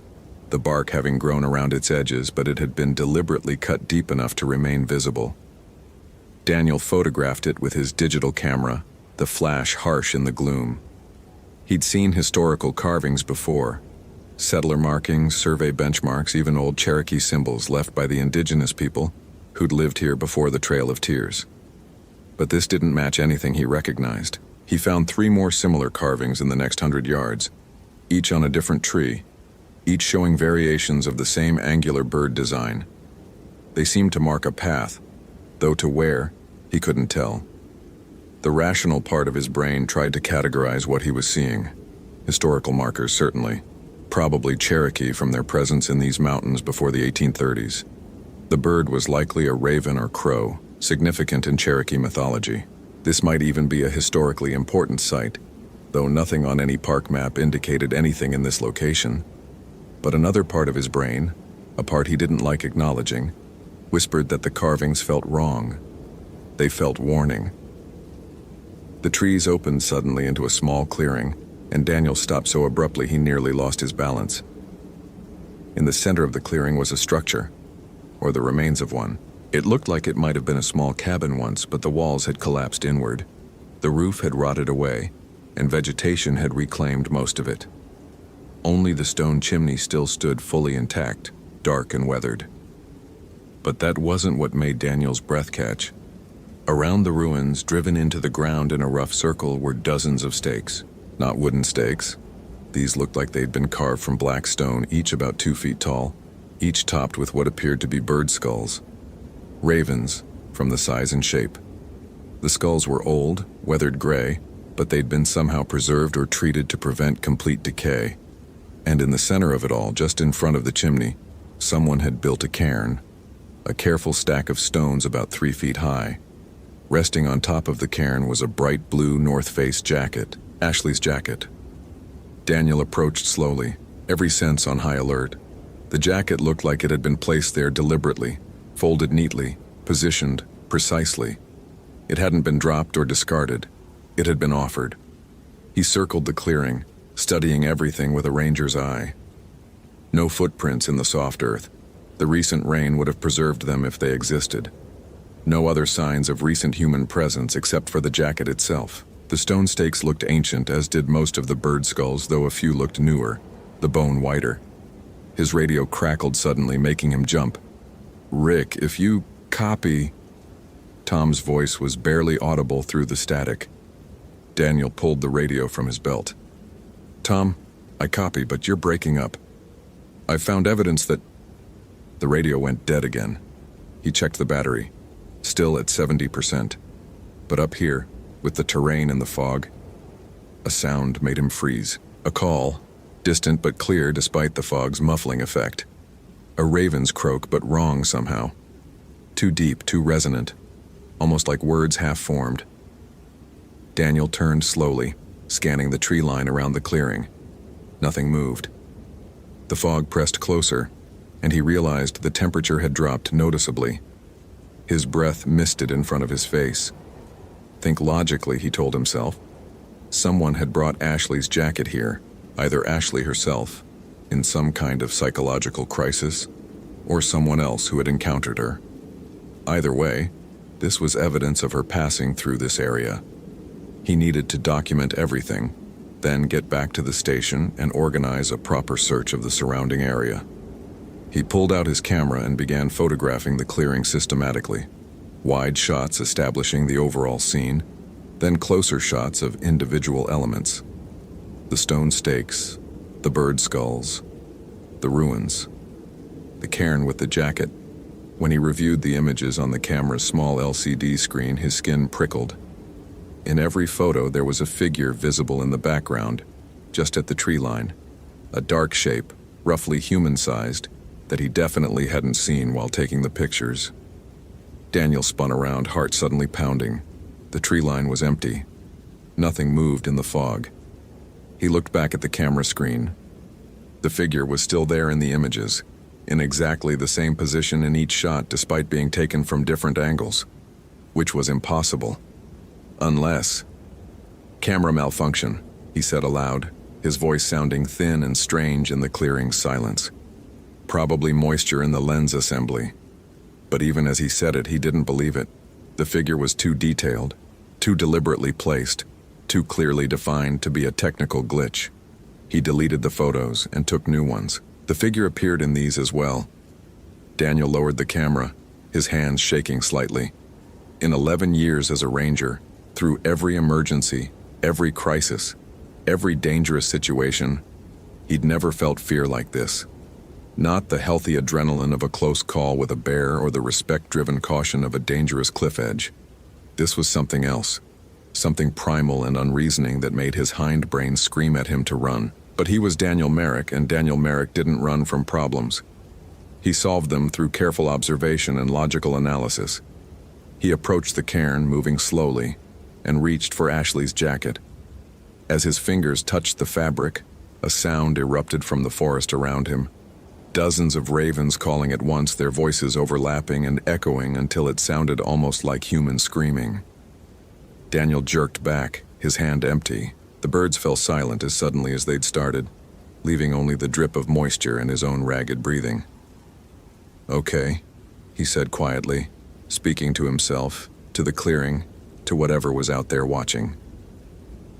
the bark having grown around its edges, but it had been deliberately cut deep enough to remain visible. Daniel photographed it with his digital camera, the flash harsh in the gloom. He'd seen historical carvings before, settler markings, survey benchmarks, even old Cherokee symbols left by the indigenous people who'd lived here before the Trail of Tears. But this didn't match anything he recognized. He found 3 more similar carvings in the next 100 yards, each on a different tree, each showing variations of the same angular bird design. They seemed to mark a path, though to where, he couldn't tell. The rational part of his brain tried to categorize what he was seeing. Historical markers, certainly. Probably Cherokee from their presence in these mountains before the 1830s. The bird was likely a raven or crow, significant in Cherokee mythology. This might even be a historically important site, though nothing on any park map indicated anything in this location. But another part of his brain, a part he didn't like acknowledging, whispered that the carvings felt wrong. They felt warning. The trees opened suddenly into a small clearing, and Daniel stopped so abruptly he nearly lost his balance. In the center of the clearing was a structure, or the remains of one. It looked like it might have been a small cabin once, but the walls had collapsed inward. The roof had rotted away, and vegetation had reclaimed most of it. Only the stone chimney still stood fully intact, dark and weathered. But that wasn't what made Daniel's breath catch. Around the ruins, driven into the ground in a rough circle, were dozens of stakes. Not wooden stakes. These looked like they'd been carved from black stone, each about 2 feet tall, each topped with what appeared to be bird skulls. Ravens, from the size and shape. The skulls were old, weathered gray, but they'd been somehow preserved or treated to prevent complete decay. And in the center of it all, just in front of the chimney, someone had built a cairn, a careful stack of stones about 3 feet high. Resting on top of the cairn was a bright blue North Face jacket, Ashley's jacket. Daniel approached slowly, every sense on high alert. The jacket looked like it had been placed there deliberately, folded neatly, positioned precisely. It hadn't been dropped or discarded. It had been offered. He circled the clearing, studying everything with a ranger's eye. No footprints in the soft earth. The recent rain would have preserved them if they existed. No other signs of recent human presence except for the jacket itself. The stone stakes looked ancient, as did most of the bird skulls, though a few looked newer. the bone whiter. His radio crackled suddenly, making him jump. "Rick, if you copy..." Tom's voice was barely audible through the static. Daniel pulled the radio from his belt. "Tom, I copy, but you're breaking up. I found evidence that..." The radio went dead again. He checked the battery, still at 70%. But up here, with the terrain and the fog, a sound made him freeze. A call, distant but clear despite the fog's muffling effect. A raven's croak, but wrong somehow. Too deep, too resonant, almost like words half-formed. Daniel turned slowly, scanning the tree line around the clearing. Nothing moved. The fog pressed closer, and he realized the temperature had dropped noticeably. His breath misted in front of his face. Think logically, he told himself. Someone had brought Ashley's jacket here, either Ashley herself, in some kind of psychological crisis, or someone else who had encountered her. Either way, this was evidence of her passing through this area. He needed to document everything, then get back to the station and organize a proper search of the surrounding area. He pulled out his camera and began photographing the clearing systematically. Wide shots establishing the overall scene, then closer shots of individual elements. The stone stakes, the bird skulls, the ruins, the cairn with the jacket. When he reviewed the images on the camera's small LCD screen, his skin prickled. In every photo, there was a figure visible in the background, just at the tree line. A dark shape, roughly human-sized, that he definitely hadn't seen while taking the pictures. Daniel spun around, heart suddenly pounding. The tree line was empty. Nothing moved in the fog. He looked back at the camera screen. The figure was still there in the images, in exactly the same position in each shot despite being taken from different angles, which was impossible. Unless... "Camera malfunction," he said aloud, his voice sounding thin and strange in the clearing silence. Probably moisture in the lens assembly. But even as he said it, he didn't believe it. The figure was too detailed, too deliberately placed, too clearly defined to be a technical glitch. He deleted the photos and took new ones. The figure appeared in these as well. Daniel lowered the camera, his hands shaking slightly. In 11 years as a ranger, through every emergency, every crisis, every dangerous situation, he'd never felt fear like this. Not the healthy adrenaline of a close call with a bear or the respect-driven caution of a dangerous cliff edge. This was something else, something primal and unreasoning that made his hindbrain scream at him to run. But he was Daniel Merrick, and Daniel Merrick didn't run from problems. He solved them through careful observation and logical analysis. He approached the cairn, moving slowly, and reached for Ashley's jacket. As his fingers touched the fabric, a sound erupted from the forest around him. Dozens of ravens calling at once, their voices overlapping and echoing until it sounded almost like human screaming. Daniel jerked back, his hand empty. The birds fell silent as suddenly as they'd started, leaving only the drip of moisture and his own ragged breathing. "Okay," he said quietly, speaking to himself, to the clearing, to whatever was out there watching.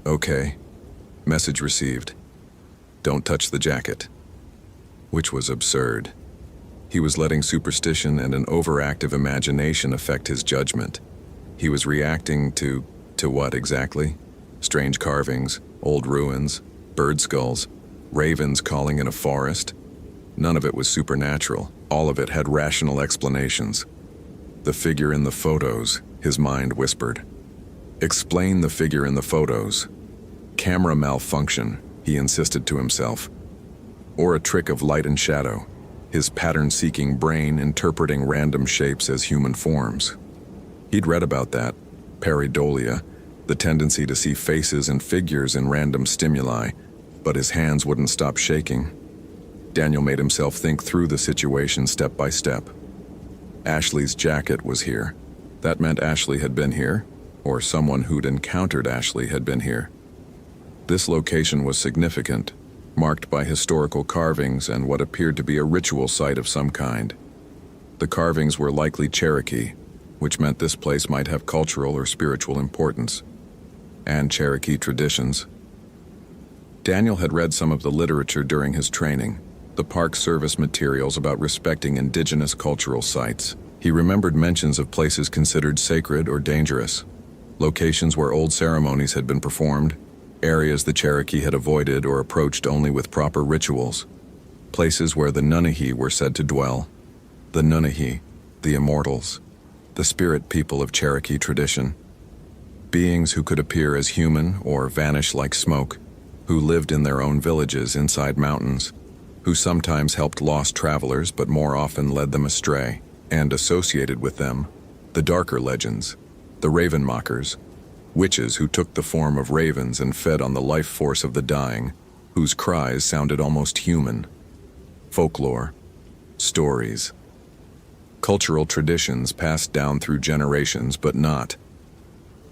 "Okay. Message received. Don't touch the jacket." Which was absurd. He was letting superstition and an overactive imagination affect his judgment. He was reacting to what exactly? Strange carvings, old ruins, bird skulls, ravens calling in a forest. None of it was supernatural. All of it had rational explanations. The figure in the photos, his mind whispered. Explain the figure in the photos. Camera malfunction, he insisted to himself. Or a trick of light and shadow, his pattern-seeking brain interpreting random shapes as human forms. He'd read about that, pareidolia, the tendency to see faces and figures in random stimuli, but his hands wouldn't stop shaking. Daniel made himself think through the situation step by step. Ashley's jacket was here. That meant Ashley had been here, or someone who'd encountered Ashley had been here. This location was significant, marked by historical carvings and what appeared to be a ritual site of some kind. The carvings were likely Cherokee, which meant this place might have cultural or spiritual importance. And Cherokee traditions. Daniel had read some of the literature during his training, the Park Service materials about respecting indigenous cultural sites. He remembered mentions of places considered sacred or dangerous, locations where old ceremonies had been performed, areas the Cherokee had avoided or approached only with proper rituals, places where the Nunnehi were said to dwell. The Nunnehi, the immortals, the spirit people of Cherokee tradition. Beings who could appear as human or vanish like smoke, who lived in their own villages inside mountains, who sometimes helped lost travelers but more often led them astray, and associated with them, the darker legends, the raven mockers, witches who took the form of ravens and fed on the life force of the dying, whose cries sounded almost human. Folklore, stories, cultural traditions passed down through generations but not.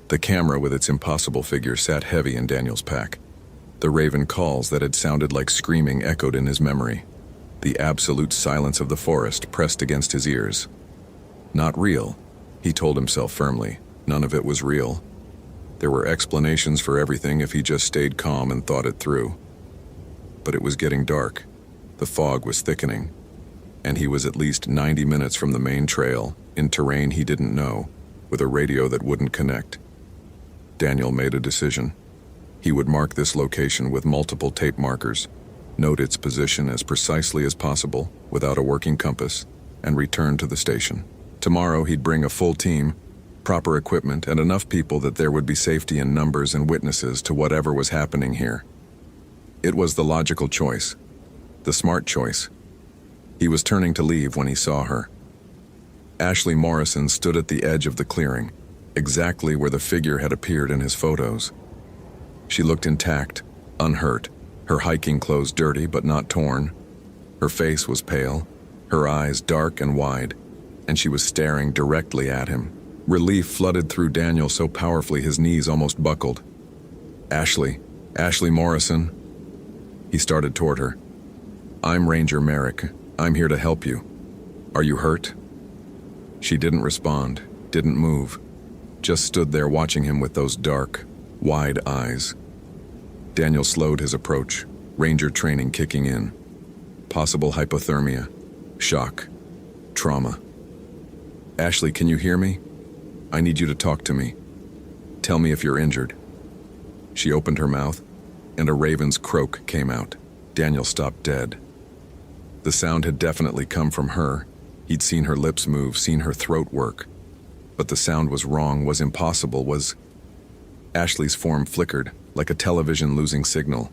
The camera with its impossible figure sat heavy in Daniel's pack. The raven calls that had sounded like screaming echoed in his memory. The absolute silence of the forest pressed against his ears. Not real, he told himself firmly. None of it was real. There were explanations for everything if he just stayed calm and thought it through. But it was getting dark. The fog was thickening, and he was at least 90 minutes from the main trail, in terrain he didn't know, with a radio that wouldn't connect. Daniel made a decision. He would mark this location with multiple tape markers, note its position as precisely as possible without a working compass, and return to the station. Tomorrow he'd bring a full team, proper equipment, and enough people that there would be safety in numbers and witnesses to whatever was happening here. It was the logical choice, the smart choice. He was turning to leave when he saw her. Ashley Morrison stood at the edge of the clearing, exactly where the figure had appeared in his photos. She looked intact, unhurt, her hiking clothes dirty but not torn. Her face was pale, her eyes dark and wide, and she was staring directly at him. Relief flooded through Daniel so powerfully his knees almost buckled. Ashley Morrison. He started toward her. I'm Ranger Merrick. I'm here to help you. Are you hurt? She didn't respond, didn't move, just stood there watching him with those dark, wide eyes. Daniel slowed his approach, Ranger training kicking in. Possible hypothermia, shock, trauma. Ashley, can you hear me? I need you to talk to me. Tell me if you're injured. She opened her mouth, and a raven's croak came out. Daniel stopped dead. The sound had definitely come from her. He'd seen her lips move, seen her throat work. But the sound was wrong, was impossible, was... Ashley's form flickered, like a television losing signal.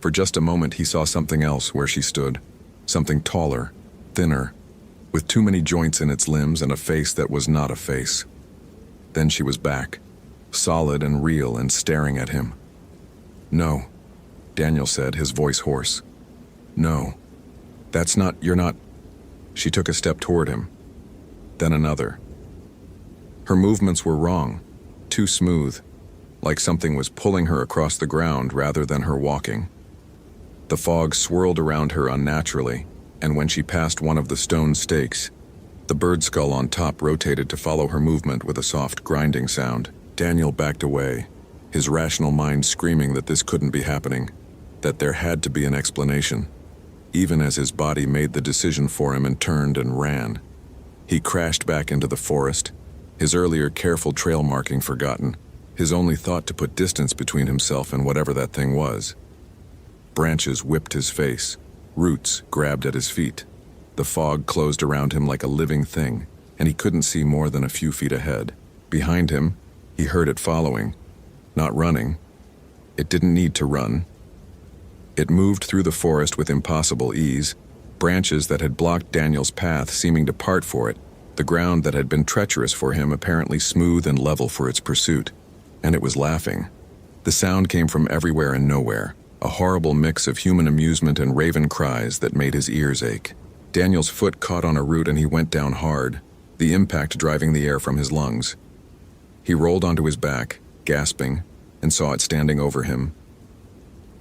For just a moment he saw something else where she stood. Something taller, thinner, with too many joints in its limbs and a face that was not a face. Then she was back, solid and real and staring at him. No, Daniel said, his voice hoarse. No, you're not... She took a step toward him, then another. Her movements were wrong, too smooth, like something was pulling her across the ground rather than her walking. The fog swirled around her unnaturally, and when she passed one of the stone stakes, the bird skull on top rotated to follow her movement with a soft grinding sound. Daniel backed away, his rational mind screaming that this couldn't be happening, that there had to be an explanation. Even as his body made the decision for him and turned and ran, he crashed back into the forest, his earlier careful trail marking forgotten, his only thought to put distance between himself and whatever that thing was. Branches whipped his face, roots grabbed at his feet. The fog closed around him like a living thing, and he couldn't see more than a few feet ahead. Behind him, he heard it following, not running. It didn't need to run. It moved through the forest with impossible ease, branches that had blocked Daniel's path seeming to part for it, the ground that had been treacherous for him apparently smooth and level for its pursuit. And it was laughing. The sound came from everywhere and nowhere, a horrible mix of human amusement and raven cries that made his ears ache. Daniel's foot caught on a root and he went down hard, the impact driving the air from his lungs. He rolled onto his back, gasping, and saw it standing over him.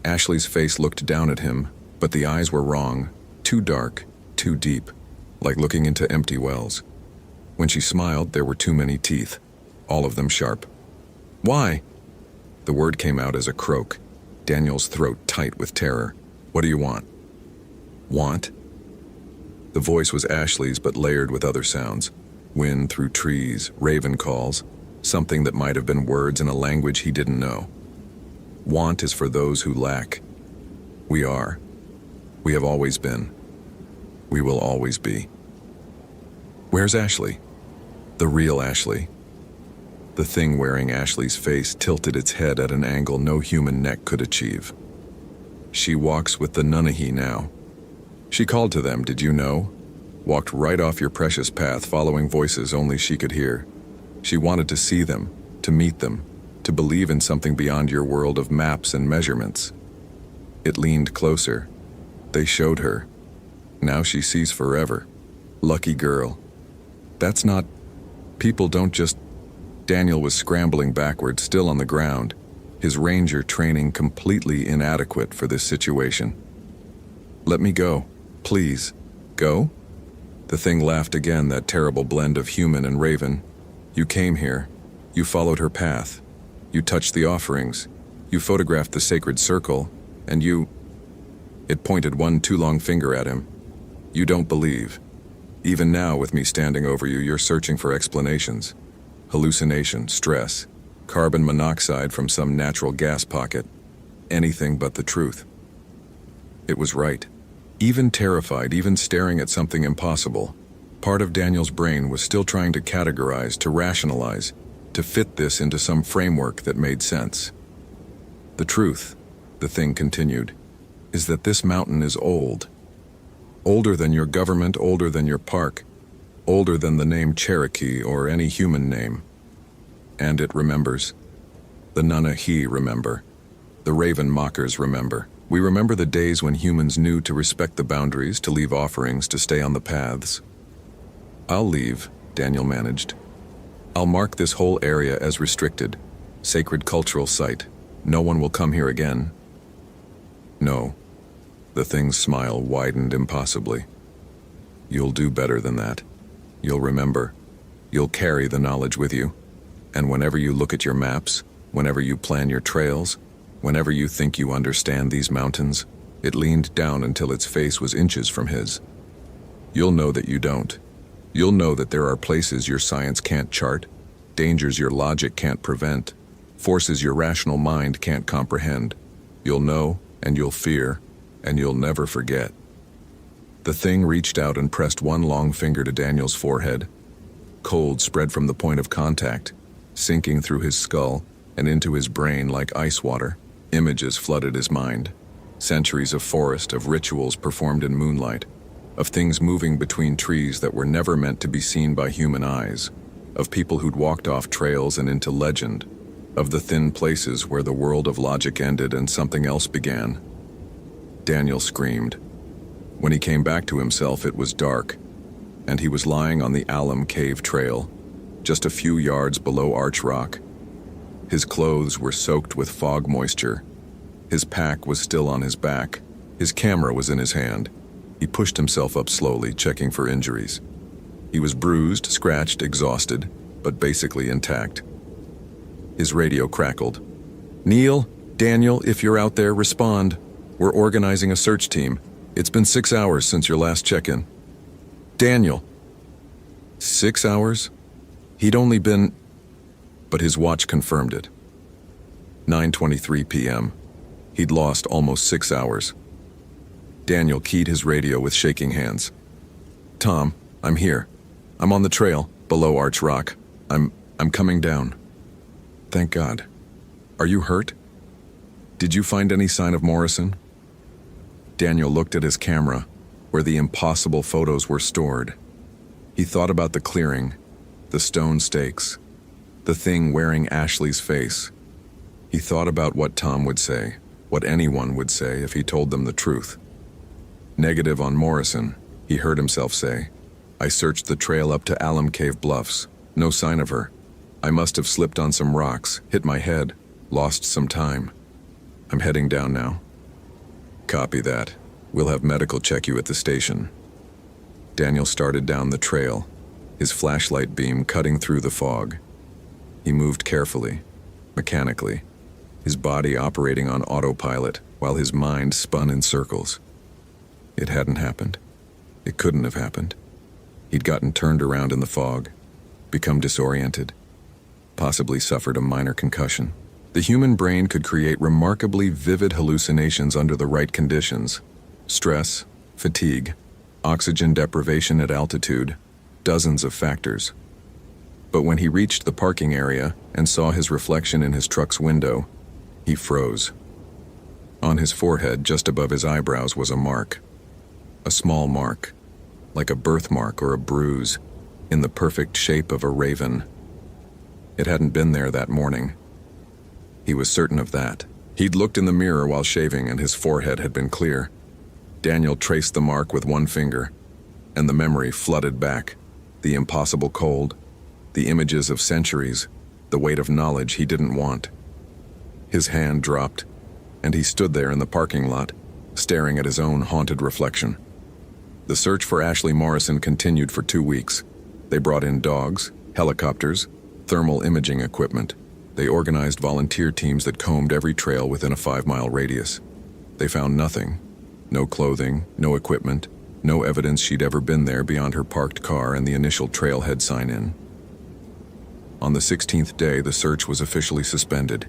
Ashley's face looked down at him, but the eyes were wrong, too dark, too deep, like looking into empty wells. When she smiled, there were too many teeth, all of them sharp. Why? The word came out as a croak. Daniel's throat tight with terror. What do you want? Want? The voice was Ashley's but layered with other sounds. Wind through trees, raven calls, something that might have been words in a language he didn't know. Want is for those who lack. We are. We have always been. We will always be. Where's Ashley? The real Ashley. The thing wearing Ashley's face tilted its head at an angle no human neck could achieve. She walks with the Nunnehi now. She called to them, did you know? Walked right off your precious path, following voices only she could hear. She wanted to see them, to meet them, to believe in something beyond your world of maps and measurements. It leaned closer. They showed her. Now she sees forever. Lucky girl. That's not... People don't just... Daniel was scrambling backward, still on the ground, his ranger training completely inadequate for this situation. Let me go, please. Go? The thing laughed again, that terrible blend of human and raven. You came here. You followed her path. You touched the offerings. You photographed the sacred circle. And you... It pointed one too long finger at him. You don't believe. Even now, with me standing over you, you're searching for explanations. Hallucination, stress, carbon monoxide from some natural gas pocket. Anything but the truth. It was right. Even terrified, even staring at something impossible, part of Daniel's brain was still trying to categorize, to rationalize, to fit this into some framework that made sense. The truth, the thing continued, is that this mountain is old. Older than your government, older than your park, older than the name Cherokee or any human name. And it remembers. The Nunnehi remember. The Raven Mockers remember. We remember the days when humans knew to respect the boundaries, to leave offerings, to stay on the paths. I'll leave, Daniel managed. I'll mark this whole area as restricted, sacred cultural site. No one will come here again. No. The thing's smile widened impossibly. You'll do better than that. You'll remember. You'll carry the knowledge with you. And whenever you look at your maps, whenever you plan your trails, whenever you think you understand these mountains, it leaned down until its face was inches from his. You'll know that you don't. You'll know that there are places your science can't chart, dangers your logic can't prevent, forces your rational mind can't comprehend. You'll know, and you'll fear, and you'll never forget. The thing reached out and pressed one long finger to Daniel's forehead. Cold spread from the point of contact, sinking through his skull and into his brain like ice water. Images flooded his mind. Centuries of forest, of rituals performed in moonlight, of things moving between trees that were never meant to be seen by human eyes, of people who'd walked off trails and into legend, of the thin places where the world of logic ended and something else began. Daniel screamed. When he came back to himself, it was dark, and he was lying on the Alum Cave Trail, just a few yards below Arch Rock. His clothes were soaked with fog moisture. His pack was still on his back. His camera was in his hand. He pushed himself up slowly, checking for injuries. He was bruised, scratched, exhausted, but basically intact. His radio crackled. Neil, Daniel, if you're out there, respond. We're organizing a search team. It's been 6 hours since your last check-in. Daniel. 6 hours? He'd only been... But his watch confirmed it. 9:23 p.m. He'd lost almost 6 hours. Daniel keyed his radio with shaking hands. Tom, I'm here. I'm on the trail, below Arch Rock. I'm coming down. Thank God. Are you hurt? Did you find any sign of Morrison? Daniel looked at his camera, where the impossible photos were stored. He thought about the clearing, the stone stakes, the thing wearing Ashley's face. He thought about what Tom would say, what anyone would say if he told them the truth. Negative on Morrison, he heard himself say. I searched the trail up to Alum Cave Bluffs. No sign of her. I must have slipped on some rocks, hit my head, lost some time. I'm heading down now. Copy that. We'll have medical check you at the station. Daniel started down the trail, his flashlight beam cutting through the fog. He moved carefully, mechanically. his body operating on autopilot while his mind spun in circles. It hadn't happened. It couldn't have happened. He'd gotten turned around in the fog, become disoriented, possibly suffered a minor concussion. The human brain could create remarkably vivid hallucinations under the right conditions. Stress, fatigue, oxygen deprivation at altitude, dozens of factors. But when he reached the parking area and saw his reflection in his truck's window, he froze. On his forehead, just above his eyebrows, was a mark. A small mark, like a birthmark or a bruise, in the perfect shape of a raven. It hadn't been there that morning. He was certain of that. He'd looked in the mirror while shaving and his forehead had been clear. Daniel traced the mark with one finger, and the memory flooded back. The impossible cold, the images of centuries, the weight of knowledge he didn't want. His hand dropped, and he stood there in the parking lot, staring at his own haunted reflection. The search for Ashley Morrison continued for 2 weeks. They brought in dogs, helicopters, thermal imaging equipment. They organized volunteer teams that combed every trail within a 5-mile radius. They found nothing. No clothing, no equipment, no evidence she'd ever been there beyond her parked car and the initial trailhead sign-in. On the 16th day, the search was officially suspended.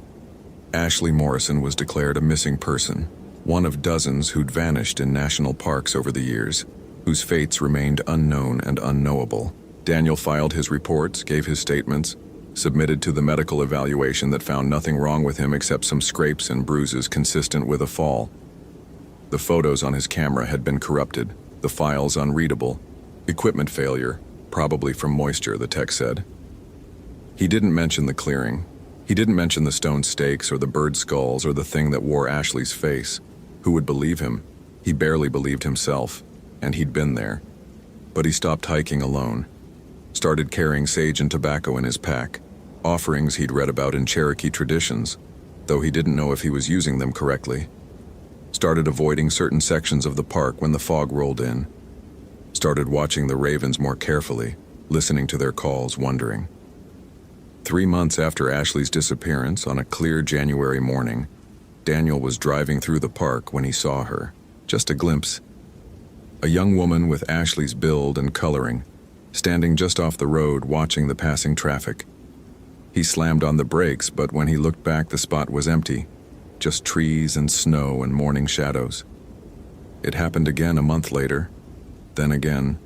Ashley Morrison was declared a missing person, one of dozens who'd vanished in national parks over the years, whose fates remained unknown and unknowable. Daniel filed his reports, gave his statements, submitted to the medical evaluation that found nothing wrong with him except some scrapes and bruises consistent with a fall. The photos on his camera had been corrupted, the files unreadable, equipment failure, probably from moisture, the tech said. He didn't mention the clearing. He didn't mention the stone stakes or the bird skulls or the thing that wore Ashley's face. Who would believe him? He barely believed himself, and he'd been there. But he stopped hiking alone, started carrying sage and tobacco in his pack, offerings he'd read about in Cherokee traditions, though he didn't know if he was using them correctly. Started avoiding certain sections of the park when the fog rolled in. Started watching the ravens more carefully, listening to their calls, wondering. 3 months after Ashley's disappearance, on a clear January morning, Daniel was driving through the park when he saw her. Just a glimpse. A young woman with Ashley's build and coloring, standing just off the road watching the passing traffic. He slammed on the brakes, but when he looked back, the spot was empty. Just trees and snow and morning shadows. It happened again a month later, then again.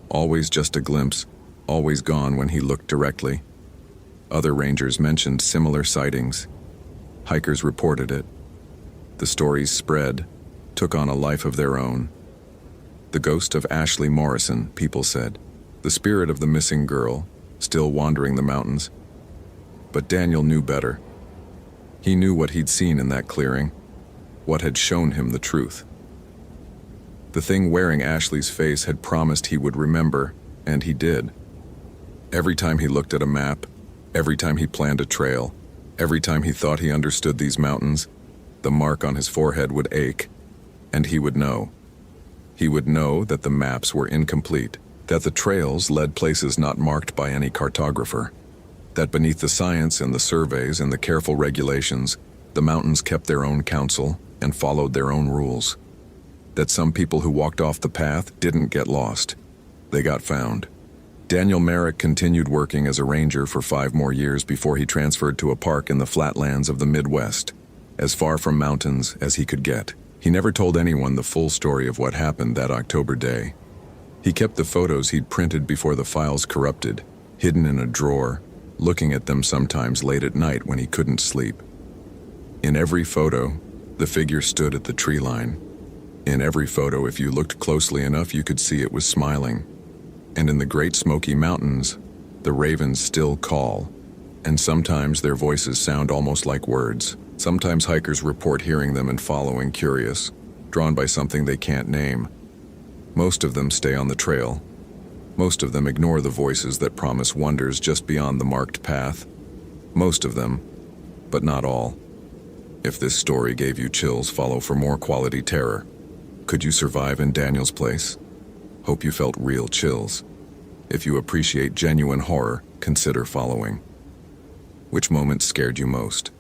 Always just a glimpse, always gone when he looked directly. Other rangers mentioned similar sightings. Hikers reported it. The stories spread, took on a life of their own. The ghost of Ashley Morrison, people said. The spirit of the missing girl, still wandering the mountains. But Daniel knew better. He knew what he'd seen in that clearing, what had shown him the truth. The thing wearing Ashley's face had promised he would remember, and he did. Every time he looked at a map, every time he planned a trail, every time he thought he understood these mountains, the mark on his forehead would ache, and he would know. He would know that the maps were incomplete, that the trails led places not marked by any cartographer, that beneath the science and the surveys and the careful regulations, the mountains kept their own counsel and followed their own rules, that some people who walked off the path didn't get lost. They got found. Daniel Merrick continued working as a ranger for 5 more years before he transferred to a park in the flatlands of the Midwest, as far from mountains as he could get. He never told anyone the full story of what happened that October day. He kept the photos he'd printed before the files corrupted, hidden in a drawer, looking at them sometimes late at night when he couldn't sleep. In every photo, the figure stood at the tree line. In every photo, if you looked closely enough, you could see it was smiling. And in the Great Smoky Mountains, the ravens still call, and sometimes their voices sound almost like words. Sometimes hikers report hearing them and following, curious, drawn by something they can't name. Most of them stay on the trail. Most of them ignore the voices that promise wonders just beyond the marked path. Most of them, but not all. If this story gave you chills, follow for more quality terror. Could you survive in Daniel's place? Hope you felt real chills. If you appreciate genuine horror, consider following. Which moment scared you most?